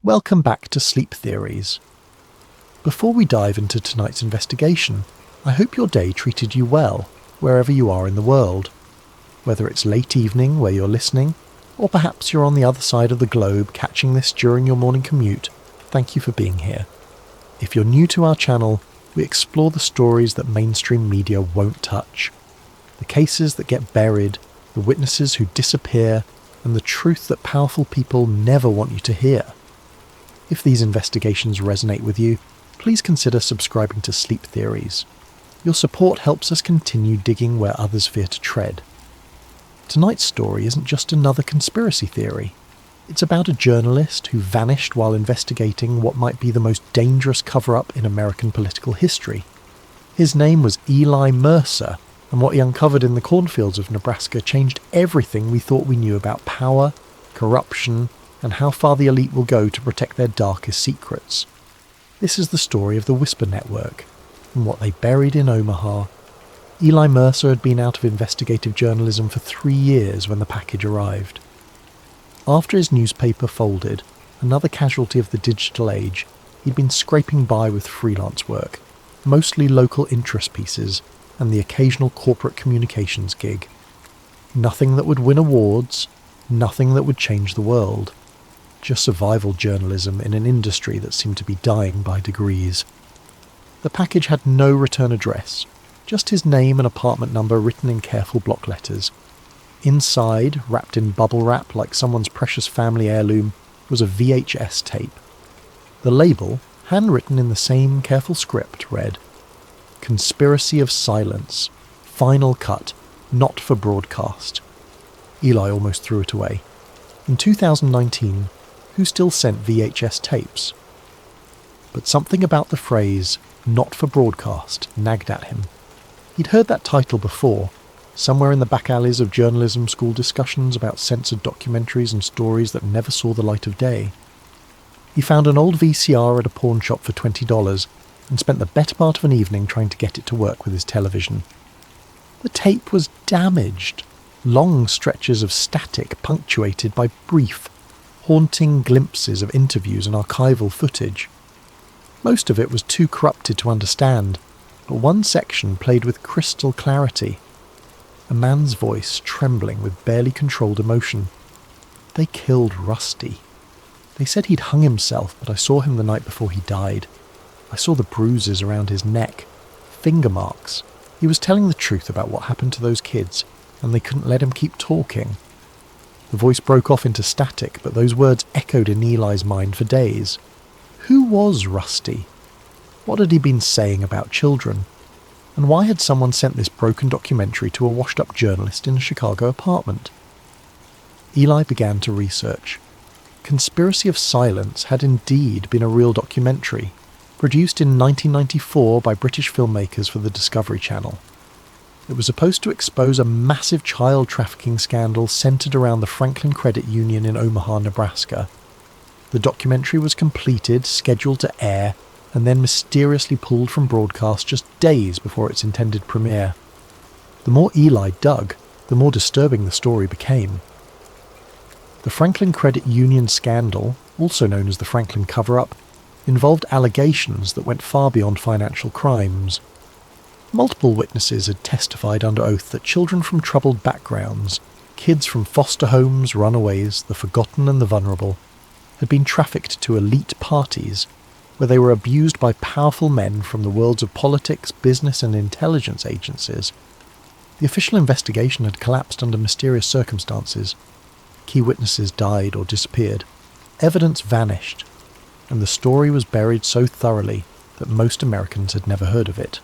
Welcome back to Sleep Theories. Before we dive into tonight's investigation, I hope your day treated you well, wherever you are in the world. Whether it's late evening where you're listening, or perhaps you're on the other side of the globe catching this during your morning commute, thank you for being here. If you're new to our channel, we explore the stories that mainstream media won't touch. The cases that get buried, the witnesses who disappear, and the truth that powerful people never want you to hear. If these investigations resonate with you, please consider subscribing to Sleep Theories. Your support helps us continue digging where others fear to tread. Tonight's story isn't just another conspiracy theory. It's about a journalist who vanished while investigating what might be the most dangerous cover-up in American political history. His name was Eli Mercer, and what he uncovered in the cornfields of Nebraska changed everything we thought we knew about power, corruption, and how far the elite will go to protect their darkest secrets. This is the story of the Whisper Network, and what they buried in Omaha. Eli Mercer had been out of investigative journalism for 3 years when the package arrived. After his newspaper folded, another casualty of the digital age, he'd been scraping by with freelance work, mostly local interest pieces, and the occasional corporate communications gig. Nothing that would win awards, nothing that would change the world. Just survival journalism in an industry that seemed to be dying by degrees. The package had no return address, just his name and apartment number written in careful block letters. Inside, wrapped in bubble wrap like someone's precious family heirloom, was a VHS tape. The label, handwritten in the same careful script, read, "Conspiracy of Silence. Final cut. Not for broadcast." Eli almost threw it away. In 2019, who still sent VHS tapes? But something about the phrase, "not for broadcast," nagged at him. He'd heard that title before, somewhere in the back alleys of journalism school discussions about censored documentaries and stories that never saw the light of day. He found an old VCR at a pawn shop for $20 and spent the better part of an evening trying to get it to work with his television. The tape was damaged, long stretches of static punctuated by brief, haunting glimpses of interviews and archival footage. Most of it was too corrupted to understand, but one section played with crystal clarity. A man's voice trembling with barely controlled emotion. "They killed Rusty. They said he'd hung himself, but I saw him the night before he died. I saw the bruises around his neck, finger marks. He was telling the truth about what happened to those kids, and they couldn't let him keep talking." The voice broke off into static, but those words echoed in Eli's mind for days. Who was Rusty? What had he been saying about children? And why had someone sent this broken documentary to a washed-up journalist in a Chicago apartment? Eli began to research. Conspiracy of Silence had indeed been a real documentary, produced in 1994 by British filmmakers for the Discovery Channel. It was supposed to expose a massive child trafficking scandal centered around the Franklin Credit Union in Omaha, Nebraska. The documentary was completed, scheduled to air, and then mysteriously pulled from broadcast just days before its intended premiere. The more Eli dug, the more disturbing the story became. The Franklin Credit Union scandal, also known as the Franklin cover-up, involved allegations that went far beyond financial crimes. Multiple witnesses had testified under oath that children from troubled backgrounds, kids from foster homes, runaways, the forgotten and the vulnerable, had been trafficked to elite parties where they were abused by powerful men from the worlds of politics, business and intelligence agencies. The official investigation had collapsed under mysterious circumstances. Key witnesses died or disappeared. Evidence vanished, and the story was buried so thoroughly that most Americans had never heard of it.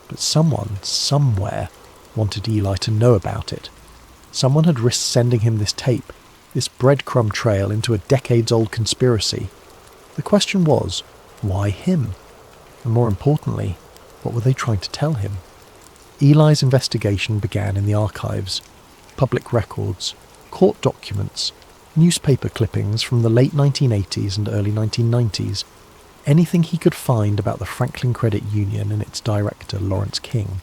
But someone, somewhere, wanted Eli to know about it. Someone had risked sending him this tape, this breadcrumb trail into a decades-old conspiracy. The question was, why him? And more importantly, what were they trying to tell him? Eli's investigation began in the archives, public records, court documents, newspaper clippings from the late 1980s and early 1990s, anything he could find about the Franklin Credit Union and its director, Lawrence King.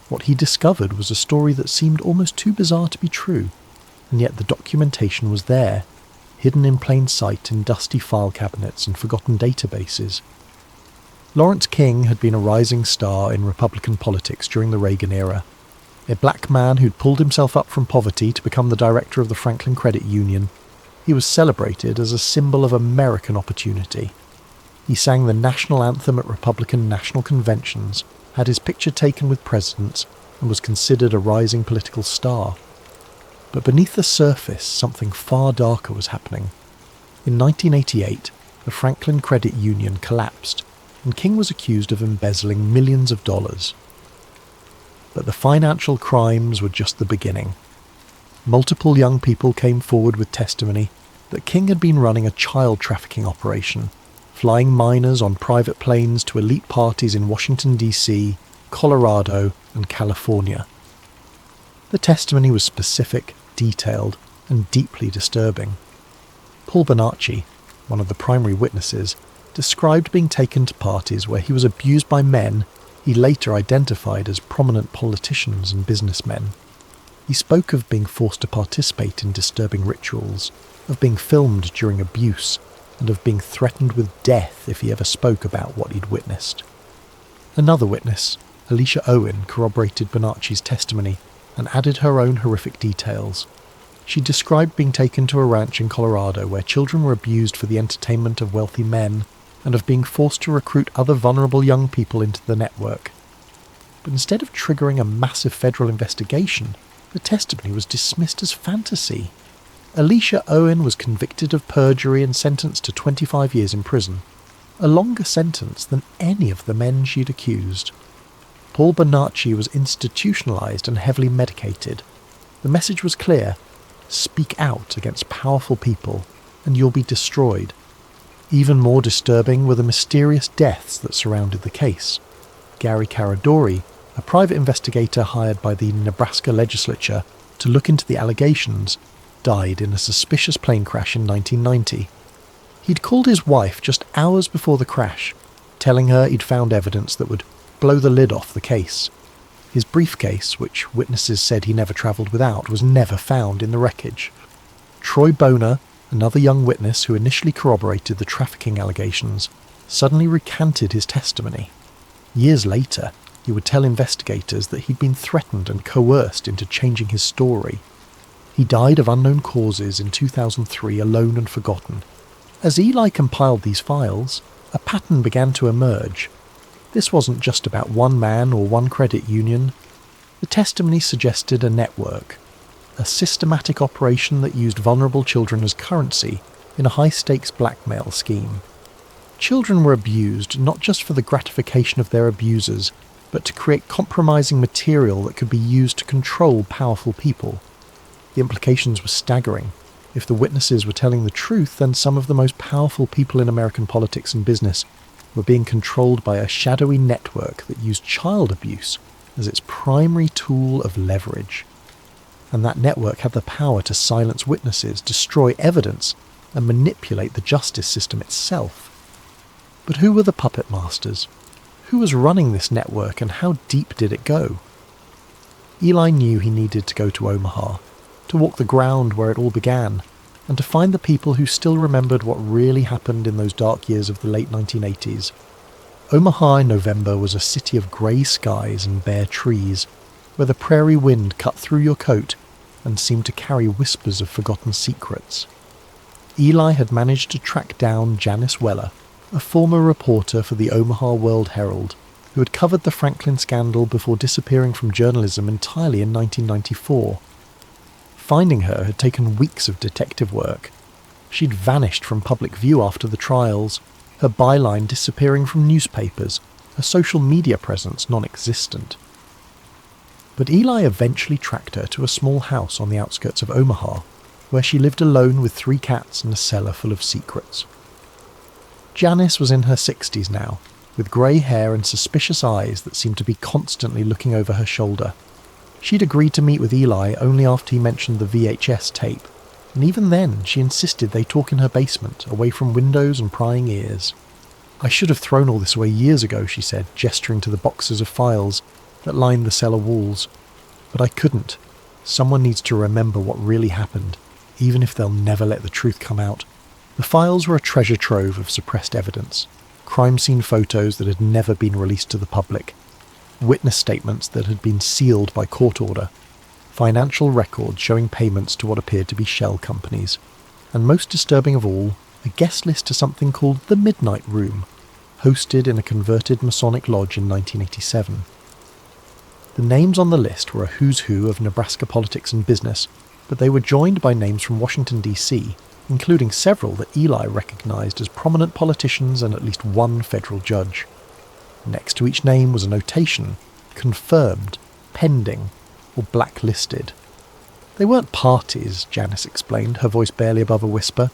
What he discovered was a story that seemed almost too bizarre to be true, and yet the documentation was there, hidden in plain sight in dusty file cabinets and forgotten databases. Lawrence King had been a rising star in Republican politics during the Reagan era, a black man who'd pulled himself up from poverty to become the director of the Franklin Credit Union. He was celebrated as a symbol of American opportunity. He sang the national anthem at Republican national conventions, had his picture taken with presidents, and was considered a rising political star. But beneath the surface, something far darker was happening. In 1988, the Franklin Credit Union collapsed, and King was accused of embezzling millions of dollars. But the financial crimes were just the beginning. Multiple young people came forward with testimony that King had been running a child trafficking operation, flying minors on private planes to elite parties in Washington, D.C., Colorado, and California. The testimony was specific, detailed, and deeply disturbing. Paul Bonacci, one of the primary witnesses, described being taken to parties where he was abused by men he later identified as prominent politicians and businessmen. He spoke of being forced to participate in disturbing rituals, of being filmed during abuse, and of being threatened with death if he ever spoke about what he'd witnessed. Another witness, Alicia Owen, corroborated Bonacci's testimony and added her own horrific details. She described being taken to a ranch in Colorado where children were abused for the entertainment of wealthy men, and of being forced to recruit other vulnerable young people into the network. But instead of triggering a massive federal investigation, the testimony was dismissed as fantasy. Alicia Owen was convicted of perjury and sentenced to 25 years in prison, a longer sentence than any of the men she'd accused. Paul Bonacci was institutionalized and heavily medicated. The message was clear: speak out against powerful people, and you'll be destroyed. Even more disturbing were the mysterious deaths that surrounded the case. Gary Caradori, a private investigator hired by the Nebraska legislature to look into the allegations, died in a suspicious plane crash in 1990. He'd called his wife just hours before the crash, telling her he'd found evidence that would blow the lid off the case. His briefcase, which witnesses said he never travelled without, was never found in the wreckage. Troy Boner, another young witness who initially corroborated the trafficking allegations, suddenly recanted his testimony. Years later, he would tell investigators that he'd been threatened and coerced into changing his story. He died of unknown causes in 2003, alone and forgotten. As Eli compiled these files, a pattern began to emerge. This wasn't just about one man or one credit union. The testimony suggested a network, a systematic operation that used vulnerable children as currency in a high-stakes blackmail scheme. Children were abused not just for the gratification of their abusers, but to create compromising material that could be used to control powerful people. The implications were staggering. If the witnesses were telling the truth, then some of the most powerful people in American politics and business were being controlled by a shadowy network that used child abuse as its primary tool of leverage. And that network had the power to silence witnesses, destroy evidence, and manipulate the justice system itself. But who were the puppet masters? Who was running this network, and how deep did it go? Eli knew he needed to go to Omaha, to walk the ground where it all began, and to find the people who still remembered what really happened in those dark years of the late 1980s. Omaha in November was a city of grey skies and bare trees, where the prairie wind cut through your coat and seemed to carry whispers of forgotten secrets. Eli had managed to track down Janice Weller, a former reporter for the Omaha World Herald, who had covered the Franklin scandal before disappearing from journalism entirely in 1994. Finding her had taken weeks of detective work. She'd vanished from public view after the trials, her byline disappearing from newspapers, her social media presence non-existent. But Eli eventually tracked her to a small house on the outskirts of Omaha, where she lived alone with 3 cats and a cellar full of secrets. Janice was in her 60s now, with grey hair and suspicious eyes that seemed to be constantly looking over her shoulder. She'd agreed to meet with Eli only after he mentioned the VHS tape, and even then she insisted they talk in her basement, away from windows and prying ears. "I should have thrown all this away years ago," she said, gesturing to the boxes of files that lined the cellar walls. "But I couldn't. Someone needs to remember what really happened. even if they'll never let the truth come out. The files were a treasure trove of suppressed evidence, crime scene photos that had never been released to the public, witness statements that had been sealed by court order, financial records showing payments to what appeared to be shell companies, and most disturbing of all, a guest list to something called the Midnight Room, hosted in a converted Masonic lodge in 1987. The names on the list were a who's who of Nebraska politics and business, but they were joined by names from Washington, D.C., including several that Eli recognised as prominent politicians and at least one federal judge. Next to each name was a notation, confirmed, pending, or blacklisted. They weren't parties, Janice explained, her voice barely above a whisper.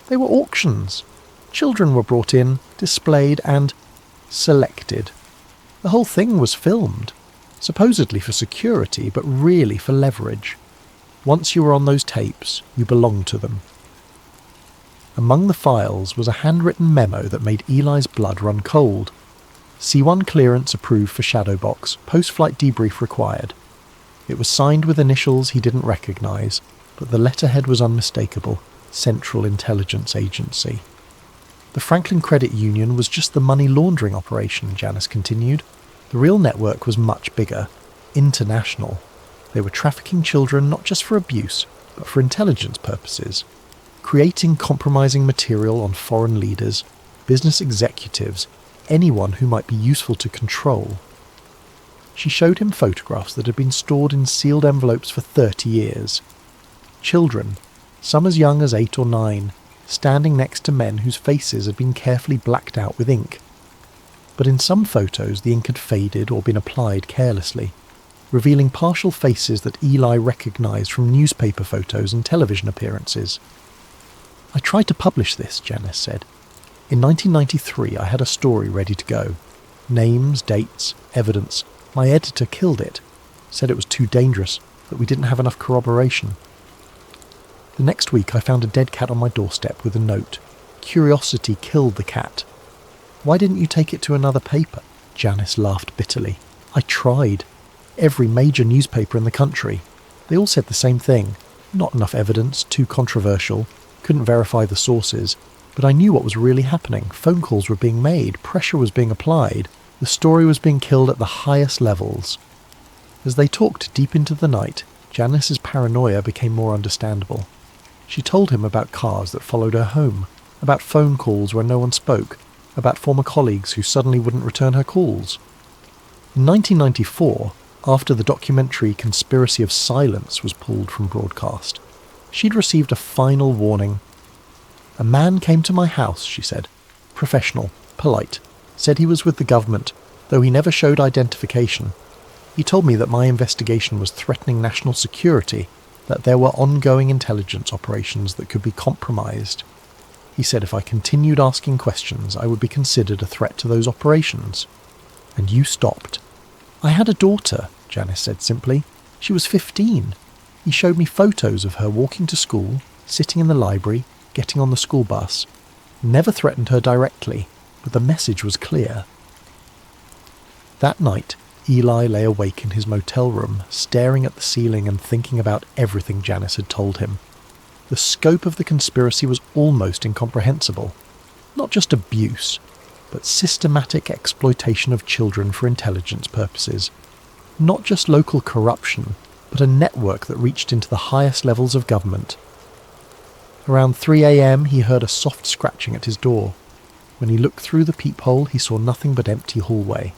They were auctions. Children were brought in, displayed, and selected. The whole thing was filmed, supposedly for security, but really for leverage. Once you were on those tapes, you belonged to them. Among the files was a handwritten memo that made Eli's blood run cold. C1 clearance approved for Shadowbox, post-flight debrief required. It was signed with initials he didn't recognise, but the letterhead was unmistakable, Central Intelligence Agency. The Franklin Credit Union was just the money laundering operation, Janice continued. The real network was much bigger, international. They were trafficking children not just for abuse, but for intelligence purposes, creating compromising material on foreign leaders, business executives, anyone who might be useful to control. She showed him photographs that had been stored in sealed envelopes for 30 years. Children, some as young as 8 or 9, standing next to men whose faces had been carefully blacked out with ink. But in some photos the ink had faded or been applied carelessly, revealing partial faces that Eli recognised from newspaper photos and television appearances. I tried to publish this, Janice said. In 1993 I had a story ready to go. Names, dates, evidence. My editor killed it, said it was too dangerous, that we didn't have enough corroboration. The next week I found a dead cat on my doorstep with a note. Curiosity killed the cat. Why didn't you take it to another paper? Janice laughed bitterly. I tried. Every major newspaper in the country. They all said the same thing. Not enough evidence, too controversial, couldn't verify the sources. But I knew what was really happening. Phone calls were being made, pressure was being applied. The story was being killed at the highest levels. As they talked deep into the night, Janice's paranoia became more understandable. She told him about cars that followed her home, about phone calls where no one spoke, about former colleagues who suddenly wouldn't return her calls. In 1994, after the documentary Conspiracy of Silence was pulled from broadcast, she'd received a final warning. A man came to my house, she said. Professional, polite. Said he was with the government, though he never showed identification. He told me that my investigation was threatening national security, that there were ongoing intelligence operations that could be compromised. He said if I continued asking questions, I would be considered a threat to those operations. And you stopped. I had a daughter, Janice said simply. She was 15. He showed me photos of her walking to school, sitting in the library, getting on the school bus. Never threatened her directly, but the message was clear. That night, Eli lay awake in his motel room, staring at the ceiling and thinking about everything Janice had told him. The scope of the conspiracy was almost incomprehensible. Not just abuse, but systematic exploitation of children for intelligence purposes. Not just local corruption, but a network that reached into the highest levels of government. Around 3 a.m. he heard a soft scratching at his door. When he looked through the peephole, he saw nothing but empty hallway.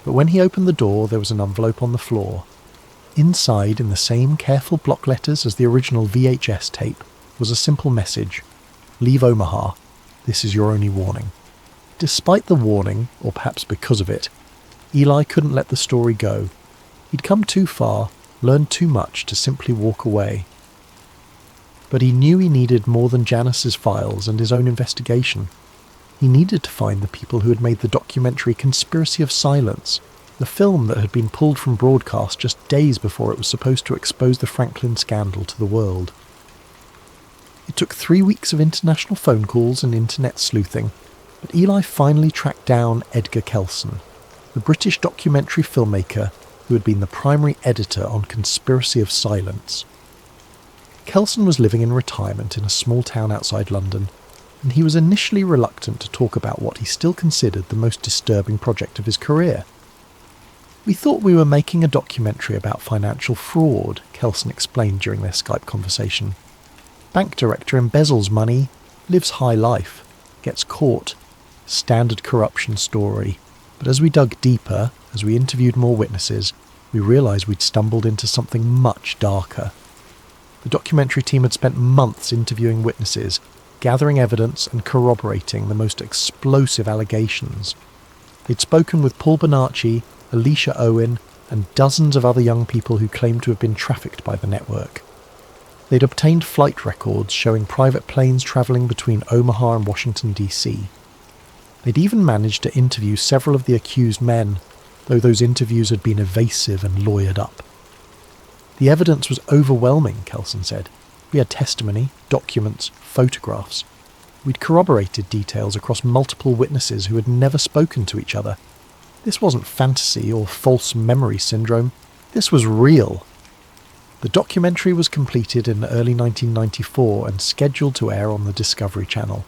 But when he opened the door, there was an envelope on the floor. Inside, in the same careful block letters as the original VHS tape, was a simple message. Leave Omaha. This is your only warning. Despite the warning, or perhaps because of it, Eli couldn't let the story go. He'd come too far, learned too much to simply walk away. But he knew he needed more than Janice's files and his own investigation. He needed to find the people who had made the documentary Conspiracy of Silence, the film that had been pulled from broadcast just days before it was supposed to expose the Franklin scandal to the world. It took 3 weeks of international phone calls and internet sleuthing, but Eli finally tracked down Edgar Kelson, the British documentary filmmaker who had been the primary editor on Conspiracy of Silence. Kelson was living in retirement in a small town outside London, and he was initially reluctant to talk about what he still considered the most disturbing project of his career. "We thought we were making a documentary about financial fraud," Kelson explained during their Skype conversation. "Bank director embezzles money, lives high life, gets caught. Standard corruption story. But as we dug deeper, as we interviewed more witnesses, we realised we'd stumbled into something much darker. The documentary team had spent months interviewing witnesses, gathering evidence and corroborating the most explosive allegations. They'd spoken with Paul Bonacci, Alicia Owen, and dozens of other young people who claimed to have been trafficked by the network. They'd obtained flight records showing private planes travelling between Omaha and Washington, D.C. They'd even managed to interview several of the accused men, though those interviews had been evasive and lawyered up. The evidence was overwhelming, Kelson said. We had testimony, documents, photographs. We'd corroborated details across multiple witnesses who had never spoken to each other. This wasn't fantasy or false memory syndrome. This was real. The documentary was completed in early 1994 and scheduled to air on the Discovery Channel.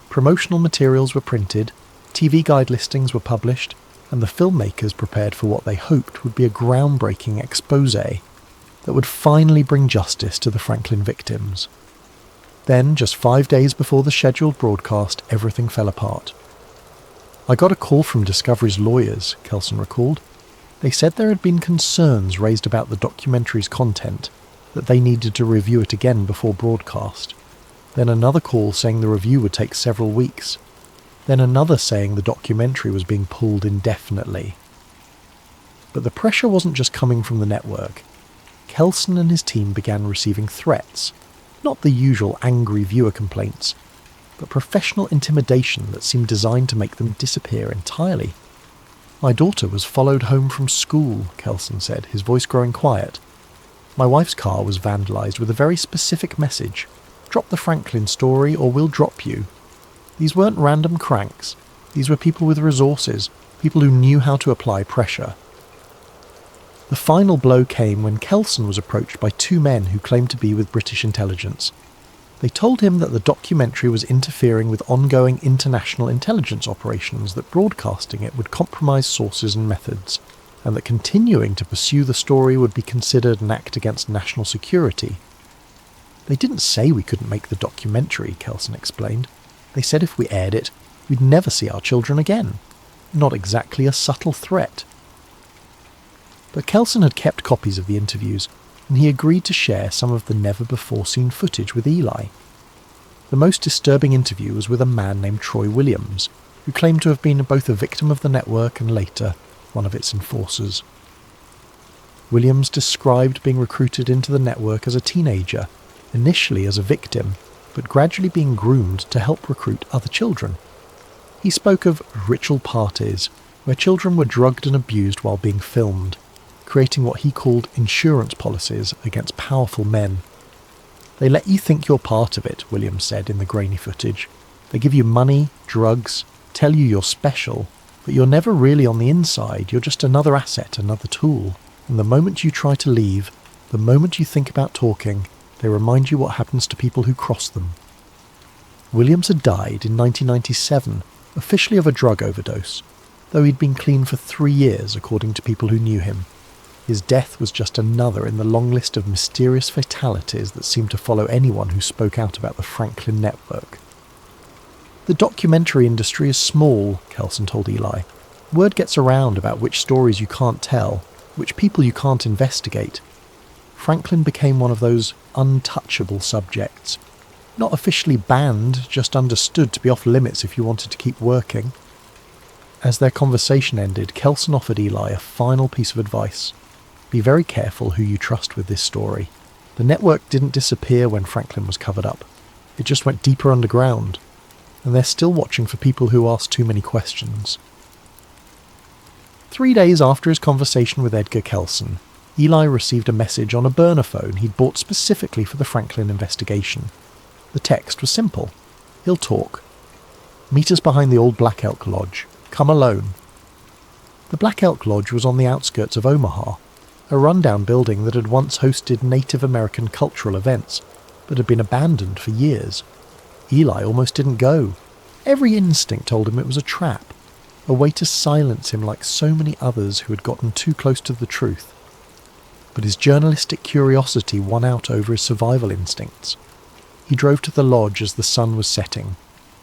Promotional materials were printed, TV guide listings were published, and the filmmakers prepared for what they hoped would be a groundbreaking exposé that would finally bring justice to the Franklin victims. Then, just 5 days before the scheduled broadcast, everything fell apart. "I got a call from Discovery's lawyers," Kelson recalled. "They said there had been concerns raised about the documentary's content, that they needed to review it again before broadcast. Then another call saying the review would take several weeks. Then another saying the documentary was being pulled indefinitely." But the pressure wasn't just coming from the network. Kelson and his team began receiving threats, not the usual angry viewer complaints, but professional intimidation that seemed designed to make them disappear entirely. "My daughter was followed home from school," Kelson said, his voice growing quiet. "My wife's car was vandalised with a very specific message. Drop the Franklin story or we'll drop you. These weren't random cranks. These were people with resources, people who knew how to apply pressure." The final blow came when Kelson was approached by two men who claimed to be with British intelligence. They told him that the documentary was interfering with ongoing international intelligence operations, that broadcasting it would compromise sources and methods, and that continuing to pursue the story would be considered an act against national security. "They didn't say we couldn't make the documentary," Kelson explained. "They said if we aired it, we'd never see our children again. Not exactly a subtle threat." But Kelson had kept copies of the interviews, and he agreed to share some of the never-before-seen footage with Eli. The most disturbing interview was with a man named Troy Williams, who claimed to have been both a victim of the network and later one of its enforcers. Williams described being recruited into the network as a teenager, initially as a victim, but gradually being groomed to help recruit other children. He spoke of ritual parties, where children were drugged and abused while being filmed, creating what he called insurance policies against powerful men. "They let you think you're part of it," Williams said in the grainy footage. "They give you money, drugs, tell you you're special, but you're never really on the inside. You're just another asset, another tool. And the moment you try to leave, the moment you think about talking, they remind you what happens to people who cross them." Williams had died in 1997, officially of a drug overdose, though he'd been clean for 3 years according to people who knew him. His death was just another in the long list of mysterious fatalities that seemed to follow anyone who spoke out about the Franklin network. "The documentary industry is small," Kelson told Eli. "Word gets around about which stories you can't tell, which people you can't investigate. Franklin became one of those untouchable subjects. Not officially banned, just understood to be off limits if you wanted to keep working." As their conversation ended, Kelson offered Eli a final piece of advice. "Be very careful who you trust with this story. The network didn't disappear when Franklin was covered up. It just went deeper underground. And they're still watching for people who ask too many questions." 3 days after his conversation with Edgar Kelson, Eli received a message on a burner phone he'd bought specifically for the Franklin investigation. The text was simple. "He'll talk. Meet us behind the old Black Elk Lodge. Come alone." The Black Elk Lodge was on the outskirts of Omaha, a rundown building that had once hosted Native American cultural events, but had been abandoned for years. Eli almost didn't go. Every instinct told him it was a trap, a way to silence him like so many others who had gotten too close to the truth. But his journalistic curiosity won out over his survival instincts. He drove to the lodge as the sun was setting,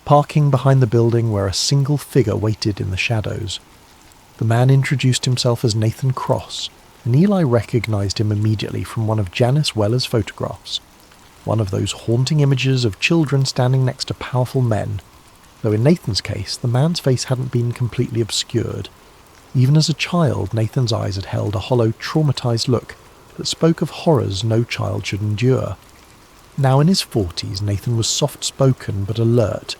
parking behind the building where a single figure waited in the shadows. The man introduced himself as Nathan Cross, and Eli recognised him immediately from one of Janice Weller's photographs, one of those haunting images of children standing next to powerful men, though in Nathan's case the man's face hadn't been completely obscured. Even as a child, Nathan's eyes had held a hollow, traumatised look that spoke of horrors no child should endure. Now in his 40s, Nathan was soft-spoken but alert,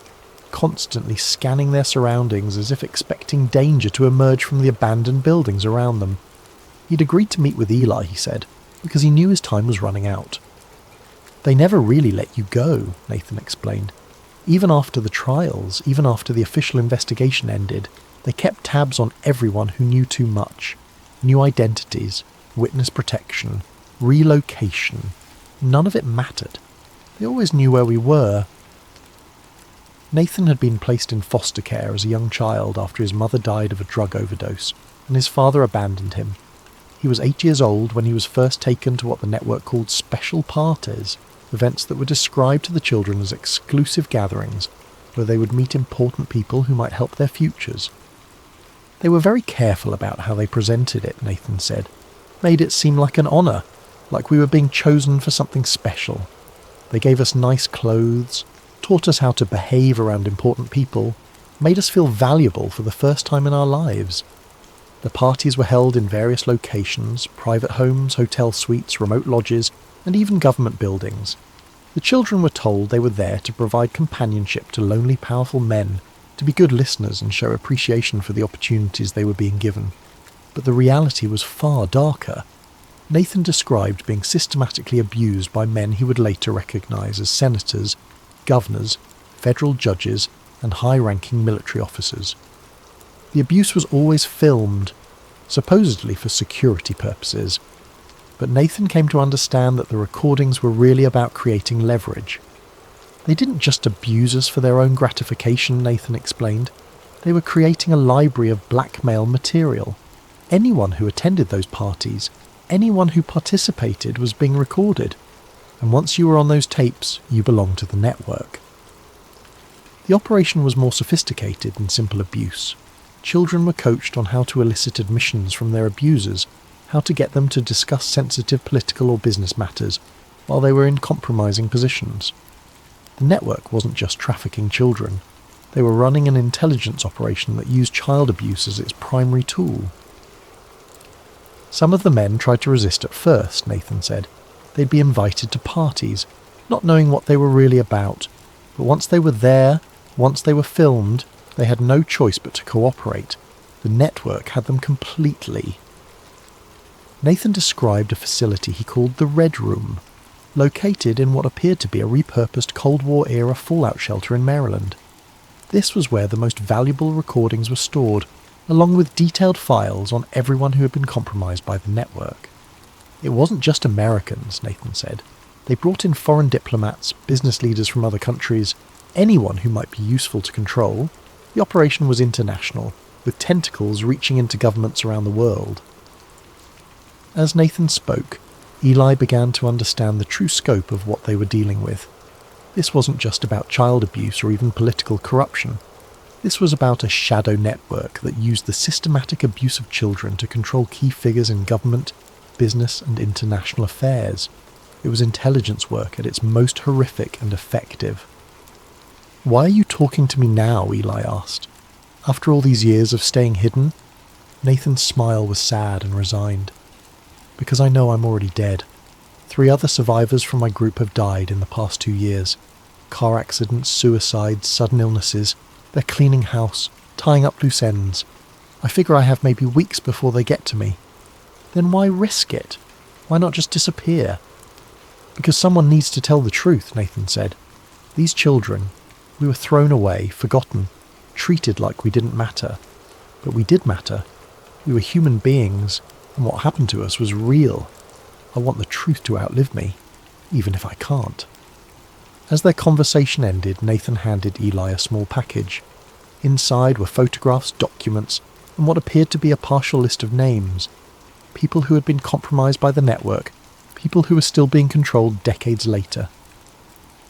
constantly scanning their surroundings as if expecting danger to emerge from the abandoned buildings around them. He'd agreed to meet with Eli, he said, because he knew his time was running out. "They never really let you go," Nathan explained. "Even after the trials, even after the official investigation ended, they kept tabs on everyone who knew too much. New identities, witness protection, relocation. None of it mattered. They always knew where we were." Nathan had been placed in foster care as a young child after his mother died of a drug overdose, and his father abandoned him. He was 8 years old when he was first taken to what the network called special parties, events that were described to the children as exclusive gatherings, where they would meet important people who might help their futures. They were very careful about how they presented it, Nathan said. Made it seem like an honour, like we were being chosen for something special. They gave us nice clothes, taught us how to behave around important people, made us feel valuable for the first time in our lives. The parties were held in various locations, private homes, hotel suites, remote lodges, and even government buildings. The children were told they were there to provide companionship to lonely, powerful men, to be good listeners and show appreciation for the opportunities they were being given. But the reality was far darker. Nathan described being systematically abused by men he would later recognise as senators, governors, federal judges, and high-ranking military officers. The abuse was always filmed, supposedly for security purposes, but Nathan came to understand that the recordings were really about creating leverage. They didn't just abuse us for their own gratification, Nathan explained. They were creating a library of blackmail material. Anyone who attended those parties, anyone who participated was being recorded, and once you were on those tapes, you belonged to the network. The operation was more sophisticated than simple abuse. Children were coached on how to elicit admissions from their abusers, how to get them to discuss sensitive political or business matters while they were in compromising positions. The network wasn't just trafficking children. They were running an intelligence operation that used child abuse as its primary tool. Some of the men tried to resist at first, Nathan said. They'd be invited to parties, not knowing what they were really about, but once they were there, once they were filmed, they had no choice but to cooperate. The network had them completely. Nathan described a facility he called the Red Room, located in what appeared to be a repurposed Cold War-era fallout shelter in Maryland. This was where the most valuable recordings were stored, along with detailed files on everyone who had been compromised by the network. It wasn't just Americans, Nathan said. They brought in foreign diplomats, business leaders from other countries, anyone who might be useful to control. The operation was international, with tentacles reaching into governments around the world. As Nathan spoke, Eli began to understand the true scope of what they were dealing with. This wasn't just about child abuse or even political corruption. This was about a shadow network that used the systematic abuse of children to control key figures in government, business, and international affairs. It was intelligence work at its most horrific and effective. "Why are you talking to me now?" Eli asked. "After all these years of staying hidden?" Nathan's smile was sad and resigned. "Because I know I'm already dead. 3 other survivors from my group have died in the past 2 years. Car accidents, suicides, sudden illnesses. They're cleaning house, tying up loose ends. I figure I have maybe weeks before they get to me. Then why risk it? Why not just disappear?" "Because someone needs to tell the truth," Nathan said. "These children, we were thrown away, forgotten, treated like we didn't matter. But we did matter. We were human beings, and what happened to us was real. I want the truth to outlive me, even if I can't." As their conversation ended, Nathan handed Eli a small package. Inside were photographs, documents, and what appeared to be a partial list of names. People who had been compromised by the network, people who were still being controlled decades later.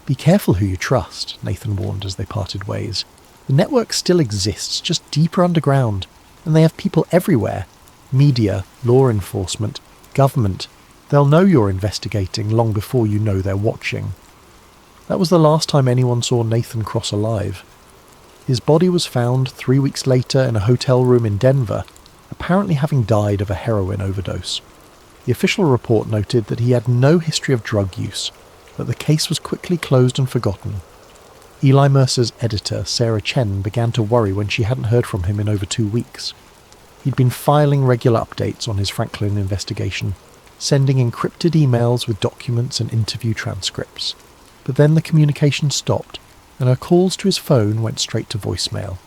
"Be careful who you trust," Nathan warned as they parted ways. "The network still exists, just deeper underground, and they have people everywhere. Media, law enforcement, government. They'll know you're investigating long before you know they're watching." That was the last time anyone saw Nathan Cross alive. His body was found 3 weeks later in a hotel room in Denver, apparently having died of a heroin overdose. The official report noted that he had no history of drug use, but the case was quickly closed and forgotten. Eli Mercer's editor, Sarah Chen, began to worry when she hadn't heard from him in over 2 weeks. He'd been filing regular updates on his Franklin investigation, sending encrypted emails with documents and interview transcripts. But then the communication stopped, and her calls to his phone went straight to voicemail.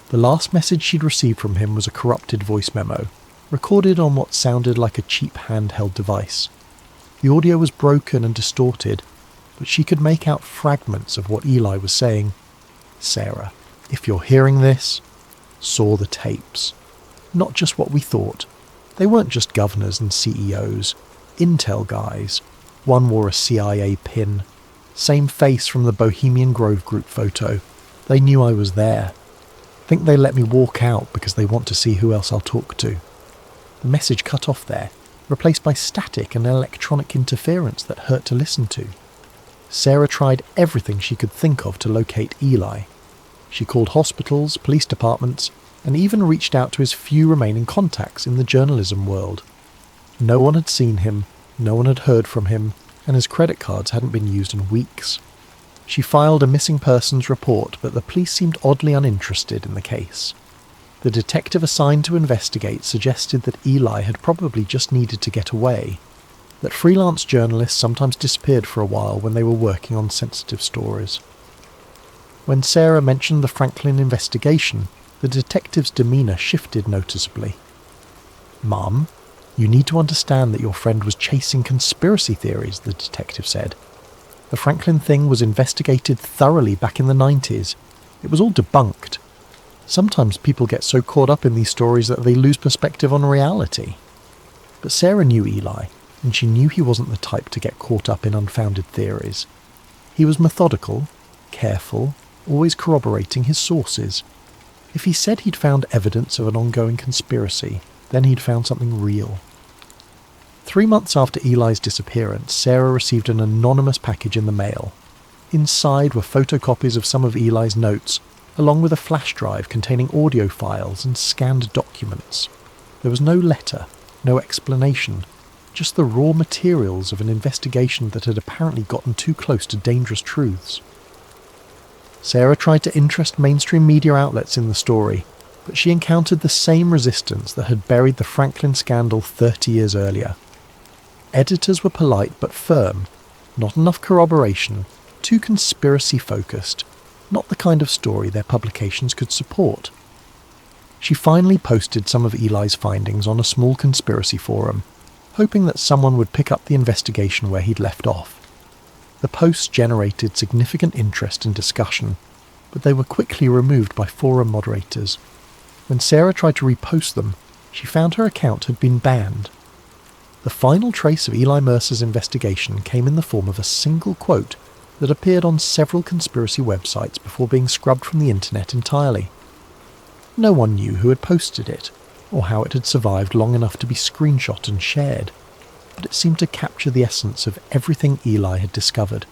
The last message she'd received from him was a corrupted voice memo, recorded on what sounded like a cheap handheld device. The audio was broken and distorted, but she could make out fragments of what Eli was saying. "Sarah, if you're hearing this, saw the tapes. Not just what we thought. They weren't just governors and CEOs, intel guys. One wore a CIA pin. Same face from the Bohemian Grove group photo. They knew I was there. Think they let me walk out because they want to see who else I'll talk to." The message cut off there, replaced by static and electronic interference that hurt to listen to. Sarah tried everything she could think of to locate Eli. She called hospitals, police departments, and even reached out to his few remaining contacts in the journalism world. No one had seen him, no one had heard from him, and his credit cards hadn't been used in weeks. She filed a missing persons report, but the police seemed oddly uninterested in the case. The detective assigned to investigate suggested that Eli had probably just needed to get away, that freelance journalists sometimes disappeared for a while when they were working on sensitive stories. When Sarah mentioned the Franklin investigation, the detective's demeanour shifted noticeably. "Mum, you need to understand that your friend was chasing conspiracy theories," the detective said. "The Franklin thing was investigated thoroughly back in the 90s. It was all debunked. Sometimes people get so caught up in these stories that they lose perspective on reality." But Sarah knew Eli, and she knew he wasn't the type to get caught up in unfounded theories. He was methodical, careful, always corroborating his sources. If he said he'd found evidence of an ongoing conspiracy, then he'd found something real. 3 months after Eli's disappearance, Sarah received an anonymous package in the mail. Inside were photocopies of some of Eli's notes, along with a flash drive containing audio files and scanned documents. There was no letter, no explanation, just the raw materials of an investigation that had apparently gotten too close to dangerous truths. Sarah tried to interest mainstream media outlets in the story, but she encountered the same resistance that had buried the Franklin scandal 30 years earlier. Editors were polite but firm, not enough corroboration, too conspiracy-focused, not the kind of story their publications could support. She finally posted some of Eli's findings on a small conspiracy forum, hoping that someone would pick up the investigation where he'd left off. The posts generated significant interest and discussion, but they were quickly removed by forum moderators. When Sarah tried to repost them, she found her account had been banned. The final trace of Eli Mercer's investigation came in the form of a single quote that appeared on several conspiracy websites before being scrubbed from the internet entirely. No one knew who had posted it, or how it had survived long enough to be screenshot and shared, but it seemed to capture the essence of everything Eli had discovered.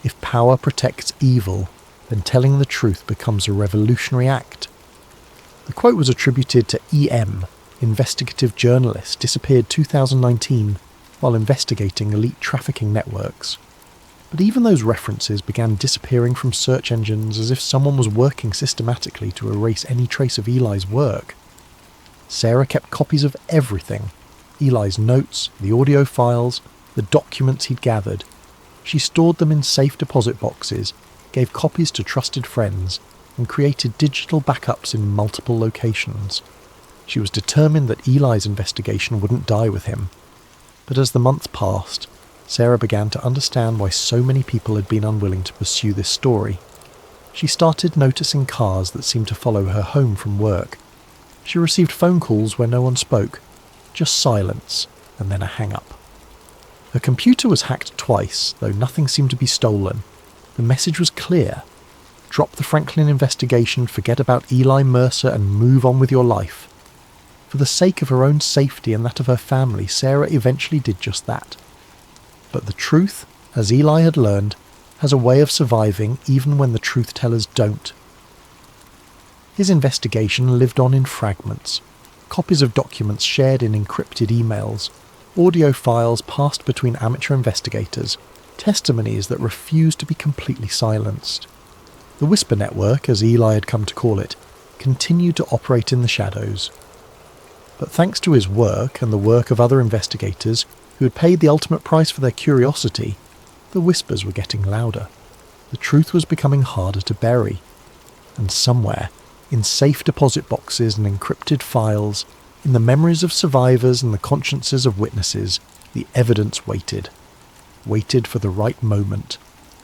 If power protects evil, then telling the truth becomes a revolutionary act. The quote was attributed to E.M., investigative journalist disappeared 2019 while investigating elite trafficking networks. But even those references began disappearing from search engines as if someone was working systematically to erase any trace of Eli's work. Sarah kept copies of everything: Eli's notes, the audio files, the documents he'd gathered. She stored them in safe deposit boxes, gave copies to trusted friends, and created digital backups in multiple locations. She was determined that Eli's investigation wouldn't die with him. But as the months passed, Sarah began to understand why so many people had been unwilling to pursue this story. She started noticing cars that seemed to follow her home from work. She received phone calls where no one spoke, just silence and then a hang-up. Her computer was hacked twice, though nothing seemed to be stolen. The message was clear. Drop the Franklin investigation, forget about Eli Mercer, and move on with your life. For the sake of her own safety and that of her family, Sarah eventually did just that. But the truth, as Eli had learned, has a way of surviving even when the truth-tellers don't. His investigation lived on in fragments, copies of documents shared in encrypted emails, audio files passed between amateur investigators, testimonies that refused to be completely silenced. The Whisper Network, as Eli had come to call it, continued to operate in the shadows. But thanks to his work and the work of other investigators who had paid the ultimate price for their curiosity, the whispers were getting louder. The truth was becoming harder to bury. And somewhere, in safe deposit boxes and encrypted files, in the memories of survivors and the consciences of witnesses, the evidence waited. Waited for the right moment,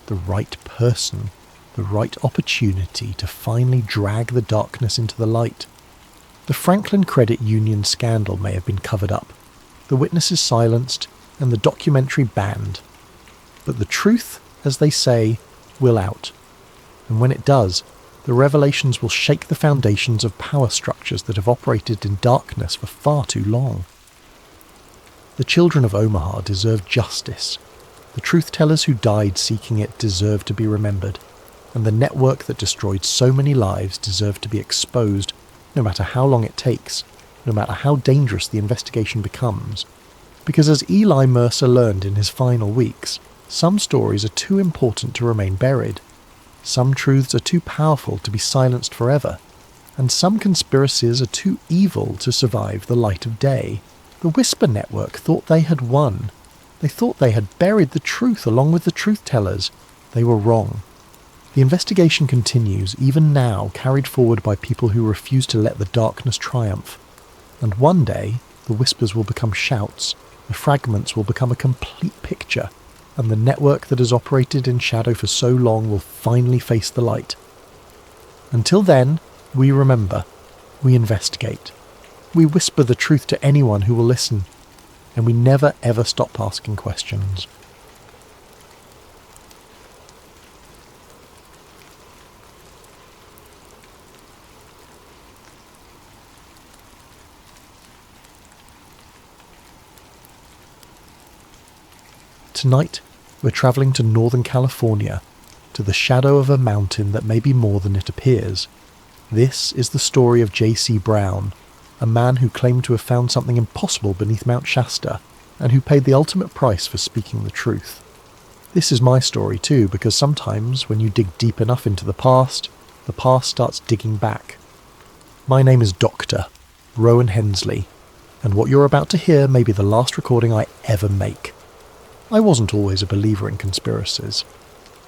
the right person, the right opportunity to finally drag the darkness into the light. The Franklin Credit Union scandal may have been covered up, the witnesses silenced, and the documentary banned. But the truth, as they say, will out. And when it does, the revelations will shake the foundations of power structures that have operated in darkness for far too long. The children of Omaha deserve justice. The truth-tellers who died seeking it deserve to be remembered. And the network that destroyed so many lives deserve to be exposed, no matter how long it takes, no matter how dangerous the investigation becomes. Because as Eli Mercer learned in his final weeks, some stories are too important to remain buried. Some truths are too powerful to be silenced forever. And some conspiracies are too evil to survive the light of day. The Whisper Network thought they had won. They thought they had buried the truth along with the truth-tellers. They were wrong. The investigation continues, even now, carried forward by people who refuse to let the darkness triumph. And one day, the whispers will become shouts, the fragments will become a complete picture, and the network that has operated in shadow for so long will finally face the light. Until then, we remember, we investigate, we whisper the truth to anyone who will listen, and we never ever stop asking questions. Tonight, we're travelling to Northern California, to the shadow of a mountain that may be more than it appears. This is the story of J.C. Brown, a man who claimed to have found something impossible beneath Mount Shasta, and who paid the ultimate price for speaking the truth. This is my story too, because sometimes when you dig deep enough into the past starts digging back. My name is Dr. Rowan Hensley, and what you're about to hear may be the last recording I ever make. I wasn't always a believer in conspiracies.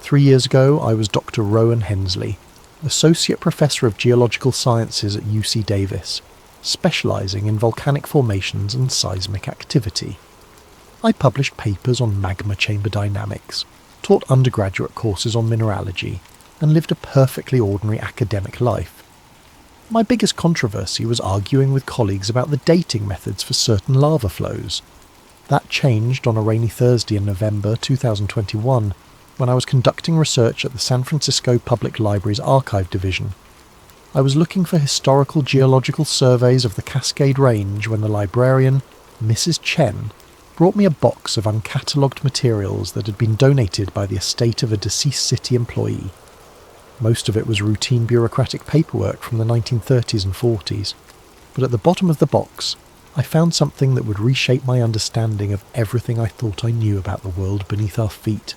3 years ago, I was Dr. Rowan Hensley, Associate Professor of Geological Sciences at UC Davis, specialising in volcanic formations and seismic activity. I published papers on magma chamber dynamics, taught undergraduate courses on mineralogy, and lived a perfectly ordinary academic life. My biggest controversy was arguing with colleagues about the dating methods for certain lava flows. That changed on a rainy Thursday in November 2021, when I was conducting research at the San Francisco Public Library's Archive Division. I was looking for historical geological surveys of the Cascade Range when the librarian, Mrs. Chen, brought me a box of uncatalogued materials that had been donated by the estate of a deceased city employee. Most of it was routine bureaucratic paperwork from the 1930s and 40s, but at the bottom of the box, I found something that would reshape my understanding of everything I thought I knew about the world beneath our feet.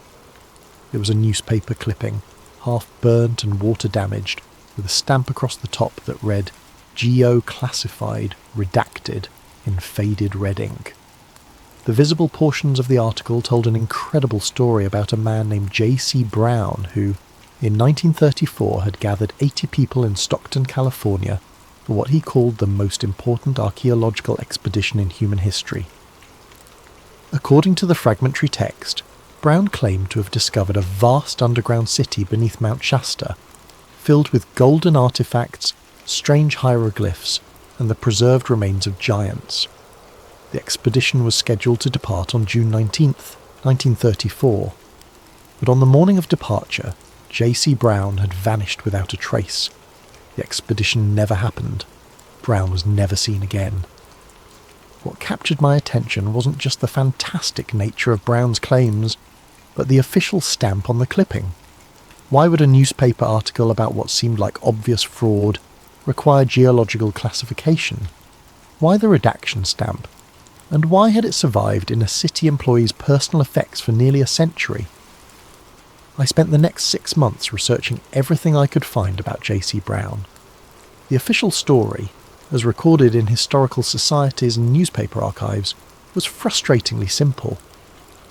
It was a newspaper clipping, half burnt and water damaged, with a stamp across the top that read, "Geo-classified, redacted," in faded red ink. The visible portions of the article told an incredible story about a man named J.C. Brown who, in 1934, had gathered 80 people in Stockton, California, for what he called the most important archaeological expedition in human history. According to the fragmentary text, Brown claimed to have discovered a vast underground city beneath Mount Shasta, filled with golden artifacts, strange hieroglyphs, and the preserved remains of giants. The expedition was scheduled to depart on June 19th, 1934, but on the morning of departure, J.C. Brown had vanished without a trace. The expedition never happened. Brown was never seen again. What captured my attention wasn't just the fantastic nature of Brown's claims, but the official stamp on the clipping. Why would a newspaper article about what seemed like obvious fraud require geological classification? Why the redaction stamp? And why had it survived in a city employee's personal effects for nearly a century? I spent the next 6 months researching everything I could find about J.C. Brown. The official story, as recorded in historical societies and newspaper archives, was frustratingly simple.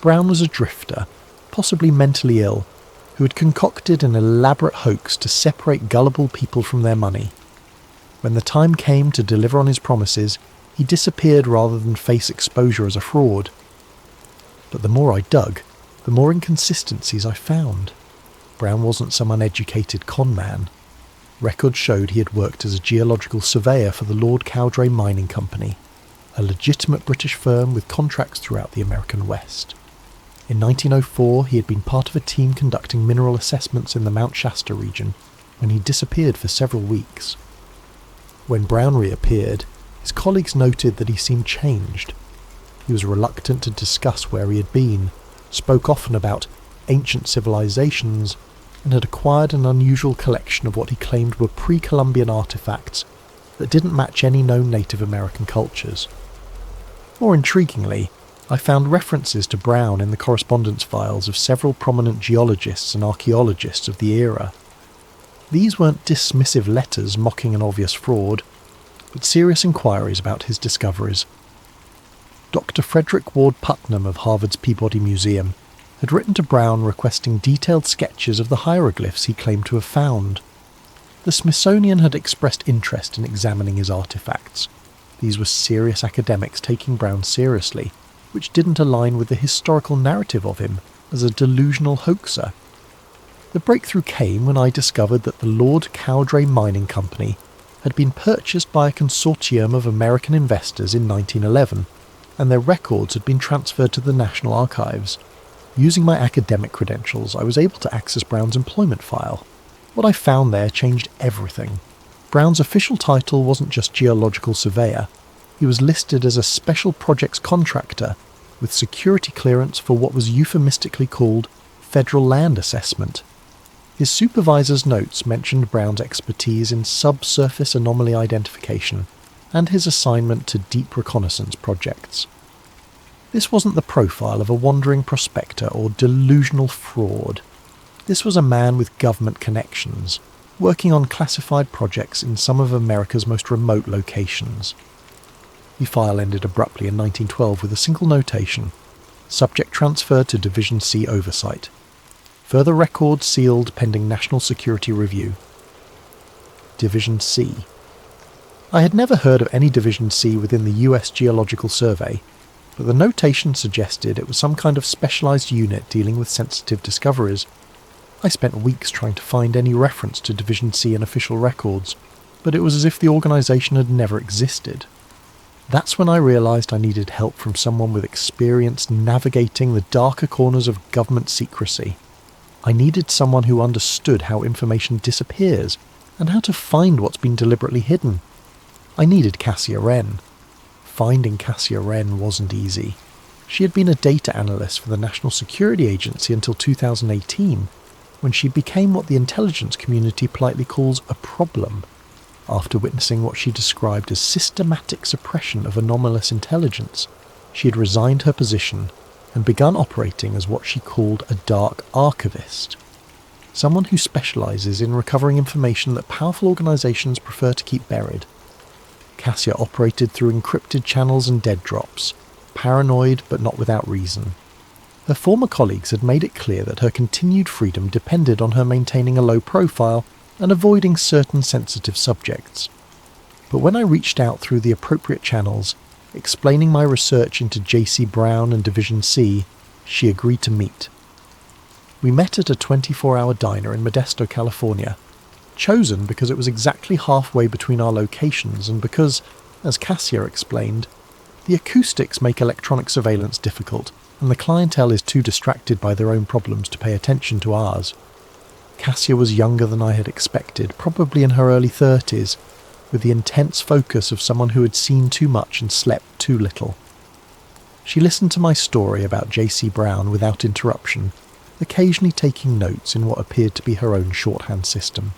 Brown was a drifter, possibly mentally ill, who had concocted an elaborate hoax to separate gullible people from their money. When the time came to deliver on his promises, he disappeared rather than face exposure as a fraud. But the more I dug, the more inconsistencies I found. Brown wasn't some uneducated con man. Records showed he had worked as a geological surveyor for the Lord Cowdray Mining Company, a legitimate British firm with contracts throughout the American West. In 1904, he had been part of a team conducting mineral assessments in the Mount Shasta region, when he disappeared for several weeks. When Brown reappeared, his colleagues noted that he seemed changed. He was reluctant to discuss where he had been, spoke often about ancient civilizations, and had acquired an unusual collection of what he claimed were pre-Columbian artifacts that didn't match any known Native American cultures. More intriguingly, I found references to Brown in the correspondence files of several prominent geologists and archaeologists of the era. These weren't dismissive letters mocking an obvious fraud, but serious inquiries about his discoveries. Dr. Frederick Ward Putnam of Harvard's Peabody Museum had written to Brown requesting detailed sketches of the hieroglyphs he claimed to have found. The Smithsonian had expressed interest in examining his artifacts. These were serious academics taking Brown seriously, which didn't align with the historical narrative of him as a delusional hoaxer. The breakthrough came when I discovered that the Lord Cowdray Mining Company had been purchased by a consortium of American investors in 1911, and their records had been transferred to the National Archives. Using my academic credentials, I was able to access Brown's employment file. What I found there changed everything. Brown's official title wasn't just geological surveyor. He was listed as a special projects contractor with security clearance for what was euphemistically called federal land assessment. His supervisor's notes mentioned Brown's expertise in subsurface anomaly identification and his assignment to deep reconnaissance projects. This wasn't the profile of a wandering prospector or delusional fraud. This was a man with government connections, working on classified projects in some of America's most remote locations. The file ended abruptly in 1912 with a single notation: subject transferred to Division C oversight. Further records sealed pending national security review. Division C. I had never heard of any Division C within the US Geological Survey, but the notation suggested it was some kind of specialized unit dealing with sensitive discoveries. I spent weeks trying to find any reference to Division C in official records, but it was as if the organization had never existed. That's when I realized I needed help from someone with experience navigating the darker corners of government secrecy. I needed someone who understood how information disappears and how to find what's been deliberately hidden. I needed Cassia Wren. Finding Cassia Wren wasn't easy. She had been a data analyst for the National Security Agency until 2018, when she became what the intelligence community politely calls a problem, after witnessing what she described as systematic suppression of anomalous intelligence. She had resigned her position and begun operating as what she called a dark archivist, someone who specializes in recovering information that powerful organizations prefer to keep buried. Cassia operated through encrypted channels and dead drops, paranoid but not without reason. Her former colleagues had made it clear that her continued freedom depended on her maintaining a low profile and avoiding certain sensitive subjects. But when I reached out through the appropriate channels, explaining my research into J.C. Brown and Division C, she agreed to meet. We met at a 24-hour diner in Modesto, California, chosen because it was exactly halfway between our locations and because, as Cassia explained, the acoustics make electronic surveillance difficult, and the clientele is too distracted by their own problems to pay attention to ours. Cassia was younger than I had expected, probably in her early 30s, with the intense focus of someone who had seen too much and slept too little. She listened to my story about J.C. Brown without interruption, occasionally taking notes in what appeared to be her own shorthand system.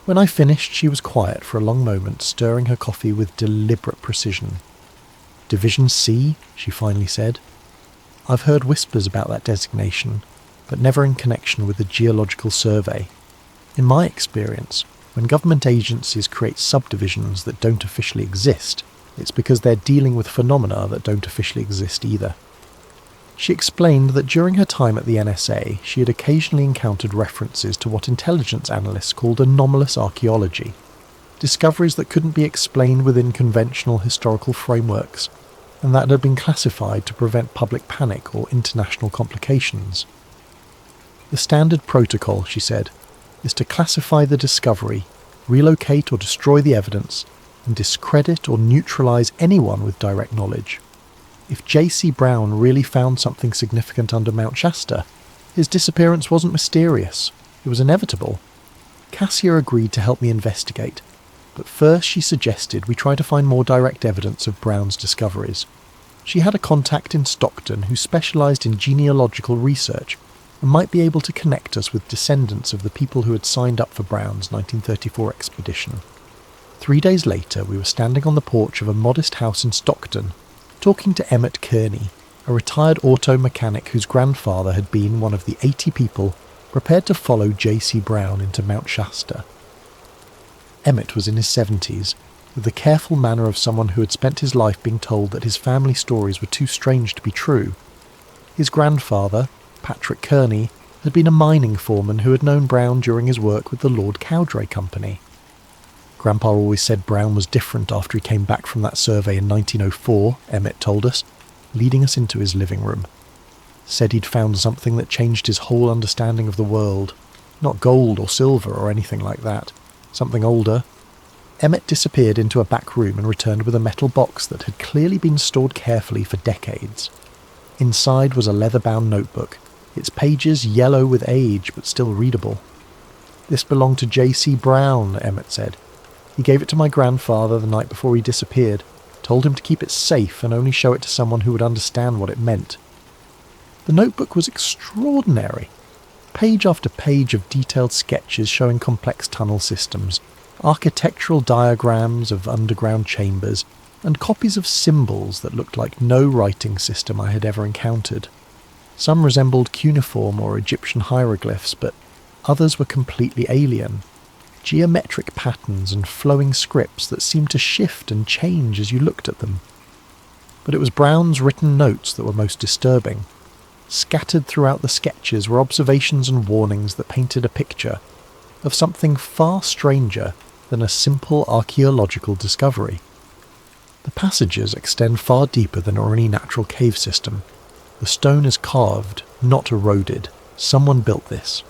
When I finished, she was quiet for a long moment, stirring her coffee with deliberate precision. "Division C," she finally said. "I've heard whispers about that designation, but never in connection with the Geological Survey. In my experience, when government agencies create subdivisions that don't officially exist, it's because they're dealing with phenomena that don't officially exist either." She explained that during her time at the NSA, she had occasionally encountered references to what intelligence analysts called anomalous archaeology, discoveries that couldn't be explained within conventional historical frameworks, and that had been classified to prevent public panic or international complications. "The standard protocol," she said, "is to classify the discovery, relocate or destroy the evidence, and discredit or neutralize anyone with direct knowledge. If J.C. Brown really found something significant under Mount Shasta, his disappearance wasn't mysterious. It was inevitable." Cassia agreed to help me investigate, but first she suggested we try to find more direct evidence of Brown's discoveries. She had a contact in Stockton who specialized in genealogical research and might be able to connect us with descendants of the people who had signed up for Brown's 1934 expedition. 3 days later, we were standing on the porch of a modest house in Stockton, talking to Emmett Kearney, a retired auto mechanic whose grandfather had been one of the 80 people prepared to follow J.C. Brown into Mount Shasta. Emmett was in his 70s, with the careful manner of someone who had spent his life being told that his family stories were too strange to be true. His grandfather, Patrick Kearney, had been a mining foreman who had known Brown during his work with the Lord Cowdray Company. Grandpa always said Brown was different after he came back from that survey in 1904, Emmett told us, leading us into his living room. Said he'd found something that changed his whole understanding of the world. Not gold or silver or anything like that. Something older. Emmett disappeared into a back room and returned with a metal box that had clearly been stored carefully for decades. Inside was a leather-bound notebook, its pages yellow with age but still readable. "This belonged to J.C. Brown," Emmett said. "He gave it to my grandfather the night before he disappeared, told him to keep it safe and only show it to someone who would understand what it meant." The notebook was extraordinary. Page after page of detailed sketches showing complex tunnel systems, architectural diagrams of underground chambers, and copies of symbols that looked like no writing system I had ever encountered. Some resembled cuneiform or Egyptian hieroglyphs, but others were completely alien. Geometric patterns and flowing scripts that seemed to shift and change as you looked at them. But it was Brown's written notes that were most disturbing. Scattered throughout the sketches were observations and warnings that painted a picture of something far stranger than a simple archaeological discovery. The passages extend far deeper than any natural cave system. The stone is carved, not eroded. Someone built this.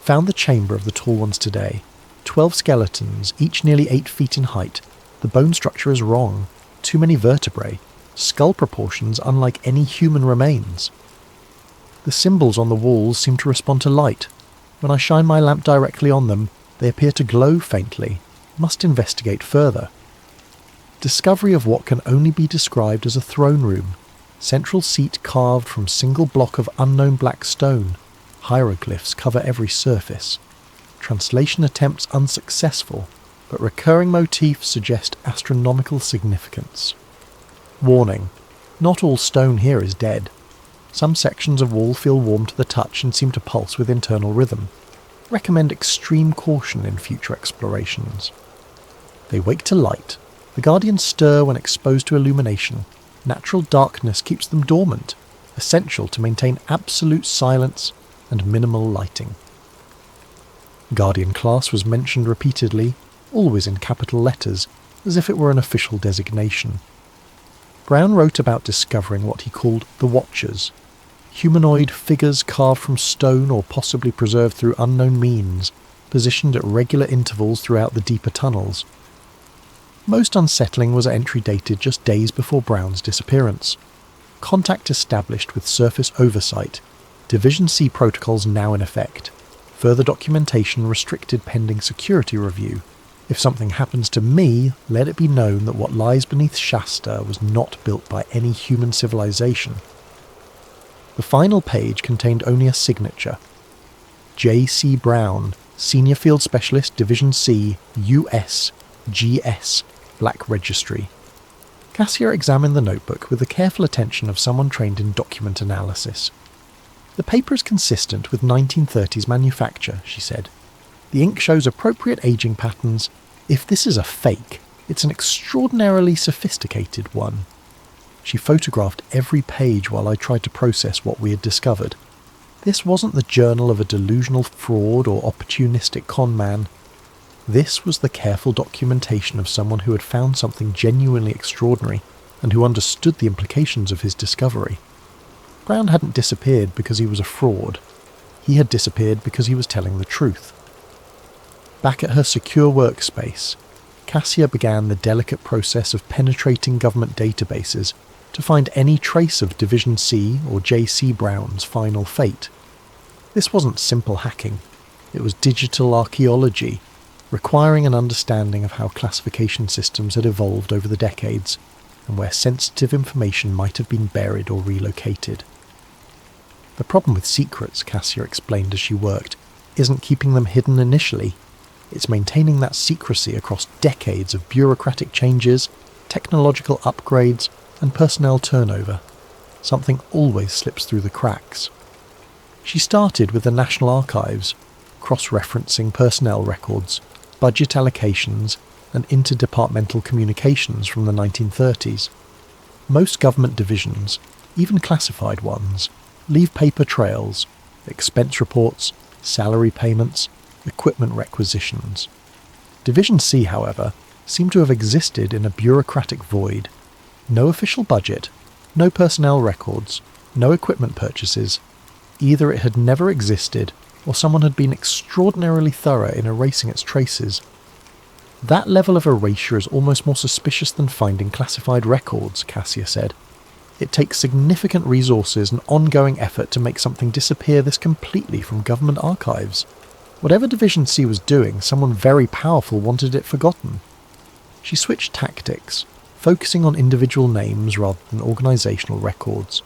Found the chamber of the tall ones today. 12 skeletons, each nearly 8 feet in height. The bone structure is wrong. Too many vertebrae. Skull proportions unlike any human remains. The symbols on the walls seem to respond to light. When I shine my lamp directly on them, they appear to glow faintly. Must investigate further. Discovery of what can only be described as a throne room. Central seat carved from single block of unknown black stone. Hieroglyphs cover every surface. Translation attempts unsuccessful, but recurring motifs suggest astronomical significance. Warning: not all stone here is dead. Some sections of wall feel warm to the touch and seem to pulse with internal rhythm. Recommend extreme caution in future explorations. They wake to light. The guardians stir when exposed to illumination. Natural darkness keeps them dormant, essential to maintain absolute silence and minimal lighting. Guardian class was mentioned repeatedly, always in capital letters, as if it were an official designation. Brown wrote about discovering what he called the Watchers, humanoid figures carved from stone or possibly preserved through unknown means, positioned at regular intervals throughout the deeper tunnels. Most unsettling was an entry dated just days before Brown's disappearance. Contact established with surface oversight, Division C protocols now in effect, further documentation restricted pending security review. If something happens to me, let it be known that what lies beneath Shasta was not built by any human civilization. The final page contained only a signature. J.C. Brown, Senior Field Specialist, Division C, U.S., G.S., Black Registry. Cassia examined the notebook with the careful attention of someone trained in document analysis. The paper is consistent with 1930s manufacture, she said. The ink shows appropriate aging patterns. If this is a fake, it's an extraordinarily sophisticated one. She photographed every page while I tried to process what we had discovered. This wasn't the journal of a delusional fraud or opportunistic con man. This was the careful documentation of someone who had found something genuinely extraordinary and who understood the implications of his discovery. Brown hadn't disappeared because he was a fraud. He had disappeared because he was telling the truth. Back at her secure workspace, Cassia began the delicate process of penetrating government databases to find any trace of Division C or J.C. Brown's final fate. This wasn't simple hacking. It was digital archaeology, requiring an understanding of how classification systems had evolved over the decades and where sensitive information might have been buried or relocated. The problem with secrets, Cassia explained as she worked, isn't keeping them hidden initially. It's maintaining that secrecy across decades of bureaucratic changes, technological upgrades, and personnel turnover. Something always slips through the cracks. She started with the National Archives, cross-referencing personnel records, budget allocations, and interdepartmental communications from the 1930s. Most government divisions, even classified ones, leave paper trails, expense reports, salary payments, equipment requisitions. Division C, however, seemed to have existed in a bureaucratic void. No official budget, no personnel records, no equipment purchases. Either it had never existed, or someone had been extraordinarily thorough in erasing its traces. That level of erasure is almost more suspicious than finding classified records, Cassia said. It takes significant resources and ongoing effort to make something disappear this completely from government archives. Whatever Division C was doing, someone very powerful wanted it forgotten. She switched tactics, focusing on individual names rather than organisational records.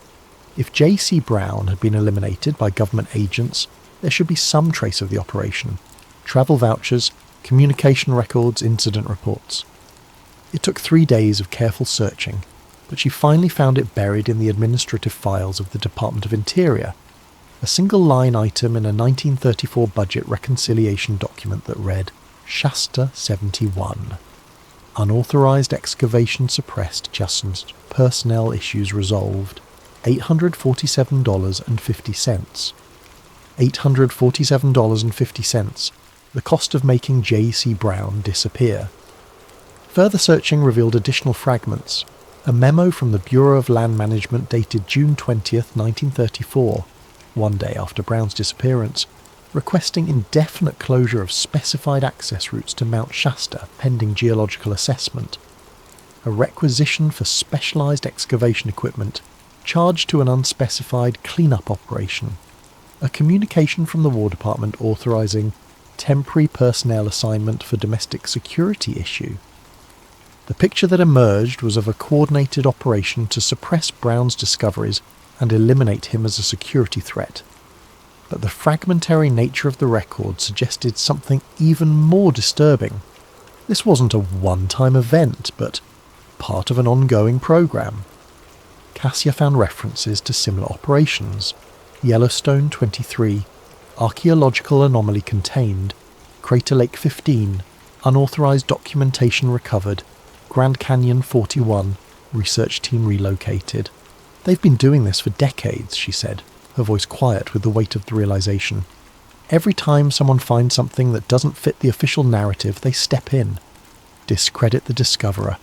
If J.C. Brown had been eliminated by government agents, there should be some trace of the operation. Travel vouchers, communication records, incident reports. It took 3 days of careful searching, but she finally found it buried in the administrative files of the Department of Interior, a single line item in a 1934 budget reconciliation document that read, Shasta 71. Unauthorized excavation suppressed, just personnel issues resolved. $847.50. $847.50, the cost of making J.C. Brown disappear. Further searching revealed additional fragments. A memo from the Bureau of Land Management dated June 20th, 1934, one day after Brown's disappearance, requesting indefinite closure of specified access routes to Mount Shasta pending geological assessment. A requisition for specialised excavation equipment charged to an unspecified clean-up operation. A communication from the War Department authorising temporary personnel assignment for domestic security issue. The picture that emerged was of a coordinated operation to suppress Brown's discoveries and eliminate him as a security threat. But the fragmentary nature of the record suggested something even more disturbing. This wasn't a one-time event, but part of an ongoing program. Cassia found references to similar operations. Yellowstone 23, Archaeological Anomaly Contained, Crater Lake 15, Unauthorized Documentation Recovered, Grand Canyon 41, Research Team Relocated. They've been doing this for decades, she said, her voice quiet with the weight of the realization. Every time someone finds something that doesn't fit the official narrative, they step in, discredit the discoverer,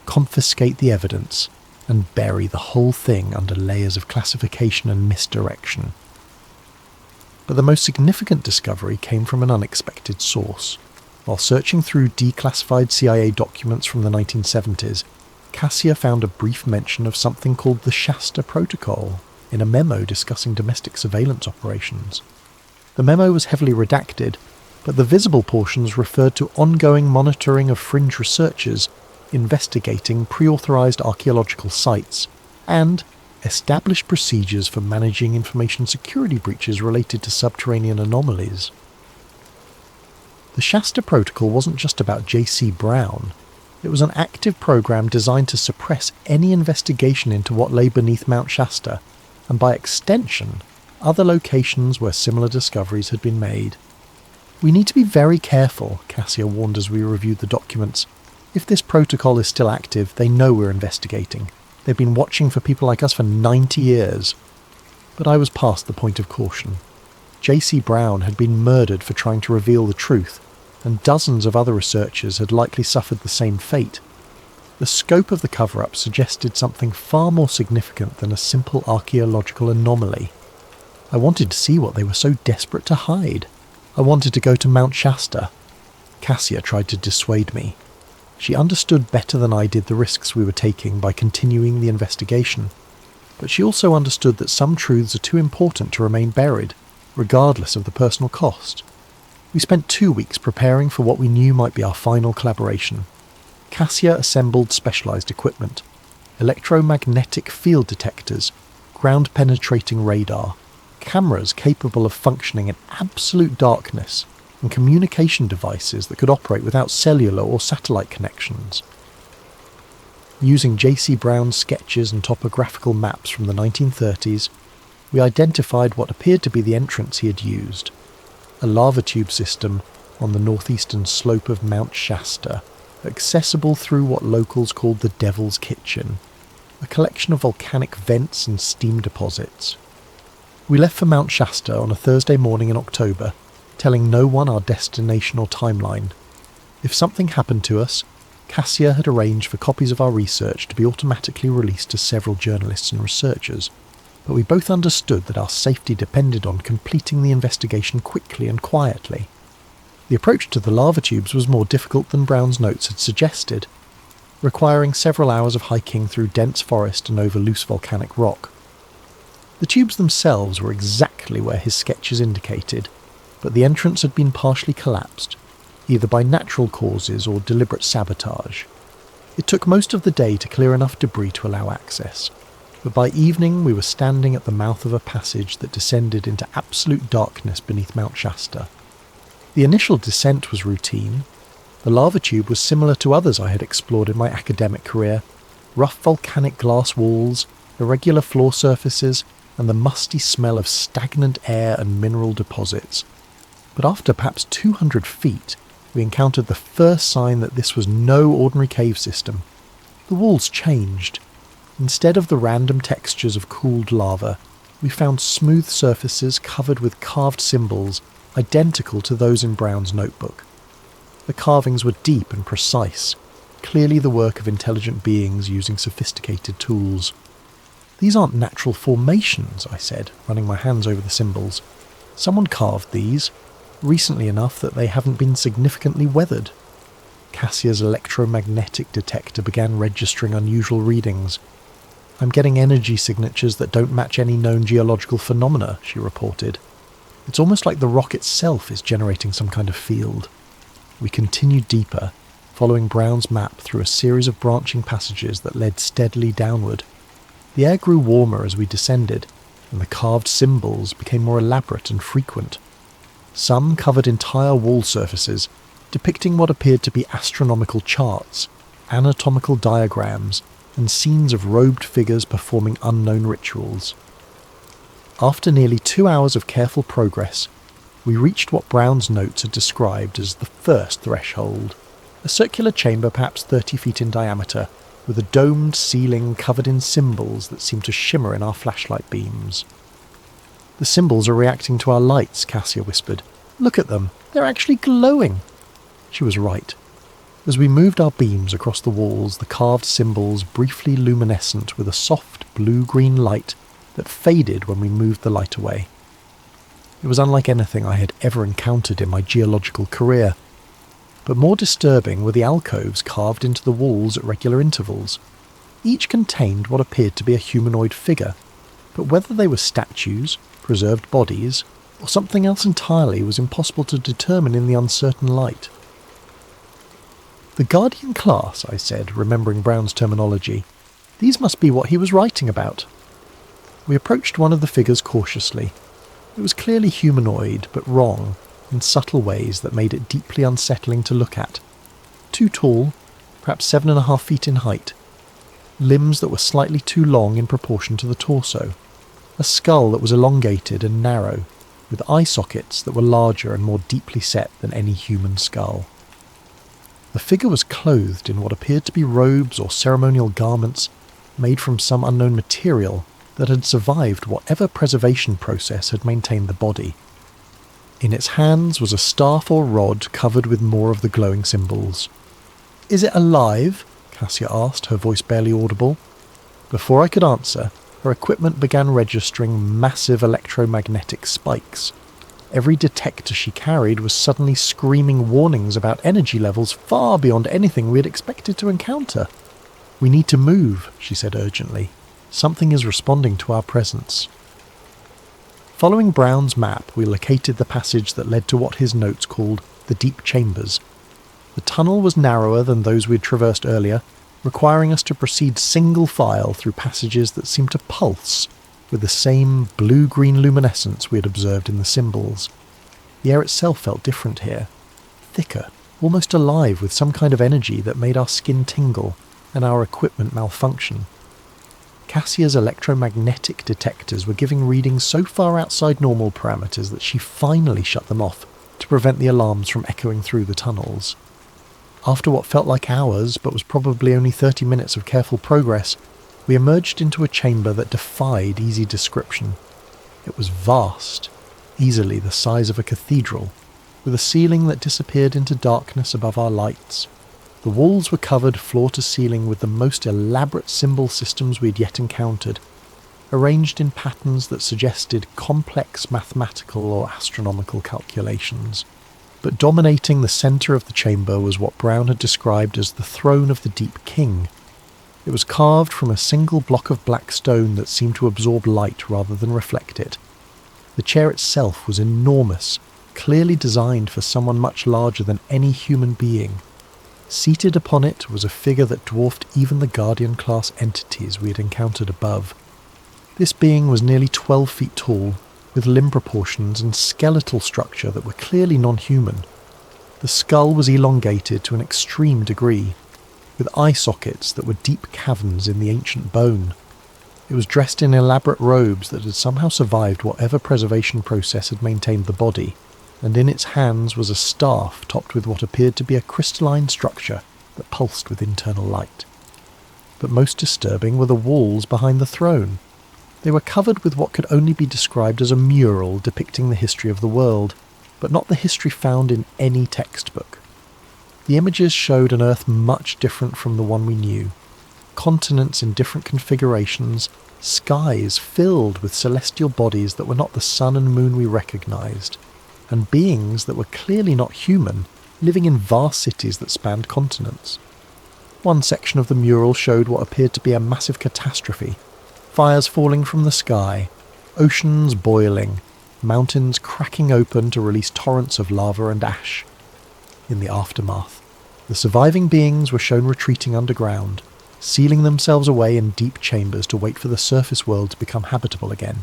confiscate the evidence, and bury the whole thing under layers of classification and misdirection. But the most significant discovery came from an unexpected source. While searching through declassified CIA documents from the 1970s, Cassia found a brief mention of something called the Shasta Protocol in a memo discussing domestic surveillance operations. The memo was heavily redacted, but the visible portions referred to ongoing monitoring of fringe researchers investigating pre-authorized archaeological sites and established procedures for managing information security breaches related to subterranean anomalies. The Shasta Protocol wasn't just about J.C. Brown. It was an active program designed to suppress any investigation into what lay beneath Mount Shasta, and by extension, other locations where similar discoveries had been made. "We need to be very careful," Cassia warned as we reviewed the documents. "If this protocol is still active, they know we're investigating. They've been watching for people like us for 90 years. But I was past the point of caution. J.C. Brown had been murdered for trying to reveal the truth, and dozens of other researchers had likely suffered the same fate. The scope of the cover-up suggested something far more significant than a simple archaeological anomaly. I wanted to see what they were so desperate to hide. I wanted to go to Mount Shasta. Cassia tried to dissuade me. She understood better than I did the risks we were taking by continuing the investigation, but she also understood that some truths are too important to remain buried, regardless of the personal cost. We spent 2 weeks preparing for what we knew might be our final collaboration. Cassia assembled specialized equipment, electromagnetic field detectors, ground-penetrating radar, cameras capable of functioning in absolute darkness, and communication devices that could operate without cellular or satellite connections. Using J.C. Brown's sketches and topographical maps from the 1930s, we identified what appeared to be the entrance he had used, a lava tube system on the northeastern slope of Mount Shasta, accessible through what locals called the Devil's Kitchen, a collection of volcanic vents and steam deposits. We left for Mount Shasta on a Thursday morning in October, telling no one our destination or timeline. If something happened to us, Cassia had arranged for copies of our research to be automatically released to several journalists and researchers, but we both understood that our safety depended on completing the investigation quickly and quietly. The approach to the lava tubes was more difficult than Brown's notes had suggested, requiring several hours of hiking through dense forest and over loose volcanic rock. The tubes themselves were exactly where his sketches indicated, but the entrance had been partially collapsed, either by natural causes or deliberate sabotage. It took most of the day to clear enough debris to allow access, but by evening we were standing at the mouth of a passage that descended into absolute darkness beneath Mount Shasta. The initial descent was routine. The lava tube was similar to others I had explored in my academic career: rough volcanic glass walls, irregular floor surfaces, and the musty smell of stagnant air and mineral deposits. But after perhaps 200 feet, we encountered the first sign that this was no ordinary cave system. The walls changed. Instead of the random textures of cooled lava, we found smooth surfaces covered with carved symbols identical to those in Brown's notebook. The carvings were deep and precise, clearly the work of intelligent beings using sophisticated tools. "These aren't natural formations," I said, running my hands over the symbols. "Someone carved these, recently enough that they haven't been significantly weathered." Cassia's electromagnetic detector began registering unusual readings. "I'm getting energy signatures that don't match any known geological phenomena," she reported. "It's almost like the rock itself is generating some kind of field." We continued deeper, following Brown's map through a series of branching passages that led steadily downward. The air grew warmer as we descended, and the carved symbols became more elaborate and frequent. Some covered entire wall surfaces, depicting what appeared to be astronomical charts, anatomical diagrams, and scenes of robed figures performing unknown rituals. After nearly 2 hours of careful progress, we reached what Brown's notes had described as the first threshold, a circular chamber perhaps 30 feet in diameter, with a domed ceiling covered in symbols that seemed to shimmer in our flashlight beams. "The symbols are reacting to our lights," Cassia whispered. "Look at them. They're actually glowing." She was right. As we moved our beams across the walls, the carved symbols briefly luminescent with a soft blue-green light that faded when we moved the light away. It was unlike anything I had ever encountered in my geological career, but more disturbing were the alcoves carved into the walls at regular intervals. Each contained what appeared to be a humanoid figure, but whether they were statues, preserved bodies, or something else entirely was impossible to determine in the uncertain light. "The Guardian class," I said, remembering Brown's terminology. "These must be what he was writing about." We approached one of the figures cautiously. It was clearly humanoid, but wrong, in subtle ways that made it deeply unsettling to look at. Too tall, perhaps 7.5 feet in height. Limbs that were slightly too long in proportion to the torso. A skull that was elongated and narrow, with eye sockets that were larger and more deeply set than any human skull. The figure was clothed in what appeared to be robes or ceremonial garments made from some unknown material that had survived whatever preservation process had maintained the body. In its hands was a staff or rod covered with more of the glowing symbols. "Is it alive?" Cassia asked, her voice barely audible. Before I could answer, her equipment began registering massive electromagnetic spikes. Every detector she carried was suddenly screaming warnings about energy levels far beyond anything we had expected to encounter. "We need to move," she said urgently. "Something is responding to our presence." Following Brown's map, we located the passage that led to what his notes called the deep chambers. The tunnel was narrower than those we had traversed earlier, requiring us to proceed single file through passages that seemed to pulse with the same blue-green luminescence we had observed in the symbols. The air itself felt different here, thicker, almost alive with some kind of energy that made our skin tingle and our equipment malfunction. Cassia's electromagnetic detectors were giving readings so far outside normal parameters that she finally shut them off to prevent the alarms from echoing through the tunnels. After what felt like hours, but was probably only 30 minutes of careful progress, we emerged into a chamber that defied easy description. It was vast, easily the size of a cathedral, with a ceiling that disappeared into darkness above our lights. The walls were covered floor to ceiling with the most elaborate symbol systems we had yet encountered, arranged in patterns that suggested complex mathematical or astronomical calculations. But dominating the centre of the chamber was what Brown had described as the throne of the Deep King. It was carved from a single block of black stone that seemed to absorb light rather than reflect it. The chair itself was enormous, clearly designed for someone much larger than any human being. Seated upon it was a figure that dwarfed even the Guardian-class entities we had encountered above. This being was nearly 12 feet tall, with limb proportions and skeletal structure that were clearly non-human. The skull was elongated to an extreme degree, with eye sockets that were deep caverns in the ancient bone. It was dressed in elaborate robes that had somehow survived whatever preservation process had maintained the body, and in its hands was a staff topped with what appeared to be a crystalline structure that pulsed with internal light. But most disturbing were the walls behind the throne. They were covered with what could only be described as a mural depicting the history of the world, but not the history found in any textbook. The images showed an Earth much different from the one we knew. Continents in different configurations, skies filled with celestial bodies that were not the sun and moon we recognized, and beings that were clearly not human, living in vast cities that spanned continents. One section of the mural showed what appeared to be a massive catastrophe. Fires falling from the sky, oceans boiling, mountains cracking open to release torrents of lava and ash. In the aftermath, the surviving beings were shown retreating underground, sealing themselves away in deep chambers to wait for the surface world to become habitable again.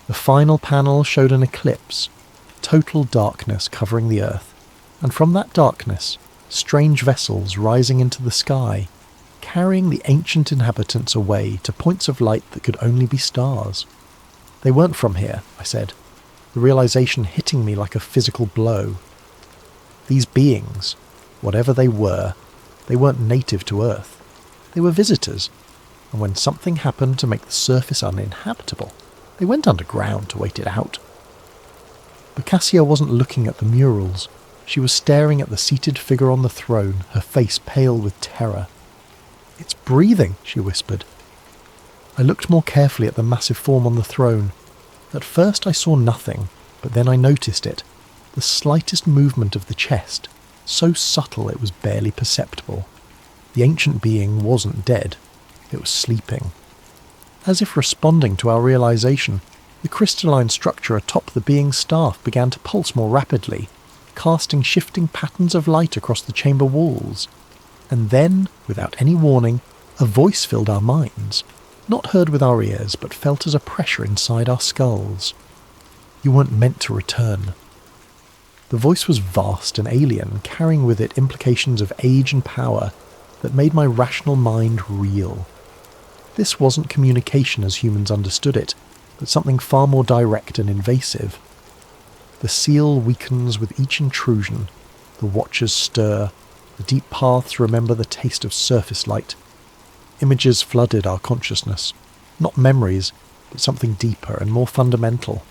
The final panel showed an eclipse, total darkness covering the earth, and from that darkness, strange vessels rising into the sky, carrying the ancient inhabitants away to points of light that could only be stars. They weren't from here, I said, the realization hitting me like a physical blow. These beings, whatever they weren't native to Earth. They were visitors, and when something happened to make the surface uninhabitable, they went underground to wait it out. But Cassia wasn't looking at the murals. She was staring at the seated figure on the throne, her face pale with terror. "It's breathing," she whispered. I looked more carefully at the massive form on the throne. At first I saw nothing, but then I noticed it. The slightest movement of the chest, so subtle it was barely perceptible. The ancient being wasn't dead. It was sleeping. As if responding to our realization, the crystalline structure atop the being's staff began to pulse more rapidly, casting shifting patterns of light across the chamber walls. And then, without any warning, a voice filled our minds, not heard with our ears, but felt as a pressure inside our skulls. "You weren't meant to return." The voice was vast and alien, carrying with it implications of age and power that made my rational mind reel. This wasn't communication as humans understood it, but something far more direct and invasive. The seal weakens with each intrusion, the watchers stir, the deep paths remember the taste of surface light. Images flooded our consciousness, not memories, but something deeper and more fundamental.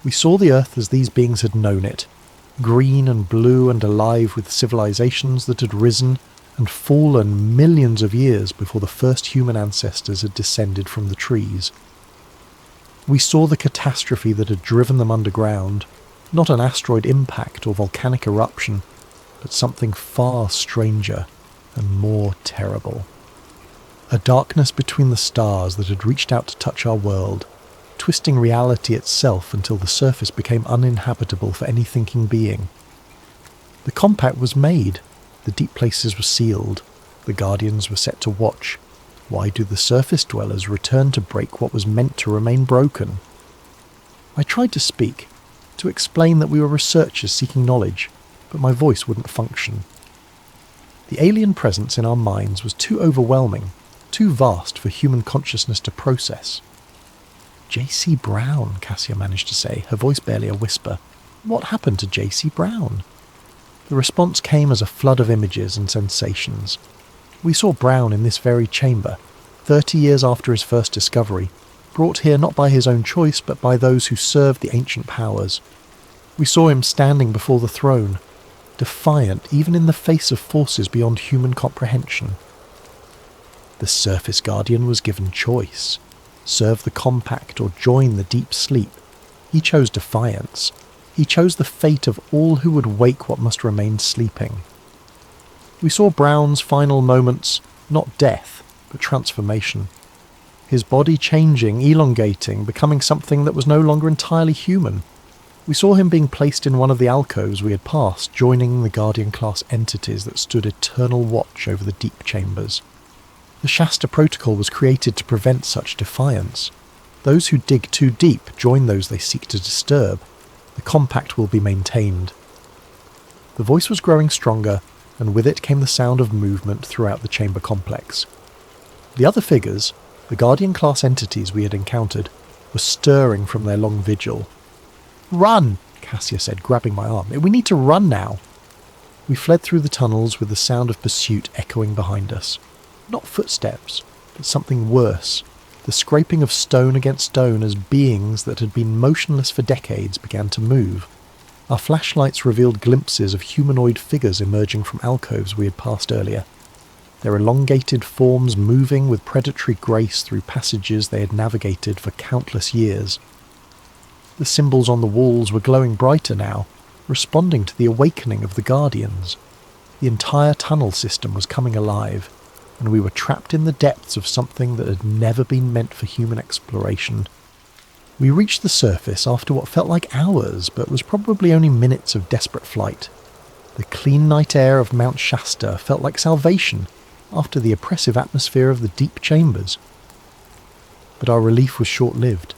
We saw the earth as these beings had known it, green and blue and alive with civilizations that had risen and fallen millions of years before the first human ancestors had descended from the trees. We saw the catastrophe that had driven them underground, not an asteroid impact or volcanic eruption, but something far stranger and more terrible. A darkness between the stars that had reached out to touch our world, twisting reality itself until the surface became uninhabitable for any thinking being. The compact was made. The deep places were sealed. The guardians were set to watch. Why do the surface dwellers return to break what was meant to remain broken? I tried to speak, to explain that we were researchers seeking knowledge, but my voice wouldn't function. The alien presence in our minds was too overwhelming, too vast for human consciousness to process. "J.C. Brown," Cassia managed to say, her voice barely a whisper. "What happened to J.C. Brown?" The response came as a flood of images and sensations. We saw Brown in this very chamber, 30 years after his first discovery, brought here not by his own choice but by those who served the ancient powers. We saw him standing before the throne, defiant even in the face of forces beyond human comprehension. The Surface Guardian was given choice. Serve the compact or join the deep sleep. He chose defiance. He chose the fate of all who would wake what must remain sleeping. We saw Brown's final moments, not death, but transformation. His body changing, elongating, becoming something that was no longer entirely human. We saw him being placed in one of the alcoves we had passed, joining the Guardian-class entities that stood eternal watch over the deep chambers. The Shasta Protocol was created to prevent such defiance. Those who dig too deep join those they seek to disturb. The compact will be maintained. The voice was growing stronger, and with it came the sound of movement throughout the chamber complex. The other figures, the Guardian-class entities we had encountered, were stirring from their long vigil. "Run!" Cassia said, grabbing my arm. "We need to run now." We fled through the tunnels with the sound of pursuit echoing behind us. Not footsteps, but something worse. The scraping of stone against stone as beings that had been motionless for decades began to move. Our flashlights revealed glimpses of humanoid figures emerging from alcoves we had passed earlier, their elongated forms moving with predatory grace through passages they had navigated for countless years. The symbols on the walls were glowing brighter now, responding to the awakening of the Guardians. The entire tunnel system was coming alive, and we were trapped in the depths of something that had never been meant for human exploration. We reached the surface after what felt like hours, but was probably only minutes of desperate flight. The clean night air of Mount Shasta felt like salvation after the oppressive atmosphere of the deep chambers. But our relief was short-lived.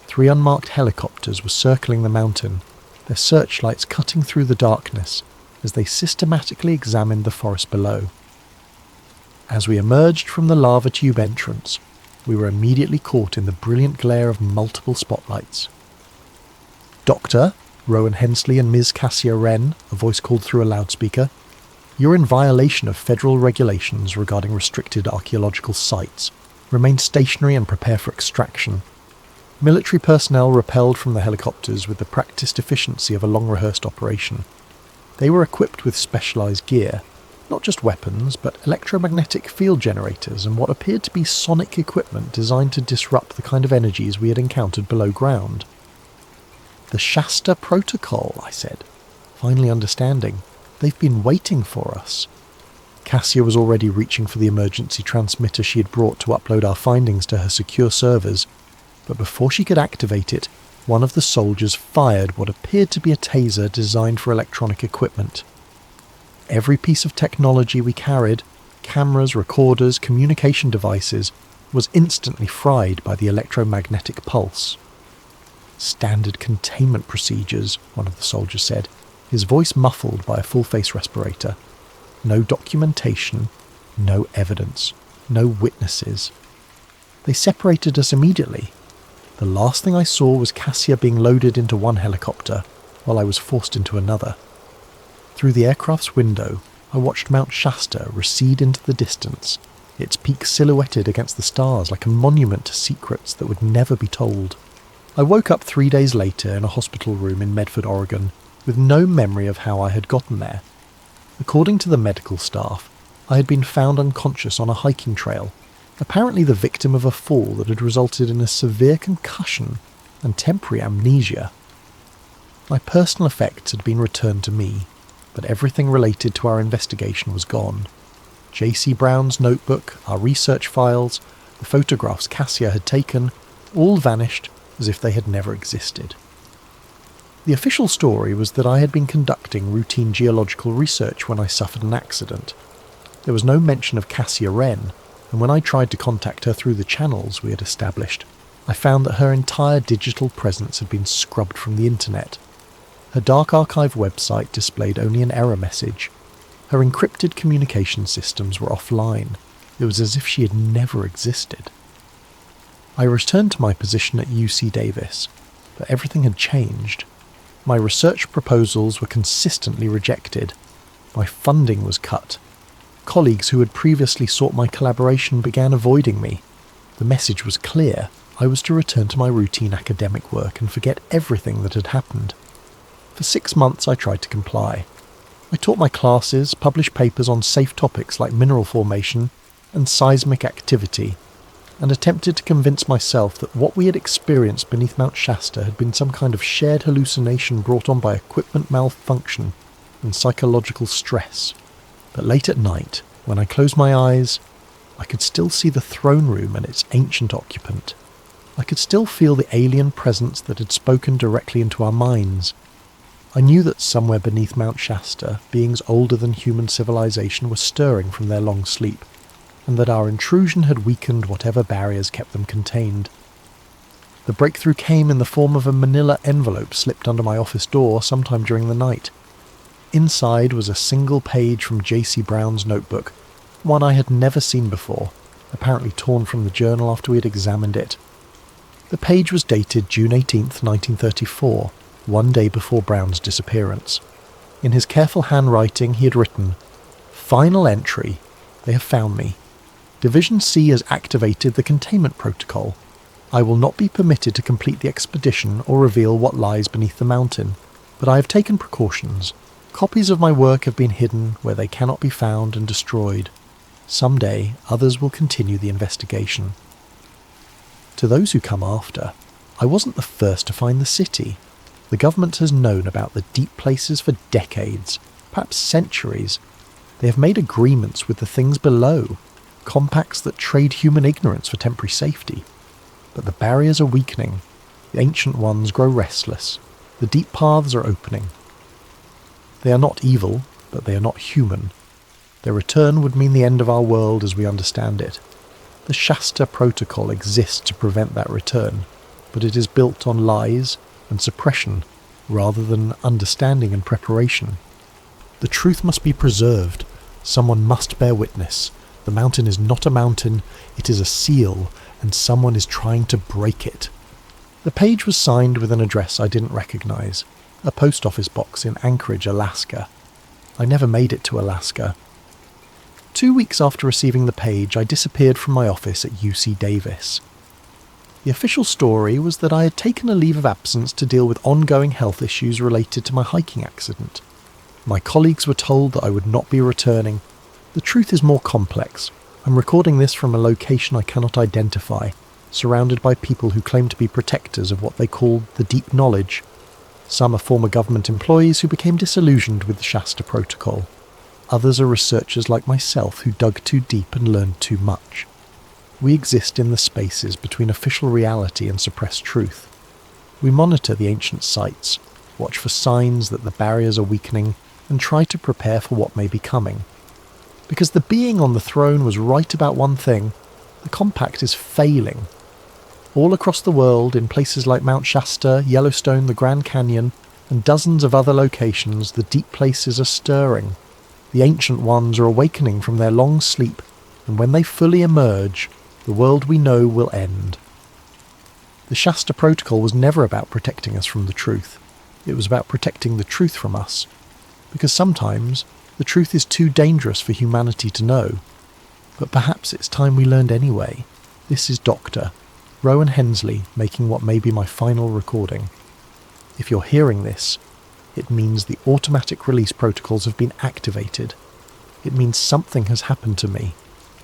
3 unmarked helicopters were circling the mountain, their searchlights cutting through the darkness as they systematically examined the forest below. As we emerged from the lava tube entrance, we were immediately caught in the brilliant glare of multiple spotlights. "Doctor," Rowan Hensley and Ms. Cassia Wren, a voice called through a loudspeaker, "you're in violation of federal regulations regarding restricted archaeological sites. Remain stationary and prepare for extraction." Military personnel rappelled from the helicopters with the practiced efficiency of a long-rehearsed operation. They were equipped with specialised gear, not just weapons, but electromagnetic field generators and what appeared to be sonic equipment designed to disrupt the kind of energies we had encountered below ground. "The Shasta Protocol," I said, finally understanding. "They've been waiting for us." Cassia was already reaching for the emergency transmitter she had brought to upload our findings to her secure servers, but before she could activate it, one of the soldiers fired what appeared to be a taser designed for electronic equipment. Every piece of technology we carried, cameras, recorders, communication devices, was instantly fried by the electromagnetic pulse. "Standard containment procedures," one of the soldiers said, his voice muffled by a full-face respirator. "No documentation, no evidence, no witnesses." They separated us immediately. The last thing I saw was Cassia being loaded into one helicopter, while I was forced into another. Through the aircraft's window, I watched Mount Shasta recede into the distance, its peak silhouetted against the stars like a monument to secrets that would never be told. I woke up 3 days later in a hospital room in Medford, Oregon, with no memory of how I had gotten there. According to the medical staff, I had been found unconscious on a hiking trail, apparently the victim of a fall that had resulted in a severe concussion and temporary amnesia. My personal effects had been returned to me, but everything related to our investigation was gone. J.C. Brown's notebook, our research files, the photographs Cassia had taken, all vanished as if they had never existed. The official story was that I had been conducting routine geological research when I suffered an accident. There was no mention of Cassia Wren, and when I tried to contact her through the channels we had established, I found that her entire digital presence had been scrubbed from the internet. Her dark archive website displayed only an error message. Her encrypted communication systems were offline. It was as if she had never existed. I returned to my position at UC Davis, but everything had changed. My research proposals were consistently rejected. My funding was cut. Colleagues who had previously sought my collaboration began avoiding me. The message was clear. I was to return to my routine academic work and forget everything that had happened. For 6 months I tried to comply. I taught my classes, published papers on safe topics like mineral formation and seismic activity, and attempted to convince myself that what we had experienced beneath Mount Shasta had been some kind of shared hallucination brought on by equipment malfunction and psychological stress. But late at night, when I closed my eyes, I could still see the throne room and its ancient occupant. I could still feel the alien presence that had spoken directly into our minds. I knew that somewhere beneath Mount Shasta, beings older than human civilization were stirring from their long sleep, and that our intrusion had weakened whatever barriers kept them contained. The breakthrough came in the form of a manila envelope slipped under my office door sometime during the night. Inside was a single page from J.C. Brown's notebook, one I had never seen before, apparently torn from the journal after we had examined it. The page was dated June 18th, 1934, one day before Brown's disappearance. In his careful handwriting he had written, "Final entry. They have found me. Division C has activated the containment protocol. I will not be permitted to complete the expedition or reveal what lies beneath the mountain, but I have taken precautions. Copies of my work have been hidden where they cannot be found and destroyed. Someday others will continue the investigation." To those who come after, I wasn't the first to find the city. The government has known about the deep places for decades, perhaps centuries. They have made agreements with the things below, compacts that trade human ignorance for temporary safety. But the barriers are weakening. The ancient ones grow restless. The deep paths are opening. They are not evil, but they are not human. Their return would mean the end of our world as we understand it. The Shasta Protocol exists to prevent that return, but it is built on lies and suppression rather than understanding and preparation. The truth must be preserved. Someone must bear witness. The mountain is not a mountain, it is a seal, and someone is trying to break it. The page was signed with an address I didn't recognize, a post office box in Anchorage, Alaska. I never made it to Alaska. 2 weeks after receiving the page, I disappeared from my office at UC Davis. The official story was that I had taken a leave of absence to deal with ongoing health issues related to my hiking accident. My colleagues were told that I would not be returning. The truth is more complex. I'm recording this from a location I cannot identify, surrounded by people who claim to be protectors of what they call the deep knowledge. Some are former government employees who became disillusioned with the Shasta Protocol. Others are researchers like myself who dug too deep and learned too much. We exist in the spaces between official reality and suppressed truth. We monitor the ancient sites, watch for signs that the barriers are weakening, and try to prepare for what may be coming. Because the being on the throne was right about one thing: the compact is failing. All across the world, in places like Mount Shasta, Yellowstone, the Grand Canyon, and dozens of other locations, the deep places are stirring. The ancient ones are awakening from their long sleep, and when they fully emerge, the world we know will end. The Shasta Protocol was never about protecting us from the truth. It was about protecting the truth from us. Because sometimes the truth is too dangerous for humanity to know. But perhaps it's time we learned anyway. This is Dr. Rowan Hensley making what may be my final recording. If you're hearing this, it means the automatic release protocols have been activated. It means something has happened to me,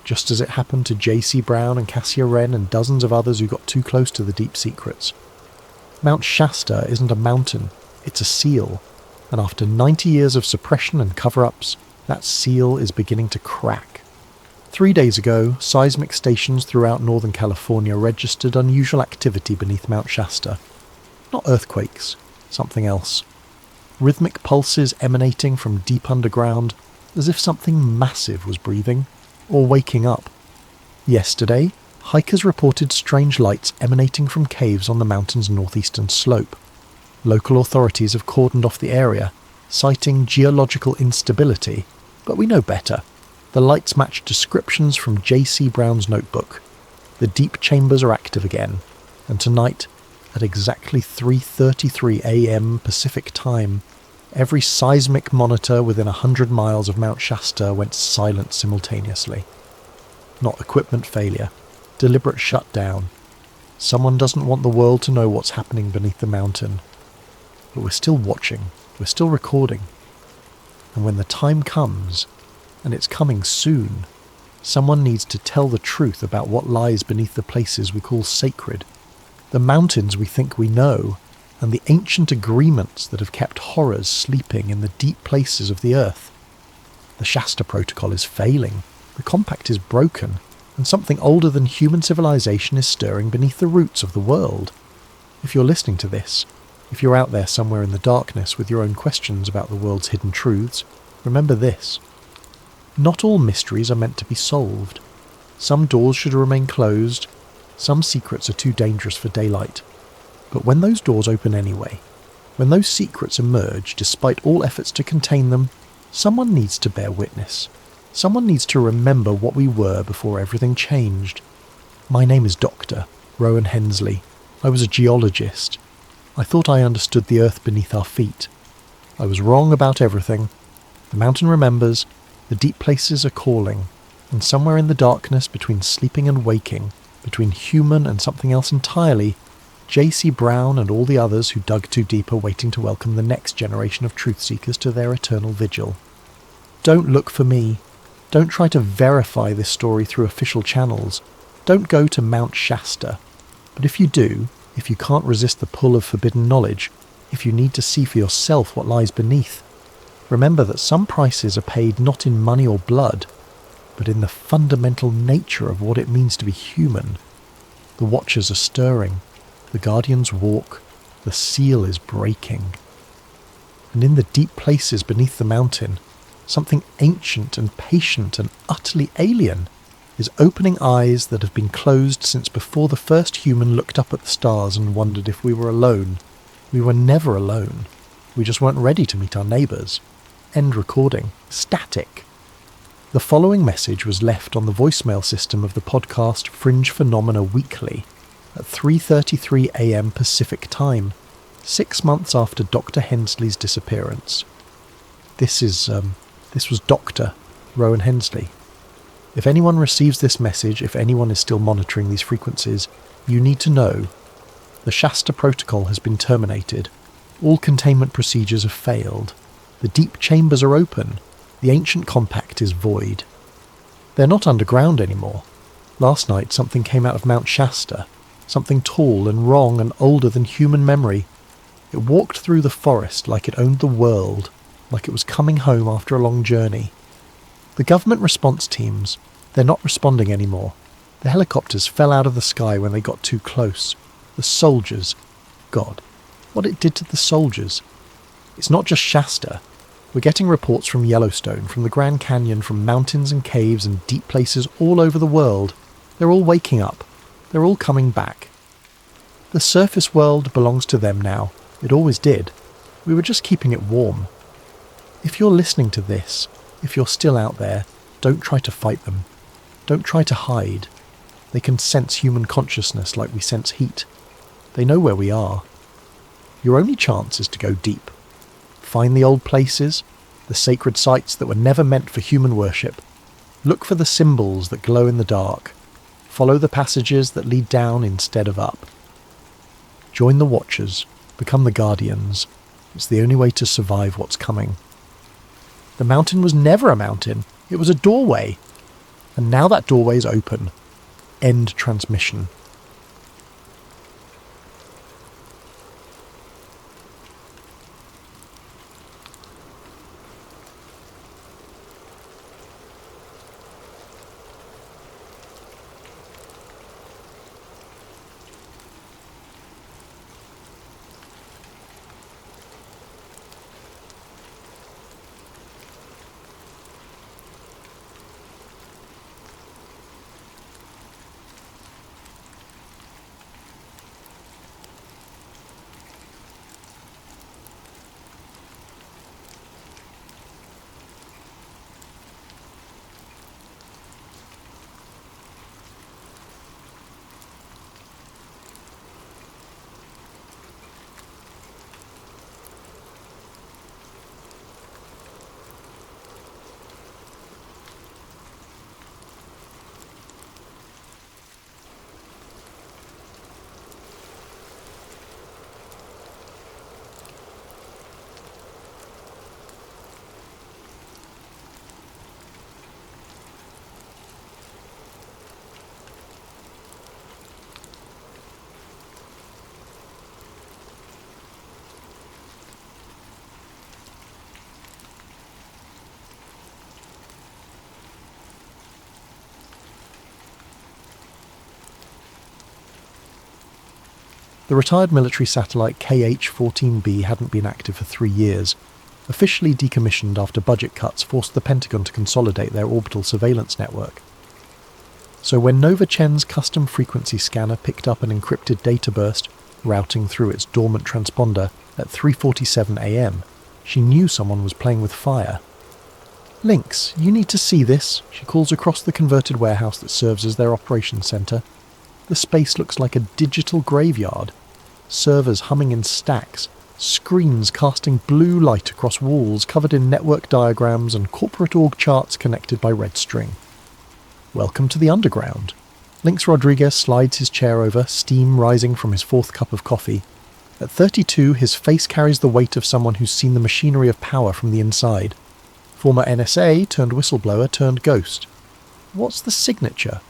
just as it happened to J.C. Brown and Cassia Wren and dozens of others who got too close to the deep secrets. Mount Shasta isn't a mountain, it's a seal, and after 90 years of suppression and cover-ups, that seal is beginning to crack. 3 days ago, seismic stations throughout Northern California registered unusual activity beneath Mount Shasta. Not earthquakes, something else. Rhythmic pulses emanating from deep underground, as if something massive was breathing, or waking up. Yesterday, hikers reported strange lights emanating from caves on the mountain's northeastern slope. Local authorities have cordoned off the area, citing geological instability, but we know better. The lights match descriptions from J.C. Brown's notebook. The deep chambers are active again, and tonight, at exactly 3:33 a.m. Pacific time, every seismic monitor within 100 miles of Mount Shasta went silent simultaneously. Not equipment failure, deliberate shutdown. Someone doesn't want the world to know what's happening beneath the mountain. But we're still watching, we're still recording. And when the time comes, and it's coming soon, someone needs to tell the truth about what lies beneath the places we call sacred, the mountains we think we know, and the ancient agreements that have kept horrors sleeping in the deep places of the earth. The Shasta Protocol is failing, the compact is broken, and something older than human civilization is stirring beneath the roots of the world. If you're listening to this, if you're out there somewhere in the darkness with your own questions about the world's hidden truths, remember this. Not all mysteries are meant to be solved. Some doors should remain closed, some secrets are too dangerous for daylight. But when those doors open anyway, when those secrets emerge despite all efforts to contain them, someone needs to bear witness. Someone needs to remember what we were before everything changed. My name is Dr. Rowan Hensley. I was a geologist. I thought I understood the earth beneath our feet. I was wrong about everything. The mountain remembers, the deep places are calling, and somewhere in the darkness between sleeping and waking, between human and something else entirely, J.C. Brown and all the others who dug too deep are waiting to welcome the next generation of truth seekers to their eternal vigil. Don't look for me. Don't try to verify this story through official channels. Don't go to Mount Shasta. But if you do, if you can't resist the pull of forbidden knowledge, if you need to see for yourself what lies beneath, remember that some prices are paid not in money or blood, but in the fundamental nature of what it means to be human. The watchers are stirring. The guardians walk. The seal is breaking. And in the deep places beneath the mountain, something ancient and patient and utterly alien is opening eyes that have been closed since before the first human looked up at the stars and wondered if we were alone. We were never alone. We just weren't ready to meet our neighbours. End recording. Static. The following message was left on the voicemail system of the podcast Fringe Phenomena Weekly at 3:33 a.m. Pacific Time, 6 months after Dr. Hensley's disappearance. This was Dr. Rowan Hensley. If anyone receives this message, if anyone is still monitoring these frequencies, you need to know the Shasta Protocol has been terminated. All containment procedures have failed. The The deep chambers are open. The ancient compact is void. They're not underground anymore. Last night something came out of Mount Shasta, something tall and wrong and older than human memory. It walked through the forest like it owned the world, like it was coming home after a long journey. The government response teams, they're not responding anymore. The helicopters fell out of the sky when they got too close. The soldiers, God, what it did to the soldiers. It's not just Shasta. We're getting reports from Yellowstone, from the Grand Canyon, from mountains and caves and deep places all over the world. They're all waking up. They're all coming back. The surface world belongs to them now. It always did. We were just keeping it warm. If you're listening to this, if you're still out there, don't try to fight them. Don't try to hide. They can sense human consciousness like we sense heat. They know where we are. Your only chance is to go deep. Find the old places, the sacred sites that were never meant for human worship. Look for the symbols that glow in the dark. Follow the passages that lead down instead of up. Join the Watchers. Become the Guardians. It's the only way to survive what's coming. The mountain was never a mountain. It was a doorway. And now that doorway is open. End transmission. The retired military satellite KH-14B hadn't been active for 3 years. Officially decommissioned after budget cuts forced the Pentagon to consolidate their orbital surveillance network. So when Nova Chen's custom frequency scanner picked up an encrypted data burst, routing through its dormant transponder at 3:47 a.m., she knew someone was playing with fire. "Lynx, you need to see this," she calls across the converted warehouse that serves as their operations centre. The space looks like a digital graveyard. Servers humming in stacks, screens casting blue light across walls covered in network diagrams and corporate org charts connected by red string. Welcome to the underground. Lynx Rodriguez slides his chair over, steam rising from his fourth cup of coffee. At 32, his face carries the weight of someone who's seen the machinery of power from the inside. Former NSA turned whistleblower turned ghost. What's the signature?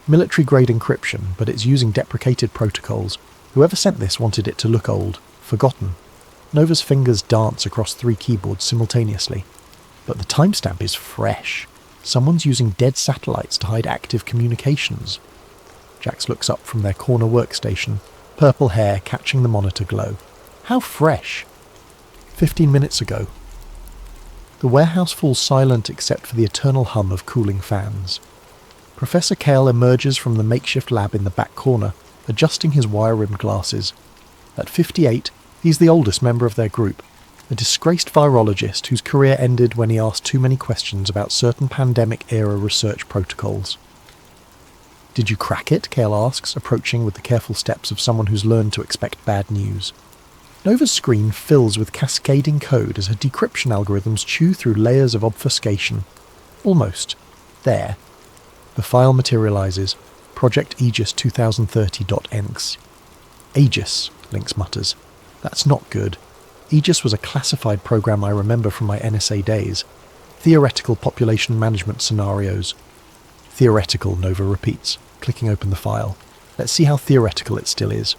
Military-grade encryption, but it's using deprecated protocols. Whoever sent this wanted it to look old, forgotten. Nova's fingers dance across 3 keyboards simultaneously. But the timestamp is fresh. Someone's using dead satellites to hide active communications. Jax looks up from their corner workstation, purple hair catching the monitor glow. How fresh! 15 minutes ago. The warehouse falls silent except for the eternal hum of cooling fans. Professor Kale emerges from the makeshift lab in the back corner, adjusting his wire-rimmed glasses. At 58, he's the oldest member of their group, a disgraced virologist whose career ended when he asked too many questions about certain pandemic-era research protocols. "Did you crack it?" Kale asks, approaching with the careful steps of someone who's learned to expect bad news. Nova's screen fills with cascading code as her decryption algorithms chew through layers of obfuscation. Almost. There. The file materializes. Project Aegis 2030.enx. Aegis, Lynx mutters. That's not good. Aegis was a classified program I remember from my NSA days. Theoretical population management scenarios. Theoretical, Nova repeats, clicking open the file. Let's see how theoretical it still is.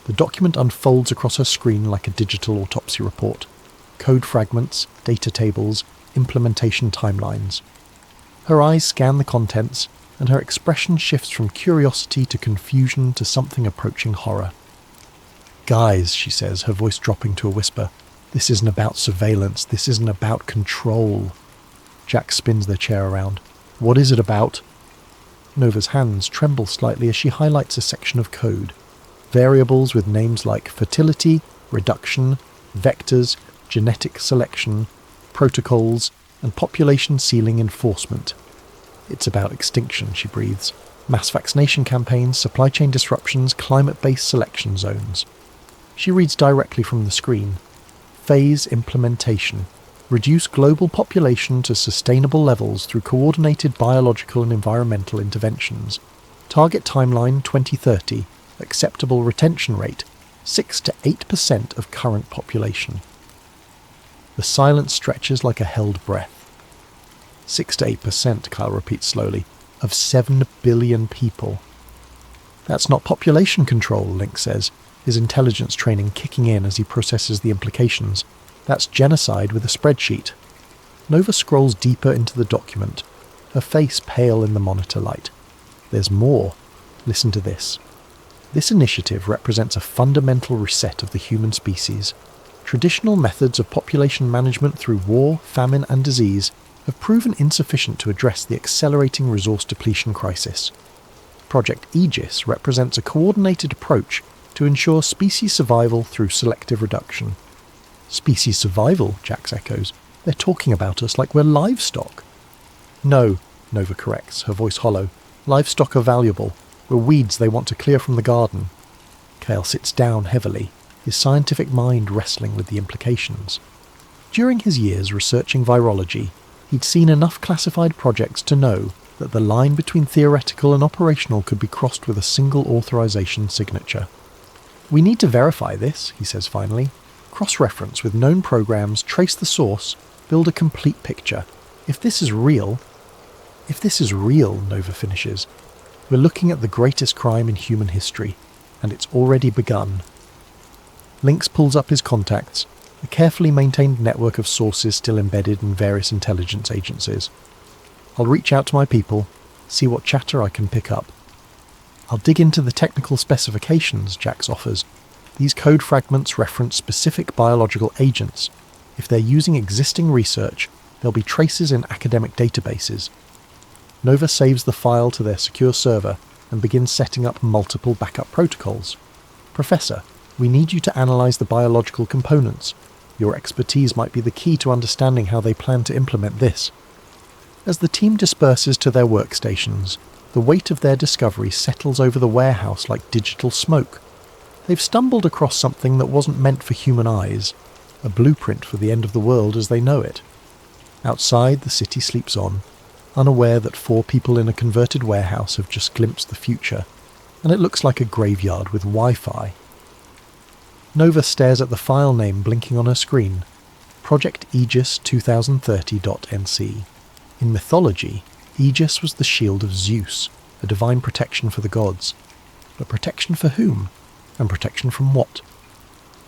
The document unfolds across her screen like a digital autopsy report. Code fragments, data tables, implementation timelines. Her eyes scan the contents, and her expression shifts from curiosity to confusion to something approaching horror. "Guys," she says, her voice dropping to a whisper, "this isn't about surveillance, this isn't about control." Jack spins their chair around. "What is it about?" Nova's hands tremble slightly as she highlights a section of code. Variables with names like fertility, reduction, vectors, genetic selection, protocols, and population ceiling enforcement. "It's about extinction," she breathes. "Mass vaccination campaigns, supply chain disruptions, climate-based selection zones." She reads directly from the screen. Phase implementation. Reduce global population to sustainable levels through coordinated biological and environmental interventions. Target timeline 2030. Acceptable retention rate 6 to 8% of current population. The silence stretches like a held breath. 6 to 8%, Kyle repeats slowly, of 7 billion people. "That's not population control," Link says, his intelligence training kicking in as he processes the implications. "That's genocide with a spreadsheet." Nova scrolls deeper into the document, her face pale in the monitor light. "There's more. Listen to this. This initiative represents a fundamental reset of the human species. Traditional methods of population management through war, famine, and disease have proven insufficient to address the accelerating resource depletion crisis. Project Aegis represents a coordinated approach to ensure species survival through selective reduction." "Species survival," Jax echoes. "They're talking about us like we're livestock." "No," Nova corrects, her voice hollow. "Livestock are valuable. We're weeds they want to clear from the garden." Kale sits down heavily, his scientific mind wrestling with the implications. During his years researching virology, he'd seen enough classified projects to know that the line between theoretical and operational could be crossed with a single authorization signature. "We need to verify this," he says finally. "Cross-reference with known programs, trace the source, build a complete picture. If this is real," Nova finishes, "we're looking at the greatest crime in human history, and it's already begun." Lynx pulls up his contacts, a carefully maintained network of sources still embedded in various intelligence agencies. "I'll reach out to my people, see what chatter I can pick up." "I'll dig into the technical specifications," Jax offers. "These code fragments reference specific biological agents. If they're using existing research, there'll be traces in academic databases." Nova saves the file to their secure server and begins setting up multiple backup protocols. "Professor, we need you to analyze the biological components. Your expertise might be the key to understanding how they plan to implement this." As the team disperses to their workstations, the weight of their discovery settles over the warehouse like digital smoke. They've stumbled across something that wasn't meant for human eyes, a blueprint for the end of the world as they know it. Outside, the city sleeps on, unaware that 4 people in a converted warehouse have just glimpsed the future, and it looks like a graveyard with Wi-Fi. Nova stares at the file name blinking on her screen, Project Aegis 2030.nc. In mythology, Aegis was the shield of Zeus, a divine protection for the gods. But protection for whom? And protection from what?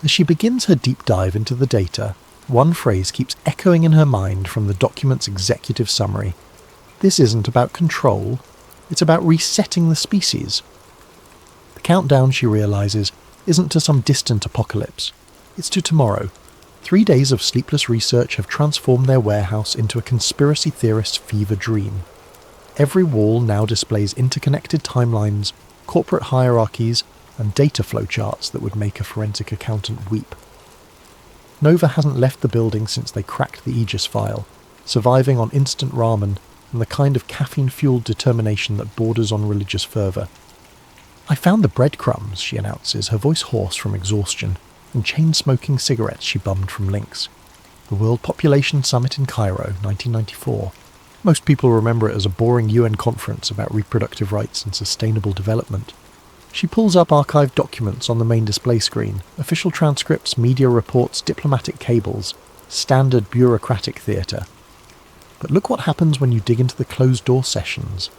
As she begins her deep dive into the data, one phrase keeps echoing in her mind from the document's executive summary. This isn't about control, it's about resetting the species. The countdown, she realizes, isn't to some distant apocalypse. It's to tomorrow. 3 days of sleepless research have transformed their warehouse into a conspiracy theorist's fever dream. Every wall now displays interconnected timelines, corporate hierarchies, and data flow charts that would make a forensic accountant weep. Nova hasn't left the building since they cracked the Aegis file, surviving on instant ramen and the kind of caffeine-fueled determination that borders on religious fervour. "I found the breadcrumbs," she announces, her voice hoarse from exhaustion, and chain-smoking cigarettes she bummed from Lynx. The World Population Summit in Cairo, 1994. Most people remember it as a boring UN conference about reproductive rights and sustainable development. She pulls up archived documents on the main display screen, official transcripts, media reports, diplomatic cables, standard bureaucratic theatre. But look what happens when you dig into the closed-door sessions.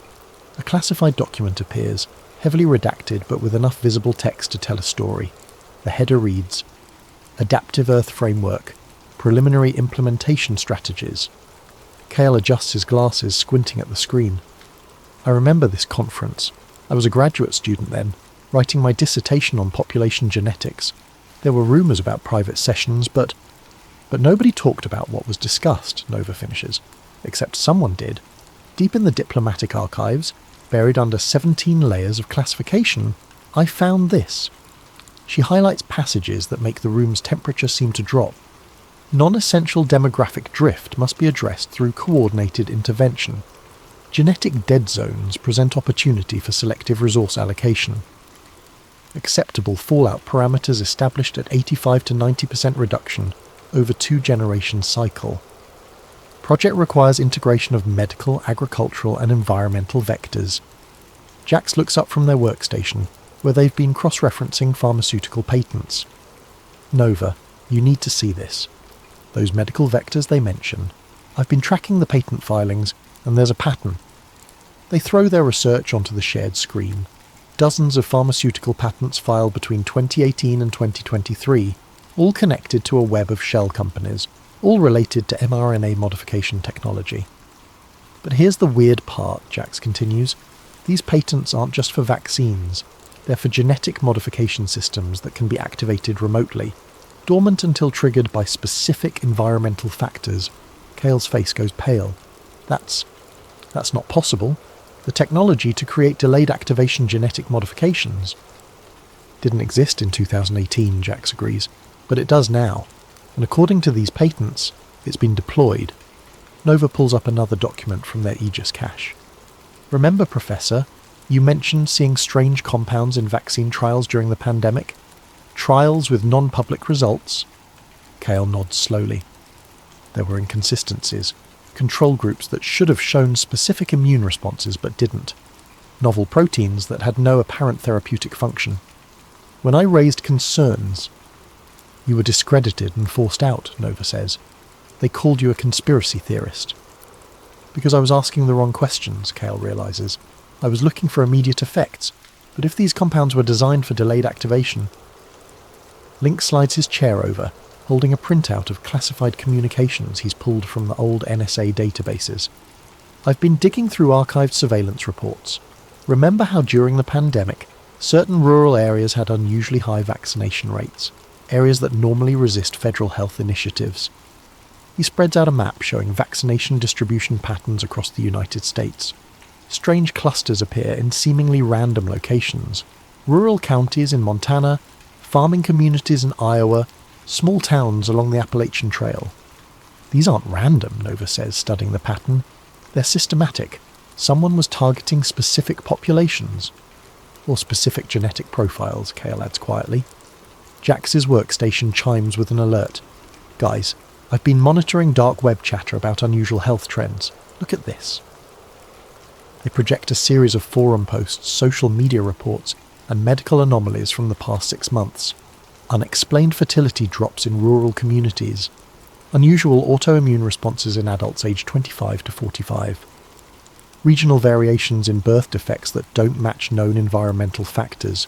A classified document appears, heavily redacted but with enough visible text to tell a story. The header reads, Adaptive Earth Framework, Preliminary Implementation Strategies. Cale adjusts his glasses, squinting at the screen. I remember this conference. I was a graduate student then, writing my dissertation on population genetics. There were rumours about private sessions, but nobody talked about what was discussed, Nova finishes. Except someone did. Deep in the diplomatic archives, buried under 17 layers of classification, I found this. She highlights passages that make the room's temperature seem to drop. Non-essential demographic drift must be addressed through coordinated intervention. Genetic dead zones present opportunity for selective resource allocation. Acceptable fallout parameters established at 85 to 90% reduction over 2-generation cycle. Project requires integration of medical, agricultural and environmental vectors. Jax looks up from their workstation, where they've been cross-referencing pharmaceutical patents. Nova, you need to see this. Those medical vectors they mention. I've been tracking the patent filings, and there's a pattern. They throw their research onto the shared screen. Dozens of pharmaceutical patents filed between 2018 and 2023, all connected to a web of shell companies, all related to mRNA modification technology. But here's the weird part, Jax continues. These patents aren't just for vaccines. They're for genetic modification systems that can be activated remotely, dormant until triggered by specific environmental factors. Cale's face goes pale. That's not possible. The technology to create delayed activation genetic modifications didn't exist in 2018, Jax agrees, but it does now. And according to these patents, it's been deployed. Nova pulls up another document from their Aegis cache. Remember, Professor, you mentioned seeing strange compounds in vaccine trials during the pandemic? Trials with non-public results? Cale nods slowly. There were inconsistencies. Control groups that should have shown specific immune responses but didn't. Novel proteins that had no apparent therapeutic function. When I raised concerns, you were discredited and forced out, Nova says. They called you a conspiracy theorist. Because I was asking the wrong questions, Cale realises. I was looking for immediate effects, but if these compounds were designed for delayed activation... Link slides his chair over, holding a printout of classified communications he's pulled from the old NSA databases. I've been digging through archived surveillance reports. Remember how during the pandemic, certain rural areas had unusually high vaccination rates, areas that normally resist federal health initiatives. He spreads out a map showing vaccination distribution patterns across the United States. Strange clusters appear in seemingly random locations. Rural counties in Montana, farming communities in Iowa, small towns along the Appalachian Trail. These aren't random, Nova says, studying the pattern. They're systematic. Someone was targeting specific populations. Or specific genetic profiles, Cale adds quietly. Jax's workstation chimes with an alert. Guys, I've been monitoring dark web chatter about unusual health trends. Look at this. They project a series of forum posts, social media reports, and medical anomalies from the past 6 months. Unexplained fertility drops in rural communities. Unusual autoimmune responses in adults aged 25 to 45. Regional variations in birth defects that don't match known environmental factors.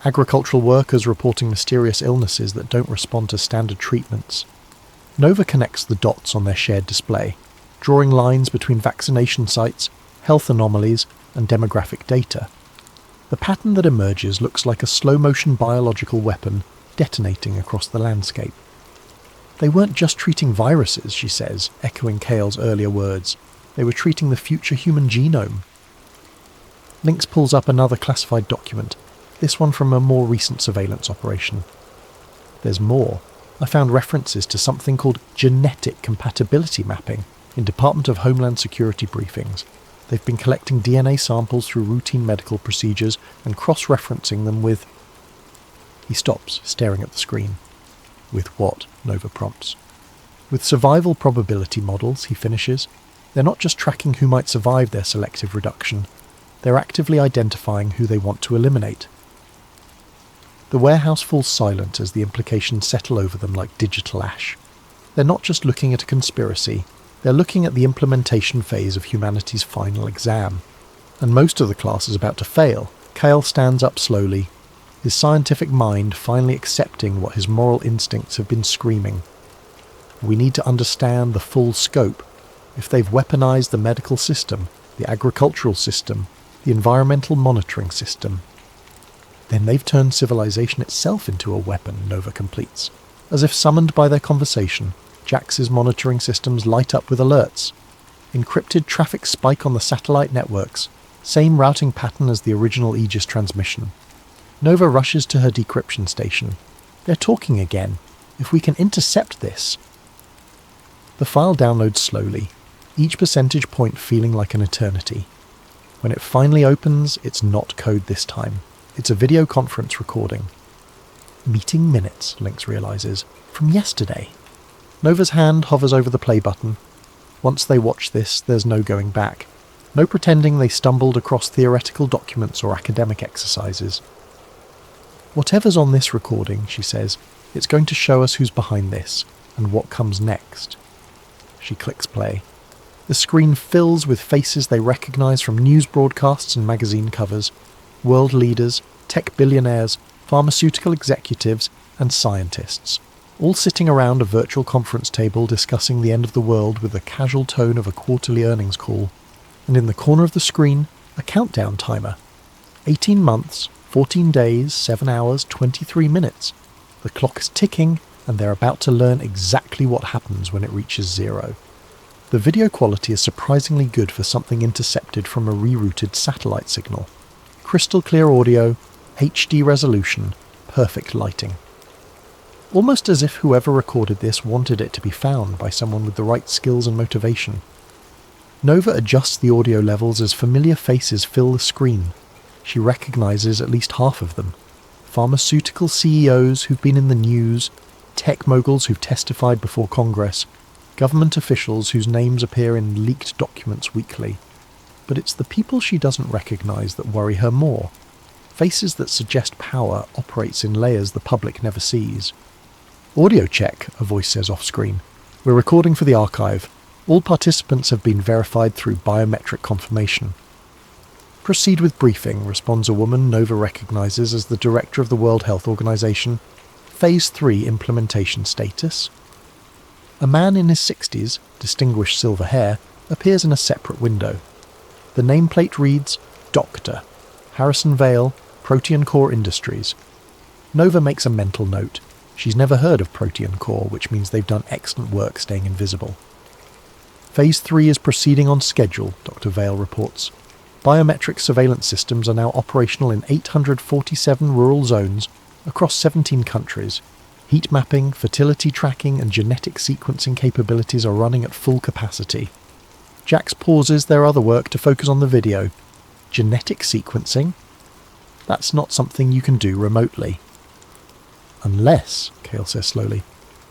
Agricultural workers reporting mysterious illnesses that don't respond to standard treatments. Nova connects the dots on their shared display, drawing lines between vaccination sites, health anomalies, and demographic data. The pattern that emerges looks like a slow-motion biological weapon detonating across the landscape. They weren't just treating viruses, she says, echoing Cale's earlier words. They were treating the future human genome. Lynx pulls up another classified document, this one from a more recent surveillance operation. There's more. I found references to something called genetic compatibility mapping in Department of Homeland Security briefings. They've been collecting DNA samples through routine medical procedures and cross-referencing them with... He stops, staring at the screen. With what? Nova prompts. With survival probability models, he finishes. They're not just tracking who might survive their selective reduction. They're actively identifying who they want to eliminate. The warehouse falls silent as the implications settle over them like digital ash. They're not just looking at a conspiracy, they're looking at the implementation phase of humanity's final exam. And most of the class is about to fail. Kale stands up slowly, his scientific mind finally accepting what his moral instincts have been screaming. We need to understand the full scope. If they've weaponized the medical system, the agricultural system, the environmental monitoring system, then they've turned civilization itself into a weapon, Nova completes. As if summoned by their conversation, Jax's monitoring systems light up with alerts. Encrypted traffic spike on the satellite networks, same routing pattern as the original Aegis transmission. Nova rushes to her decryption station. They're talking again. If we can intercept this... The file downloads slowly, each percentage point feeling like an eternity. When it finally opens, it's not code this time. It's a video conference recording. Meeting minutes, Lynx realizes, from yesterday. Nova's hand hovers over the play button. Once they watch this, there's no going back. No pretending they stumbled across theoretical documents or academic exercises. Whatever's on this recording, she says, it's going to show us who's behind this, and what comes next. She clicks play. The screen fills with faces they recognise from news broadcasts and magazine covers. World leaders, tech billionaires, pharmaceutical executives, and scientists, all sitting around a virtual conference table discussing the end of the world with the casual tone of a quarterly earnings call. And in the corner of the screen, a countdown timer. 18 months, 14 days, 7 hours, 23 minutes. The clock is ticking, and they're about to learn exactly what happens when it reaches 0. The video quality is surprisingly good for something intercepted from a rerouted satellite signal. Crystal clear audio, HD resolution, perfect lighting. Almost as if whoever recorded this wanted it to be found by someone with the right skills and motivation. Nova adjusts the audio levels as familiar faces fill the screen. She recognises at least half of them. Pharmaceutical CEOs who've been in the news, tech moguls who've testified before Congress, government officials whose names appear in leaked documents weekly. But it's the people she doesn't recognise that worry her more. Faces that suggest power operates in layers the public never sees. "Audio check," a voice says off-screen. "We're recording for the archive. All participants have been verified through biometric confirmation." "Proceed with briefing," responds a woman Nova recognises as the director of the World Health Organization. Phase 3 implementation status. A man in his 60s, distinguished silver hair, appears in a separate window. The nameplate reads, Dr. Harrison Vale, Protean Core Industries. Nova makes a mental note. She's never heard of Protean Core, which means they've done excellent work staying invisible. Phase 3 is proceeding on schedule, Dr. Vale reports. Biometric surveillance systems are now operational in 847 rural zones across 17 countries. Heat mapping, fertility tracking, and genetic sequencing capabilities are running at full capacity. Jax pauses their other work to focus on the video. Genetic sequencing? That's not something you can do remotely. Unless, Kale says slowly,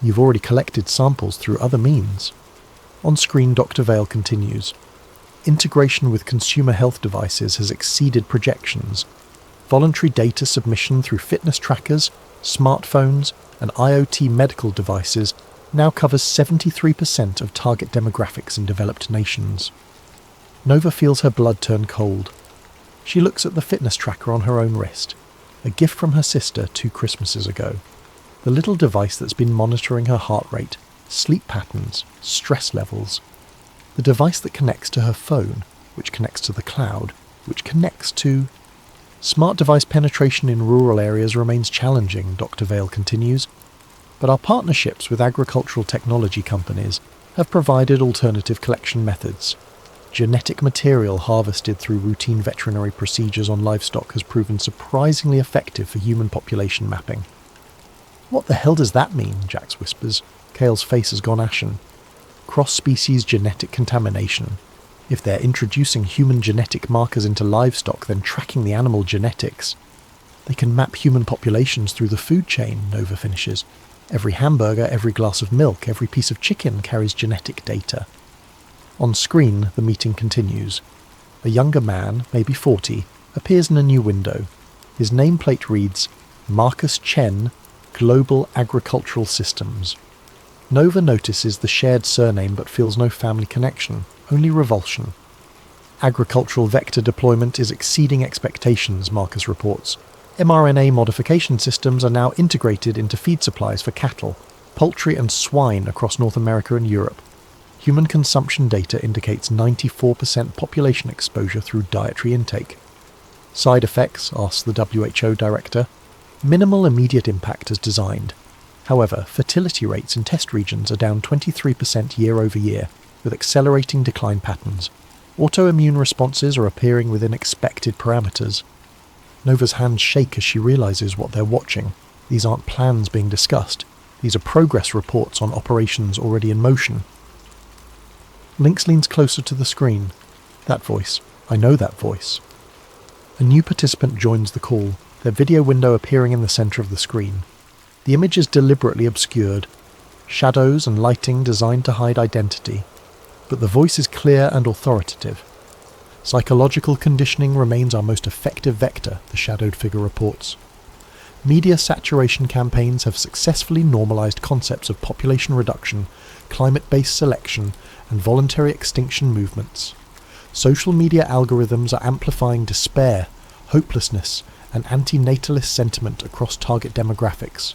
you've already collected samples through other means. On screen, Dr. Vale continues. Integration with consumer health devices has exceeded projections. Voluntary data submission through fitness trackers, smartphones, and IoT medical devices now covers 73% of target demographics in developed nations. Nova feels her blood turn cold. She looks at the fitness tracker on her own wrist, a gift from her sister 2 Christmases ago. The little device that's been monitoring her heart rate, sleep patterns, stress levels. The device that connects to her phone, which connects to the cloud, which connects to... Smart device penetration in rural areas remains challenging, Dr. Vale continues, but our partnerships with agricultural technology companies have provided alternative collection methods. Genetic material harvested through routine veterinary procedures on livestock has proven surprisingly effective for human population mapping. What the hell does that mean? Jax whispers. Kale's face has gone ashen. Cross-species genetic contamination. If they're introducing human genetic markers into livestock, then tracking the animal genetics. They can map human populations through the food chain, Nova finishes. Every hamburger, every glass of milk, every piece of chicken carries genetic data. On screen, the meeting continues. A younger man, maybe 40, appears in a new window. His nameplate reads, Marcus Chen, Global Agricultural Systems. Nova notices the shared surname but feels no family connection, only revulsion. Agricultural vector deployment is exceeding expectations, Marcus reports. mRNA modification systems are now integrated into feed supplies for cattle, poultry and swine across North America and Europe. Human consumption data indicates 94% population exposure through dietary intake. Side effects, asks the WHO director. Minimal immediate impact as designed. However, fertility rates in test regions are down 23% year over year, with accelerating decline patterns. Autoimmune responses are appearing within expected parameters. Nova's hands shake as she realises what they're watching. These aren't plans being discussed. These are progress reports on operations already in motion. Lynx leans closer to the screen. That voice. I know that voice. A new participant joins the call, their video window appearing in the centre of the screen. The image is deliberately obscured. Shadows and lighting designed to hide identity. But the voice is clear and authoritative. Psychological conditioning remains our most effective vector, the shadowed figure reports. Media saturation campaigns have successfully normalized concepts of population reduction, climate-based selection, and voluntary extinction movements. Social media algorithms are amplifying despair, hopelessness, and anti-natalist sentiment across target demographics.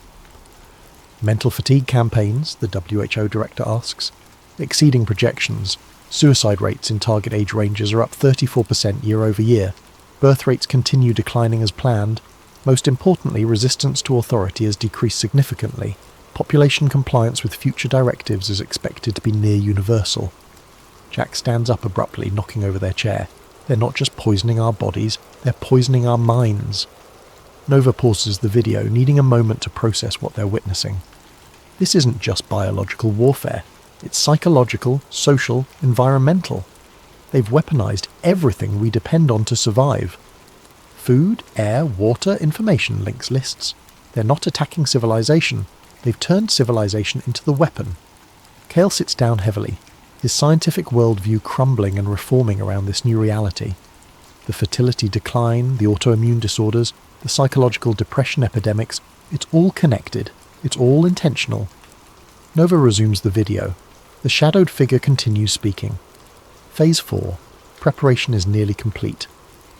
Mental fatigue campaigns, the WHO director asks, exceeding projections. Suicide rates in target age ranges are up 34% year over year. Birth rates continue declining as planned. Most importantly, resistance to authority has decreased significantly. Population compliance with future directives is expected to be near universal. Jack stands up abruptly, knocking over their chair. They're not just poisoning our bodies, they're poisoning our minds. Nova pauses the video, needing a moment to process what they're witnessing. This isn't just biological warfare. It's psychological, social, environmental. They've weaponized everything we depend on to survive. Food, air, water, information, Lynx lists. They're not attacking civilization. They've turned civilization into the weapon. Kale sits down heavily, his scientific worldview crumbling and reforming around this new reality. The fertility decline, the autoimmune disorders, the psychological depression epidemics, it's all connected. It's all intentional. Nova resumes the video. The shadowed figure continues speaking. Phase 4. Preparation is nearly complete.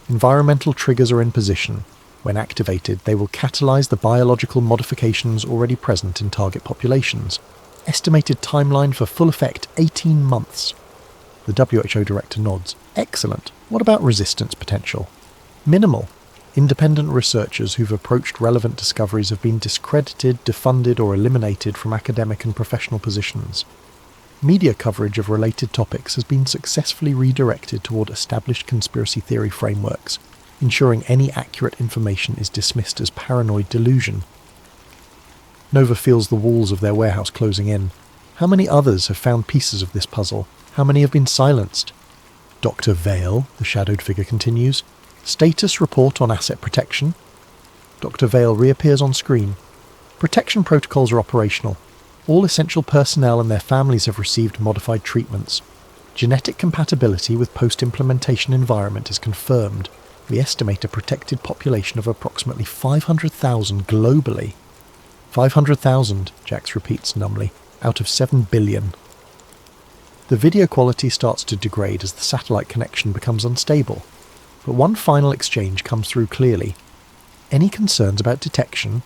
Environmental triggers are in position. When activated, they will catalyze the biological modifications already present in target populations. Estimated timeline for full effect 18 months. The WHO director nods. Excellent. What about resistance potential? Minimal. Independent researchers who've approached relevant discoveries have been discredited, defunded, or eliminated from academic and professional positions. Media coverage of related topics has been successfully redirected toward established conspiracy theory frameworks, ensuring any accurate information is dismissed as paranoid delusion. Nova feels the walls of their warehouse closing in. How many others have found pieces of this puzzle? How many have been silenced? Dr. Vale, the shadowed figure continues. Status report on asset protection. Dr. Vale reappears on screen. Protection protocols are operational. All essential personnel and their families have received modified treatments. Genetic compatibility with post-implementation environment is confirmed. We estimate a protected population of approximately 500,000 globally. 500,000, Jax repeats numbly, out of 7 billion. The video quality starts to degrade as the satellite connection becomes unstable. But one final exchange comes through clearly. Any concerns about detection?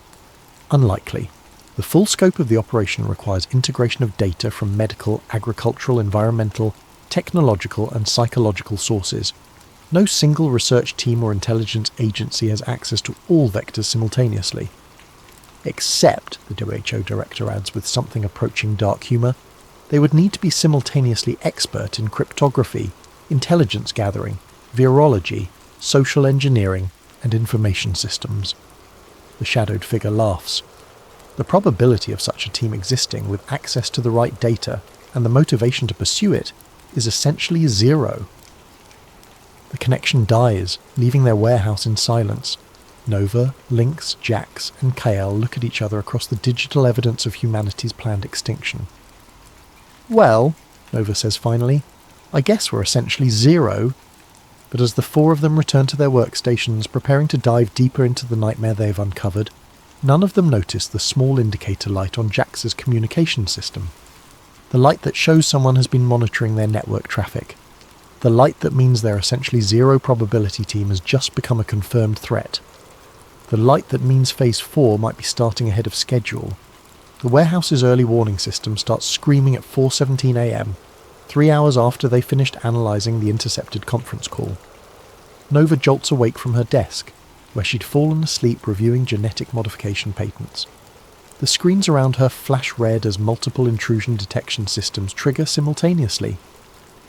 Unlikely. The full scope of the operation requires integration of data from medical, agricultural, environmental, technological and psychological sources. No single research team or intelligence agency has access to all vectors simultaneously. Except, the WHO director adds with something approaching dark humour, they would need to be simultaneously expert in cryptography, intelligence gathering, virology, social engineering, and information systems. The shadowed figure laughs. The probability of such a team existing with access to the right data and the motivation to pursue it is essentially zero. The connection dies, leaving their warehouse in silence. Nova, Lynx, Jax, and Kael look at each other across the digital evidence of humanity's planned extinction. Well, Nova says finally, I guess we're essentially zero. But as the four of them return to their workstations, preparing to dive deeper into the nightmare they have uncovered, None of them notice the small indicator light on Jax's communication system. The light that shows someone has been monitoring their network traffic. The light that means their essentially zero probability team has just become a confirmed threat. The light that means Phase 4 might be starting ahead of schedule. The warehouse's early warning system starts screaming at 4:17 a.m, 3 hours after they finished analysing the intercepted conference call. Nova jolts awake from her desk, where she'd fallen asleep reviewing genetic modification patents. The screens around her flash red as multiple intrusion detection systems trigger simultaneously.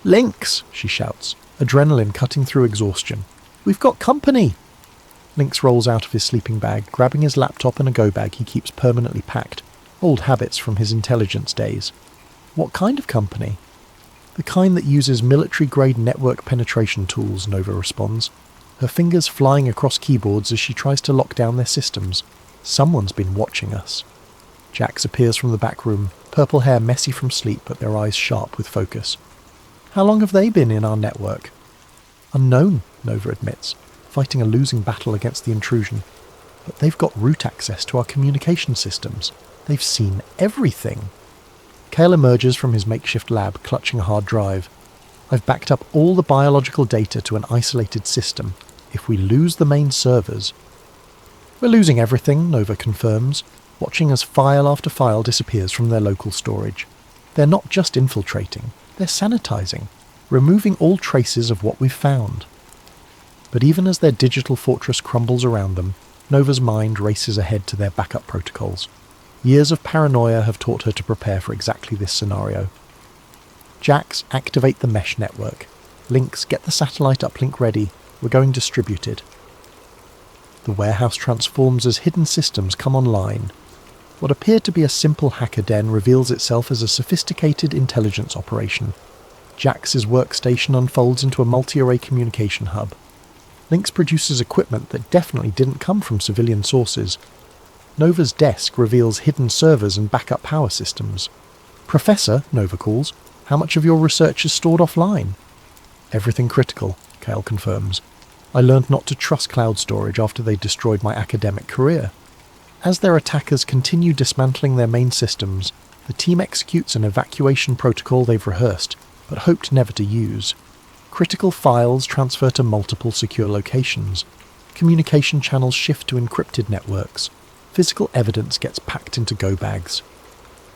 "Lynx!" she shouts, adrenaline cutting through exhaustion. "We've got company!" Lynx rolls out of his sleeping bag, grabbing his laptop and a go bag he keeps permanently packed, old habits from his intelligence days. "What kind of company?" "The kind that uses military-grade network penetration tools," Nova responds, her fingers flying across keyboards as she tries to lock down their systems. "Someone's been watching us." Jax appears from the back room, purple hair messy from sleep but their eyes sharp with focus. "How long have they been in our network?" "Unknown," Nova admits, fighting a losing battle against the intrusion. "But they've got root access to our communication systems. They've seen everything." Kale emerges from his makeshift lab, clutching a hard drive. "I've backed up all the biological data to an isolated system. If we lose the main servers..." "We're losing everything," Nova confirms, watching as file after file disappears from their local storage. They're not just infiltrating, they're sanitizing, removing all traces of what we've found. But even as their digital fortress crumbles around them, Nova's mind races ahead to their backup protocols. Years of paranoia have taught her to prepare for exactly this scenario. "Jax, activate the mesh network. Lynx, get the satellite uplink ready. We're going distributed." The warehouse transforms as hidden systems come online. What appeared to be a simple hacker den reveals itself as a sophisticated intelligence operation. Jax's workstation unfolds into a multi-array communication hub. Lynx produces equipment that definitely didn't come from civilian sources. Nova's desk reveals hidden servers and backup power systems. "Professor," Nova calls, "how much of your research is stored offline?" "Everything critical," Kale confirms. "I learned not to trust cloud storage after they destroyed my academic career." As their attackers continue dismantling their main systems, the team executes an evacuation protocol they've rehearsed, but hoped never to use. Critical files transfer to multiple secure locations. Communication channels shift to encrypted networks. Physical evidence gets packed into go bags.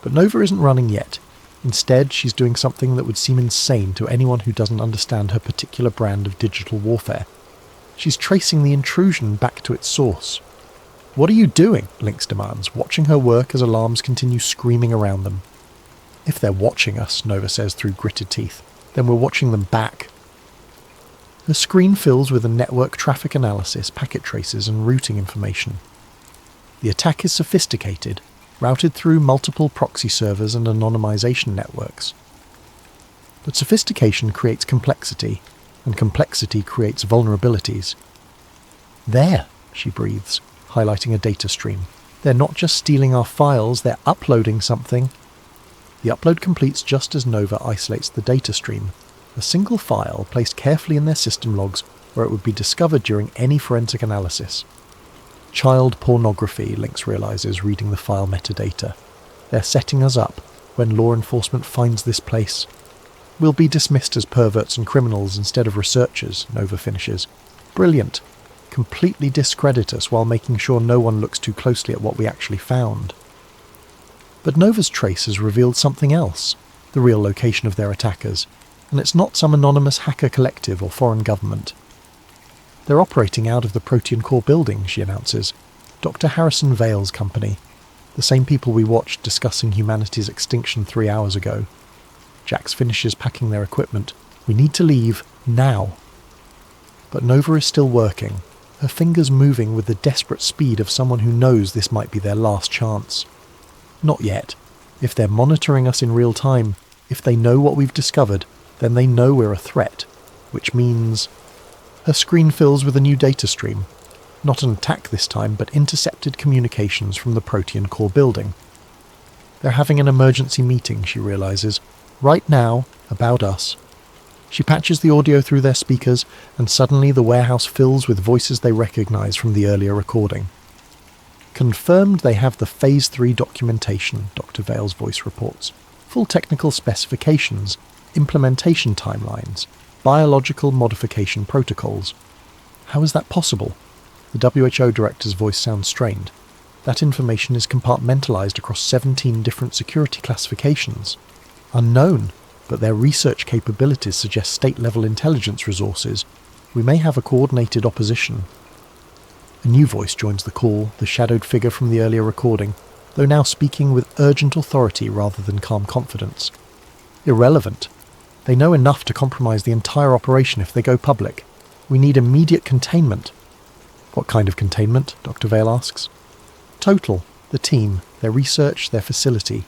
But Nova isn't running yet. Instead, she's doing something that would seem insane to anyone who doesn't understand her particular brand of digital warfare. She's tracing the intrusion back to its source. "What are you doing?" Lynx demands, watching her work as alarms continue screaming around them. "If they're watching us," Nova says through gritted teeth, "then we're watching them back." Her screen fills with a network traffic analysis, packet traces, and routing information. The attack is sophisticated, routed through multiple proxy servers and anonymization networks. But sophistication creates complexity, and complexity creates vulnerabilities. "There," she breathes, highlighting a data stream. "They're not just stealing our files, they're uploading something." The upload completes just as Nova isolates the data stream, a single file placed carefully in their system logs where it would be discovered during any forensic analysis. Child pornography, Lynx realizes, reading the file metadata. They're setting us up when law enforcement finds this place. "We'll be dismissed as perverts and criminals instead of researchers," Nova finishes. "Brilliant. Completely discredit us while making sure no one looks too closely at what we actually found." But Nova's trace has revealed something else, the real location of their attackers, and it's not some anonymous hacker collective or foreign government. "They're operating out of the Protean Core building," she announces. "Dr. Harrison Vale's company. The same people we watched discussing humanity's extinction 3 hours ago." Jax finishes packing their equipment. "We need to leave, now." But Nova is still working, her fingers moving with the desperate speed of someone who knows this might be their last chance. Not yet. If they're monitoring us in real time, if they know what we've discovered, then they know we're a threat, which means... Her screen fills with a new data stream. Not an attack this time, but intercepted communications from the Protean Core building. They're having an emergency meeting, she realizes, right now, about us. She patches the audio through their speakers, and suddenly the warehouse fills with voices they recognize from the earlier recording. Confirmed they have the Phase 3 documentation, Dr. Vale's voice reports. Full technical specifications, implementation timelines, biological modification protocols. How is that possible? The WHO director's voice sounds strained. That information is compartmentalized across 17 different security classifications. Unknown, but their research capabilities suggest state-level intelligence resources. We may have a coordinated opposition. A new voice joins the call, the shadowed figure from the earlier recording, though now speaking with urgent authority rather than calm confidence. Irrelevant. They know enough to compromise the entire operation if they go public. We need immediate containment. What kind of containment? Dr. Vale asks. Total. The team, their research, their facility.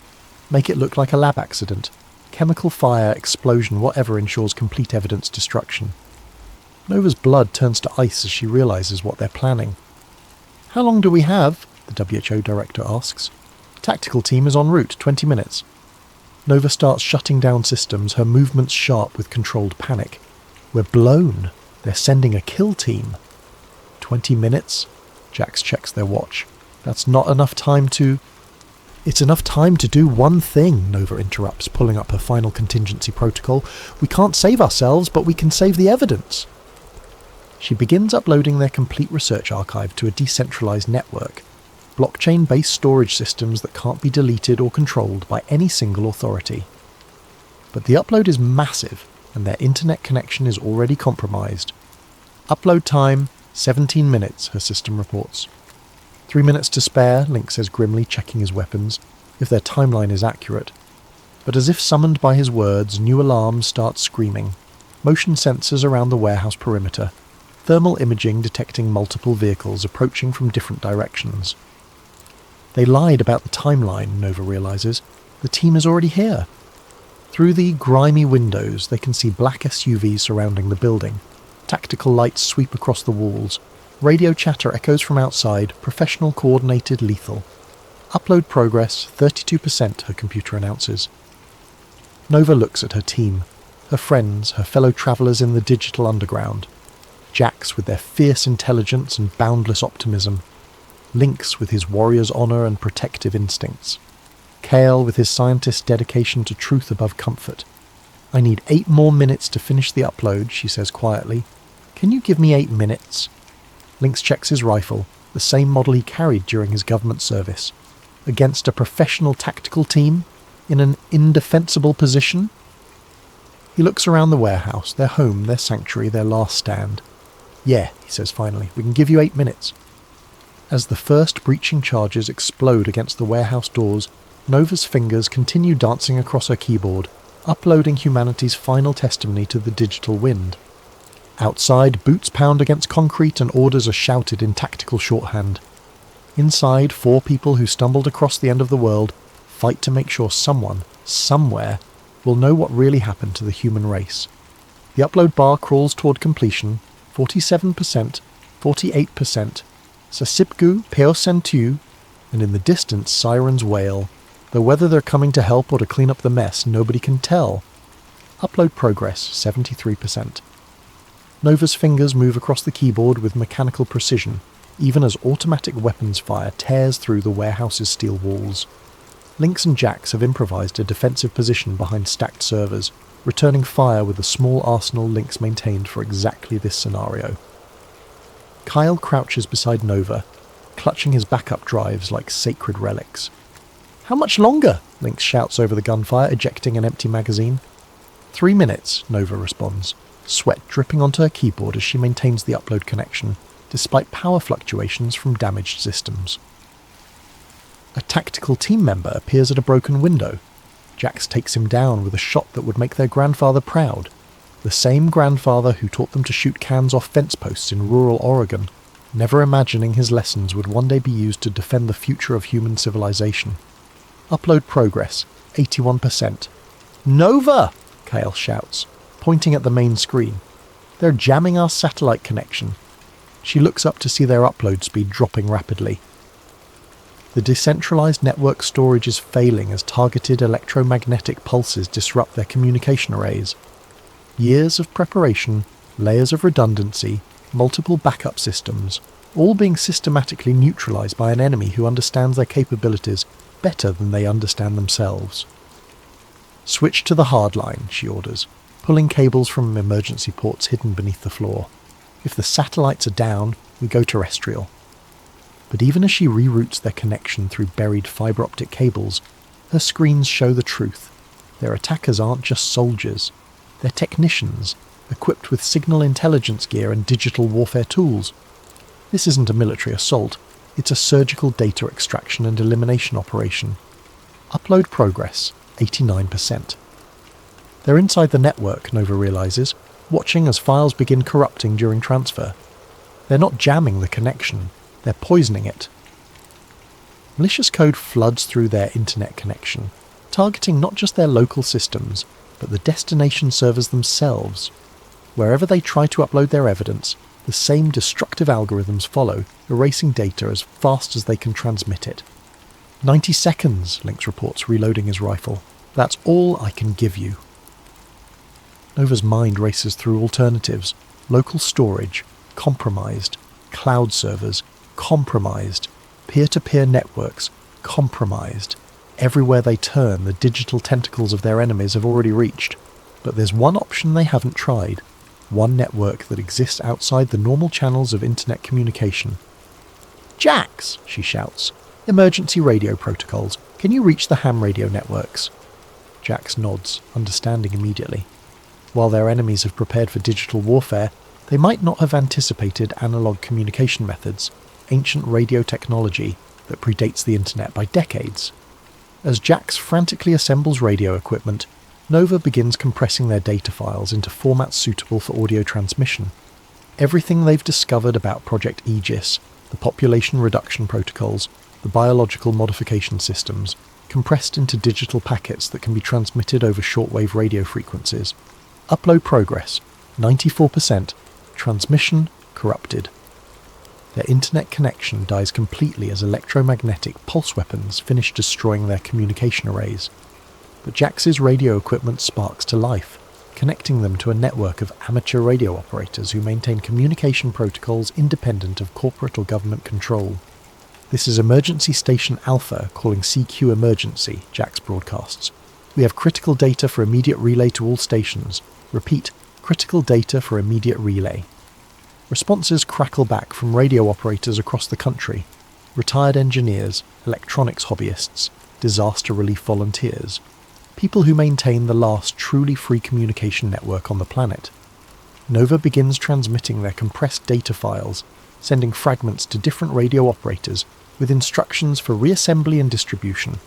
Make it look like a lab accident. Chemical fire, explosion, whatever ensures complete evidence destruction. Nova's blood turns to ice as she realizes what they're planning. How long do we have? The WHO director asks. Tactical team is en route, 20 minutes. Nova starts shutting down systems, her movements sharp with controlled panic. We're blown. They're sending a kill team. 20 minutes? Jax checks their watch. That's not enough time to... It's enough time to do one thing, Nova interrupts, pulling up her final contingency protocol. We can't save ourselves, but we can save the evidence. She begins uploading their complete research archive to a decentralized network, blockchain-based storage systems that can't be deleted or controlled by any single authority. But the upload is massive, and their internet connection is already compromised. Upload time, 17 minutes, her system reports. 3 minutes to spare, Link says grimly, checking his weapons, if their timeline is accurate. But as if summoned by his words, new alarms start screaming. Motion sensors around the warehouse perimeter. Thermal imaging detecting multiple vehicles approaching from different directions. They lied about the timeline, Nova realizes. The team is already here. Through the grimy windows, they can see black SUVs surrounding the building. Tactical lights sweep across the walls. Radio chatter echoes from outside, professional, coordinated, lethal. Upload progress, 32%, her computer announces. Nova looks at her team, her friends, her fellow travellers in the digital underground. Jax with their fierce intelligence and boundless optimism. Lynx with his warrior's honour and protective instincts. Kale with his scientist's dedication to truth above comfort. I need 8 more minutes to finish the upload, she says quietly. Can you give me 8 minutes? Lynx checks his rifle, the same model he carried during his government service. Against a professional tactical team? In an indefensible position? He looks around the warehouse, their home, their sanctuary, their last stand. Yeah, he says finally, we can give you 8 minutes. As the first breaching charges explode against the warehouse doors, Nova's fingers continue dancing across her keyboard, uploading humanity's final testimony to the digital wind. Outside, boots pound against concrete and orders are shouted in tactical shorthand. Inside, 4 people who stumbled across the end of the world fight to make sure someone, somewhere, will know what really happened to the human race. The upload bar crawls toward completion, 47%, 48%, Sasipgu Peosentu, and in the distance sirens wail, though whether they're coming to help or to clean up the mess, nobody can tell. Upload progress, 73%. Nova's fingers move across the keyboard with mechanical precision, even as automatic weapons fire tears through the warehouse's steel walls. Lynx and Jax have improvised a defensive position behind stacked servers, returning fire with a small arsenal Lynx maintained for exactly this scenario. Kyle crouches beside Nova, clutching his backup drives like sacred relics. How much longer? Lynx shouts over the gunfire, ejecting an empty magazine. 3 minutes, Nova responds, sweat dripping onto her keyboard as she maintains the upload connection, despite power fluctuations from damaged systems. A tactical team member appears at a broken window. Jax takes him down with a shot that would make their grandfather proud. The same grandfather who taught them to shoot cans off fence posts in rural Oregon, never imagining his lessons would one day be used to defend the future of human civilization. Upload progress, 81%. Nova! Kale shouts, pointing at the main screen. They're jamming our satellite connection. She looks up to see their upload speed dropping rapidly. The decentralized network storage is failing as targeted electromagnetic pulses disrupt their communication arrays. Years of preparation, layers of redundancy, multiple backup systems, all being systematically neutralized by an enemy who understands their capabilities better than they understand themselves. "Switch to the hard line," she orders, pulling cables from emergency ports hidden beneath the floor. "If the satellites are down, we go terrestrial." But even as she reroutes their connection through buried fibre optic cables, her screens show the truth. Their attackers aren't just soldiers. They're technicians, equipped with signal intelligence gear and digital warfare tools. This isn't a military assault, it's a surgical data extraction and elimination operation. Upload progress, 89%. They're inside the network, Nova realizes, watching as files begin corrupting during transfer. They're not jamming the connection, they're poisoning it. Malicious code floods through their internet connection, targeting not just their local systems, but the destination servers themselves. Wherever they try to upload their evidence, the same destructive algorithms follow, erasing data as fast as they can transmit it. 90 seconds, Lynx reports, reloading his rifle. "That's all I can give you." Nova's mind races through alternatives. Local storage, compromised. Cloud servers, compromised. Peer-to-peer networks, compromised. Everywhere they turn, the digital tentacles of their enemies have already reached. But there's one option they haven't tried. One network that exists outside the normal channels of internet communication. "Jax!" she shouts. "Emergency radio protocols. Can you reach the ham radio networks?" Jax nods, understanding immediately. While their enemies have prepared for digital warfare, they might not have anticipated analog communication methods, ancient radio technology that predates the internet by decades. As Jax frantically assembles radio equipment, Nova begins compressing their data files into formats suitable for audio transmission. Everything they've discovered about Project Aegis, the population reduction protocols, the biological modification systems, compressed into digital packets that can be transmitted over shortwave radio frequencies. Upload progress, 94%, transmission corrupted. Their internet connection dies completely as electromagnetic pulse weapons finish destroying their communication arrays. But Jax's radio equipment sparks to life, connecting them to a network of amateur radio operators who maintain communication protocols independent of corporate or government control. "This is Emergency Station Alpha calling CQ Emergency," Jax broadcasts. "We have critical data for immediate relay to all stations. Repeat, critical data for immediate relay." Responses crackle back from radio operators across the country, retired engineers, electronics hobbyists, disaster relief volunteers, people who maintain the last truly free communication network on the planet. Nova begins transmitting their compressed data files, sending fragments to different radio operators with instructions for reassembly and distribution.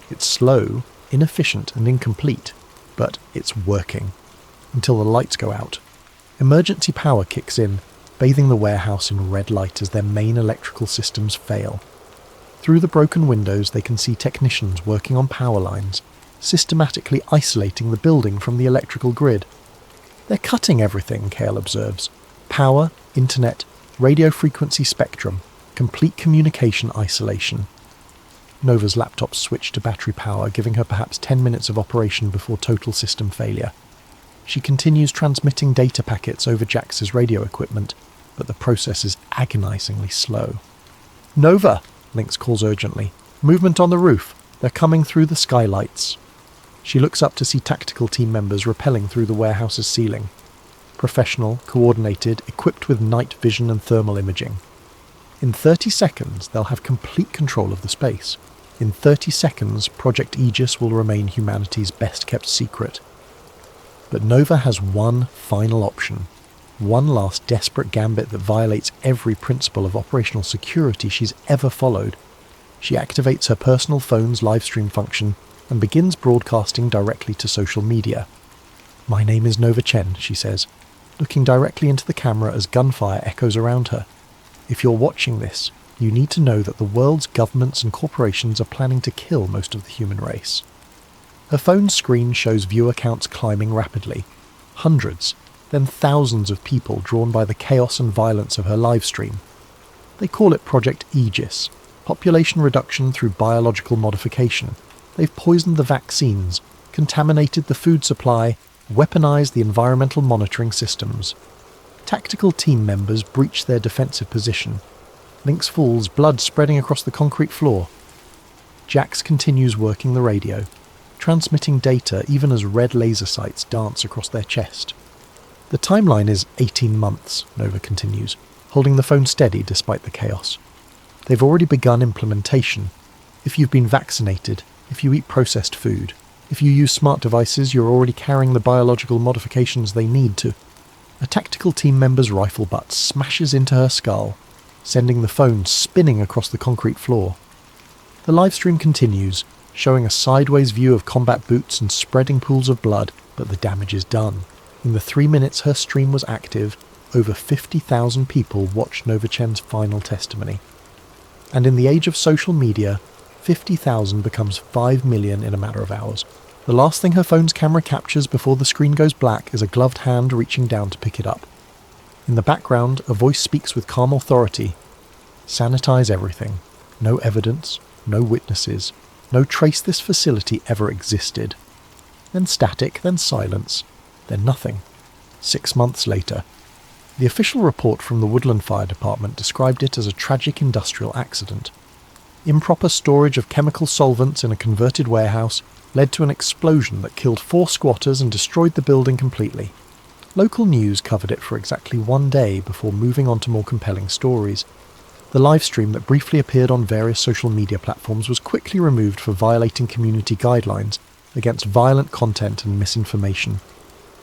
It's slow, inefficient and incomplete, but it's working. Until the lights go out. Emergency power kicks in, bathing the warehouse in red light as their main electrical systems fail. Through the broken windows they can see technicians working on power lines, systematically isolating the building from the electrical grid. "They're cutting everything," Kale observes. "Power, internet, radio frequency spectrum, complete communication isolation." Nova's laptop switched to battery power, giving her perhaps 10 minutes of operation before total system failure. She continues transmitting data packets over Jax's radio equipment, but the process is agonizingly slow. "Nova!" Lynx calls urgently. "Movement on the roof. They're coming through the skylights." She looks up to see tactical team members rappelling through the warehouse's ceiling. Professional, coordinated, equipped with night vision and thermal imaging. In 30 seconds, they'll have complete control of the space. In 30 seconds, Project Aegis will remain humanity's best-kept secret. But Nova has one final option. One last desperate gambit that violates every principle of operational security she's ever followed. She activates her personal phone's livestream function and begins broadcasting directly to social media. "My name is Nova Chen," she says, looking directly into the camera as gunfire echoes around her. "If you're watching this, you need to know that the world's governments and corporations are planning to kill most of the human race." Her phone screen shows viewer counts climbing rapidly. Hundreds, then thousands of people drawn by the chaos and violence of her live stream. They call it Project Aegis, population reduction through biological modification. They've poisoned the vaccines, contaminated the food supply, weaponized the environmental monitoring systems. Tactical team members breach their defensive position, Lynx falls, blood spreading across the concrete floor. Jax continues working the radio, transmitting data even as red laser sights dance across their chest. The timeline is 18 months, Nova continues, holding the phone steady despite the chaos. They've already begun implementation. If you've been vaccinated, if you eat processed food, if you use smart devices, you're already carrying the biological modifications they need to. A tactical team member's rifle butt smashes into her skull, sending the phone spinning across the concrete floor. The livestream continues, showing a sideways view of combat boots and spreading pools of blood, but the damage is done. In the 3 minutes her stream was active, over 50,000 people watched Nova Chen's final testimony. And in the age of social media, 50,000 becomes 5 million in a matter of hours. The last thing her phone's camera captures before the screen goes black is a gloved hand reaching down to pick it up. In the background, a voice speaks with calm authority. Sanitize everything. No evidence, no witnesses, no trace this facility ever existed. Then static, then silence, then nothing. 6 months later. The official report from the Woodland Fire Department described it as a tragic industrial accident. Improper storage of chemical solvents in a converted warehouse led to an explosion that killed 4 squatters and destroyed the building completely. Local news covered it for exactly 1 day before moving on to more compelling stories. The livestream that briefly appeared on various social media platforms was quickly removed for violating community guidelines against violent content and misinformation.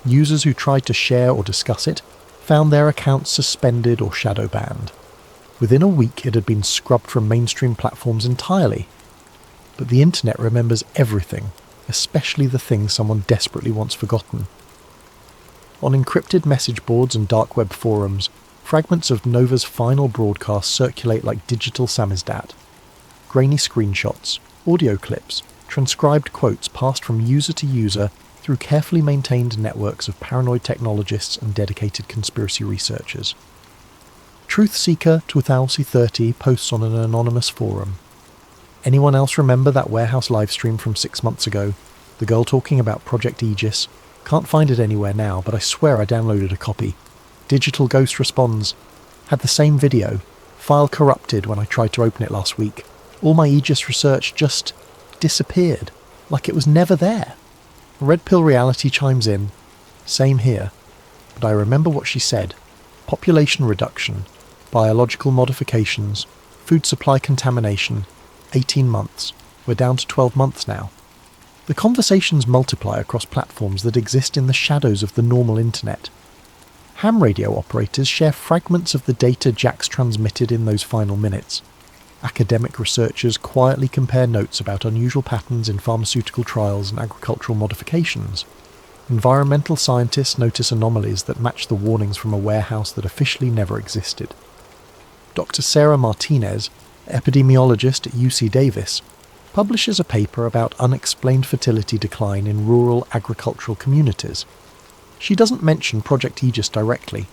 Users who tried to share or discuss it found their accounts suspended or shadow banned. Within a week it had been scrubbed from mainstream platforms entirely. But the internet remembers everything, especially the things someone desperately wants forgotten. On encrypted message boards and dark web forums, fragments of Nova's final broadcast circulate like digital samizdat. Grainy screenshots, audio clips, transcribed quotes passed from user to user through carefully maintained networks of paranoid technologists and dedicated conspiracy researchers. Truthseeker 2030 posts on an anonymous forum. Anyone else remember that warehouse livestream from 6 months ago? The girl talking about Project Aegis? Can't find it anywhere now, but I swear I downloaded a copy. Digital Ghost responds. Had the same video. File corrupted when I tried to open it last week. All my Aegis research just disappeared, like it was never there. Red Pill Reality chimes in. Same here. But I remember what she said. Population reduction, biological modifications, food supply contamination, 18 months. We're down to 12 months now. The conversations multiply across platforms that exist in the shadows of the normal internet. Ham radio operators share fragments of the data Jax transmitted in those final minutes. Academic researchers quietly compare notes about unusual patterns in pharmaceutical trials and agricultural modifications. Environmental scientists notice anomalies that match the warnings from a warehouse that officially never existed. Dr. Sarah Martinez, epidemiologist at UC Davis, publishes a paper about unexplained fertility decline in rural agricultural communities. She doesn't mention Project Aegis directly,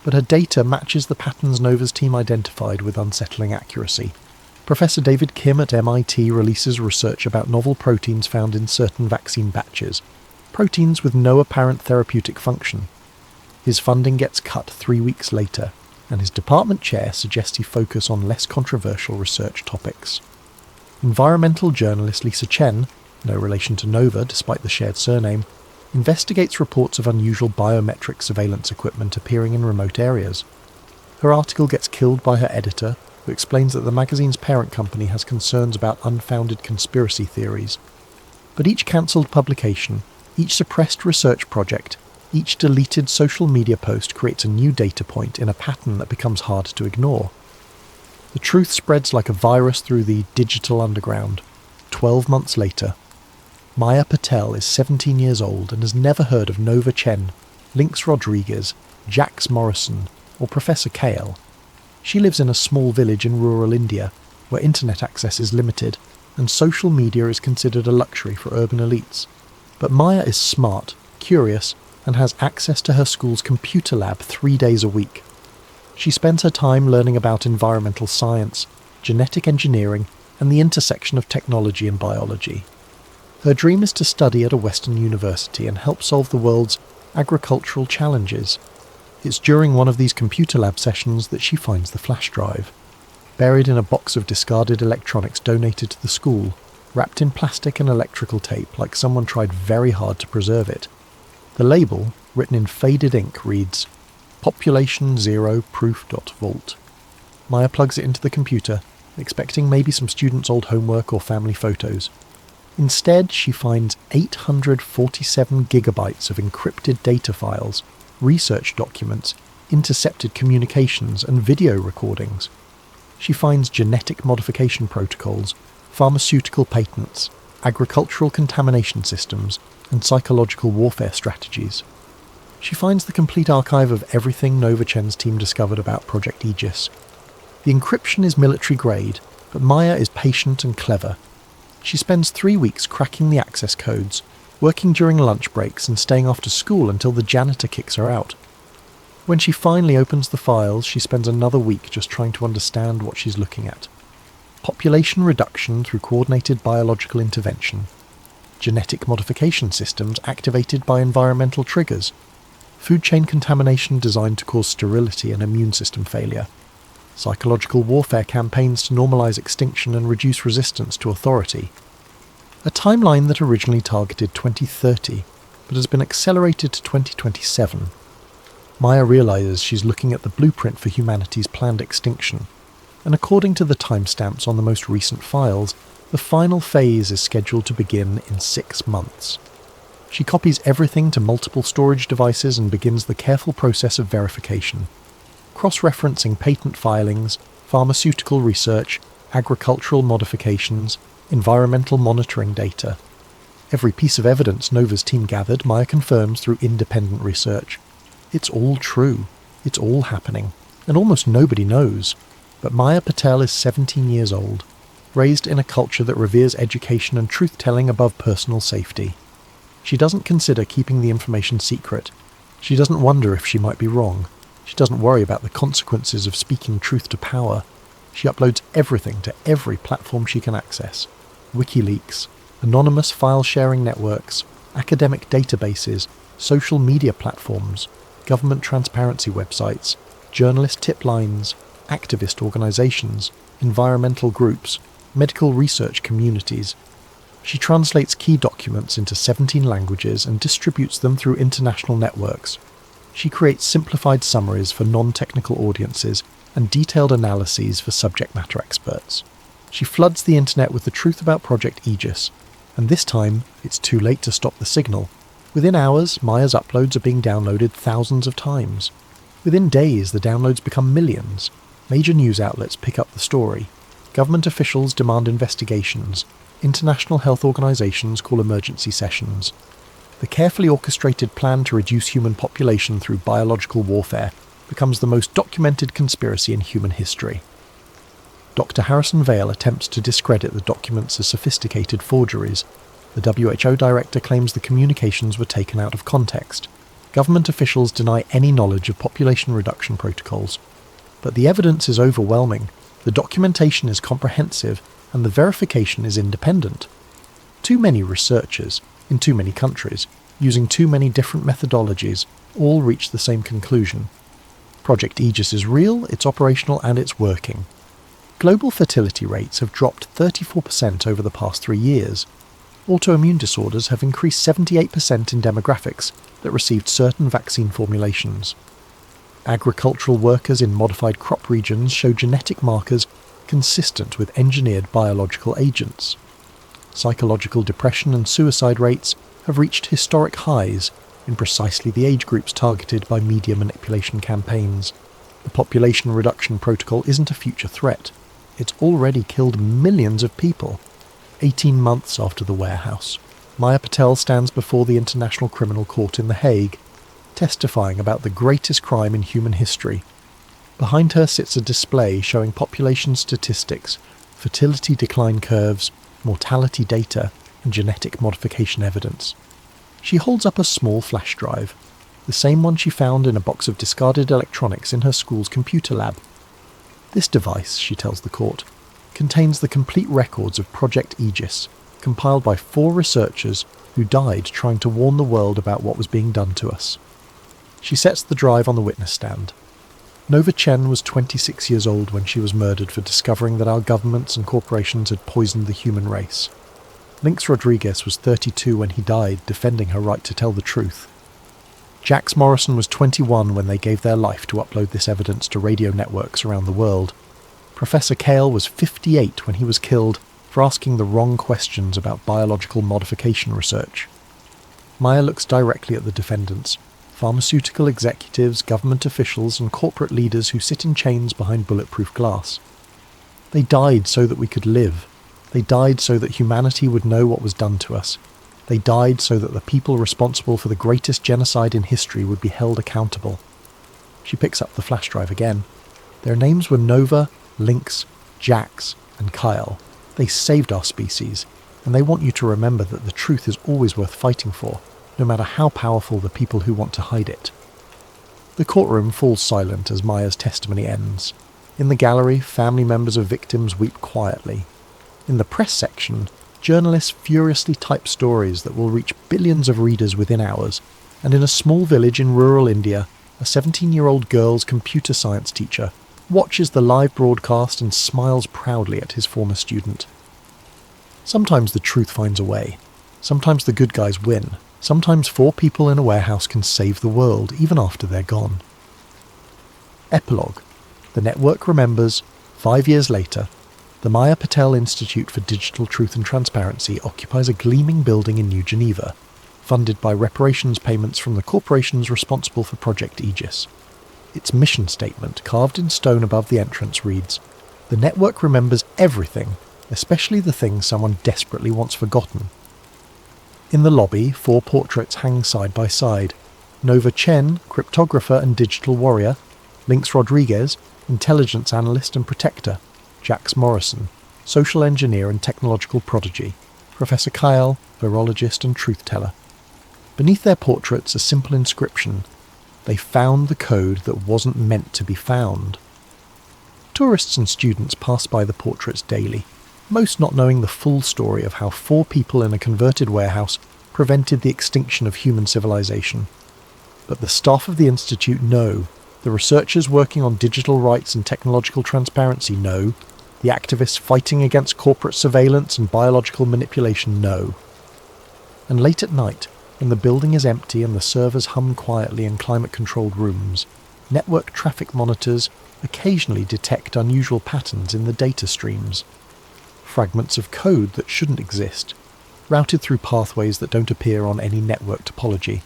but her data matches the patterns Nova's team identified with unsettling accuracy. Professor David Kim at MIT releases research about novel proteins found in certain vaccine batches, proteins with no apparent therapeutic function. His funding gets cut 3 weeks later, and his department chair suggests he focus on less controversial research topics. Environmental journalist Lisa Chen, no relation to Nova despite the shared surname, investigates reports of unusual biometric surveillance equipment appearing in remote areas. Her article gets killed by her editor, who explains that the magazine's parent company has concerns about unfounded conspiracy theories. But each cancelled publication, each suppressed research project, each deleted social media post creates a new data point in a pattern that becomes hard to ignore. The truth spreads like a virus through the digital underground. 12 months later, Maya Patel is 17 years old and has never heard of Nova Chen, Lynx Rodriguez, Jax Morrison, or Professor Kale. She lives in a small village in rural India, where internet access is limited, and social media is considered a luxury for urban elites. But Maya is smart, curious, and has access to her school's computer lab 3 days a week. She spends her time learning about environmental science, genetic engineering, and the intersection of technology and biology. Her dream is to study at a Western university and help solve the world's agricultural challenges. It's during one of these computer lab sessions that she finds the flash drive. buried in a box of discarded electronics donated to the school, wrapped in plastic and electrical tape like someone tried very hard to preserve it. The label, written in faded ink, reads, Population Zero Proof.Vault. Maya plugs it into the computer, expecting maybe some students' old homework or family photos. Instead, she finds 847 gigabytes of encrypted data files, research documents, intercepted communications, and video recordings. She finds genetic modification protocols, pharmaceutical patents, agricultural contamination systems, and psychological warfare strategies. She finds the complete archive of everything Nova Chen's team discovered about Project Aegis. The encryption is military grade, but Maya is patient and clever. She spends 3 weeks cracking the access codes, working during lunch breaks and staying after school until the janitor kicks her out. When she finally opens the files, she spends another week just trying to understand what she's looking at. Population reduction through coordinated biological intervention. Genetic modification systems activated by environmental triggers. Food chain contamination designed to cause sterility and immune system failure. Psychological warfare campaigns to normalize extinction and reduce resistance to authority. A timeline that originally targeted 2030, but has been accelerated to 2027. Maya realizes she's looking at the blueprint for humanity's planned extinction, and according to the timestamps on the most recent files, the final phase is scheduled to begin in 6 months. She copies everything to multiple storage devices and begins the careful process of verification, cross-referencing patent filings, pharmaceutical research, agricultural modifications, environmental monitoring data. Every piece of evidence Nova's team gathered, Maya confirms through independent research. It's all true. It's all happening. And almost nobody knows. But Maya Patel is 17 years old, raised in a culture that reveres education and truth-telling above personal safety. She doesn't consider keeping the information secret. She doesn't wonder if she might be wrong. She doesn't worry about the consequences of speaking truth to power. She uploads everything to every platform she can access. WikiLeaks, anonymous file-sharing networks, academic databases, social media platforms, government transparency websites, journalist tip lines, activist organizations, environmental groups, medical research communities. She translates key documents into 17 languages and distributes them through international networks. She creates simplified summaries for non-technical audiences and detailed analyses for subject matter experts. She floods the internet with the truth about Project Aegis, and this time it's too late to stop the signal. Within hours, Maya's uploads are being downloaded thousands of times. Within days, the downloads become millions. Major news outlets pick up the story. Government officials demand investigations. International health organizations call emergency sessions. The carefully orchestrated plan to reduce human population through biological warfare becomes the most documented conspiracy in human history. Dr. Harrison Vale attempts to discredit the documents as sophisticated forgeries. The WHO director claims the communications were taken out of context. Government officials deny any knowledge of population reduction protocols. But the evidence is overwhelming, the documentation is comprehensive, and the verification is independent. Too many researchers, in too many countries, using too many different methodologies, all reach the same conclusion. Project Aegis is real, it's operational, and it's working. Global fertility rates have dropped 34% over the past 3 years. Autoimmune disorders have increased 78% in demographics that received certain vaccine formulations. Agricultural workers in modified crop regions show genetic markers consistent with engineered biological agents. Psychological depression and suicide rates have reached historic highs in precisely the age groups targeted by media manipulation campaigns. The population reduction protocol isn't a future threat. It's already killed millions of people. 18 months after the warehouse, Maya Patel stands before the International Criminal Court in The Hague, testifying about the greatest crime in human history. Behind her sits a display showing population statistics, fertility decline curves, mortality data, and genetic modification evidence. She holds up a small flash drive, the same one she found in a box of discarded electronics in her school's computer lab. This device, she tells the court, contains the complete records of Project Aegis, compiled by 4 researchers who died trying to warn the world about what was being done to us. She sets the drive on the witness stand. Nova Chen was 26 years old when she was murdered for discovering that our governments and corporations had poisoned the human race. Lynx Rodriguez was 32 when he died, defending her right to tell the truth. Jax Morrison was 21 when they gave their life to upload this evidence to radio networks around the world. Professor Kale was 58 when he was killed for asking the wrong questions about biological modification research. Maya looks directly at the defendants, pharmaceutical executives, government officials, and corporate leaders who sit in chains behind bulletproof glass. They died so that we could live. They died so that humanity would know what was done to us. They died so that the people responsible for the greatest genocide in history would be held accountable. She picks up the flash drive again. Their names were Nova, Lynx, Jax, and Kyle. They saved our species, and they want you to remember that the truth is always worth fighting for, no matter how powerful the people who want to hide it. The courtroom falls silent as Maya's testimony ends. In the gallery, family members of victims weep quietly. In the press section, journalists furiously type stories that will reach billions of readers within hours, and in a small village in rural India, a 17-year-old girl's computer science teacher watches the live broadcast and smiles proudly at his former student. Sometimes the truth finds a way. Sometimes the good guys win. Sometimes 4 people in a warehouse can save the world, even after they're gone. Epilogue. The network remembers, 5 years later, the Maya Patel Institute for Digital Truth and Transparency occupies a gleaming building in New Geneva, funded by reparations payments from the corporations responsible for Project Aegis. Its mission statement, carved in stone above the entrance, reads, "The network remembers everything, especially the things someone desperately wants forgotten." In the lobby, 4 portraits hang side by side. Nova Chen, cryptographer and digital warrior; Lynx Rodriguez, intelligence analyst and protector; Jax Morrison, social engineer and technological prodigy; Professor Kyle, virologist and truth-teller. Beneath their portraits a simple inscription: "They found the code that wasn't meant to be found." Tourists and students pass by the portraits daily, most not knowing the full story of how 4 people in a converted warehouse prevented the extinction of human civilization. But the staff of the Institute know, the researchers working on digital rights and technological transparency know, the activists fighting against corporate surveillance and biological manipulation know. And late at night, when the building is empty and the servers hum quietly in climate-controlled rooms, network traffic monitors occasionally detect unusual patterns in the data streams. Fragments of code that shouldn't exist, routed through pathways that don't appear on any network topology.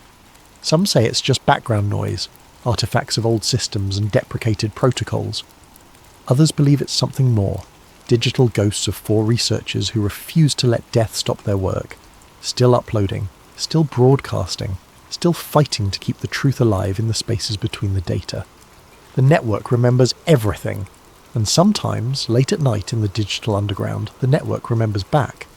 Some say it's just background noise, artifacts of old systems and deprecated protocols. Others believe it's something more, digital ghosts of 4 researchers who refuse to let death stop their work, still uploading, still broadcasting, still fighting to keep the truth alive in the spaces between the data. The network remembers everything, and sometimes, late at night in the digital underground, the network remembers back.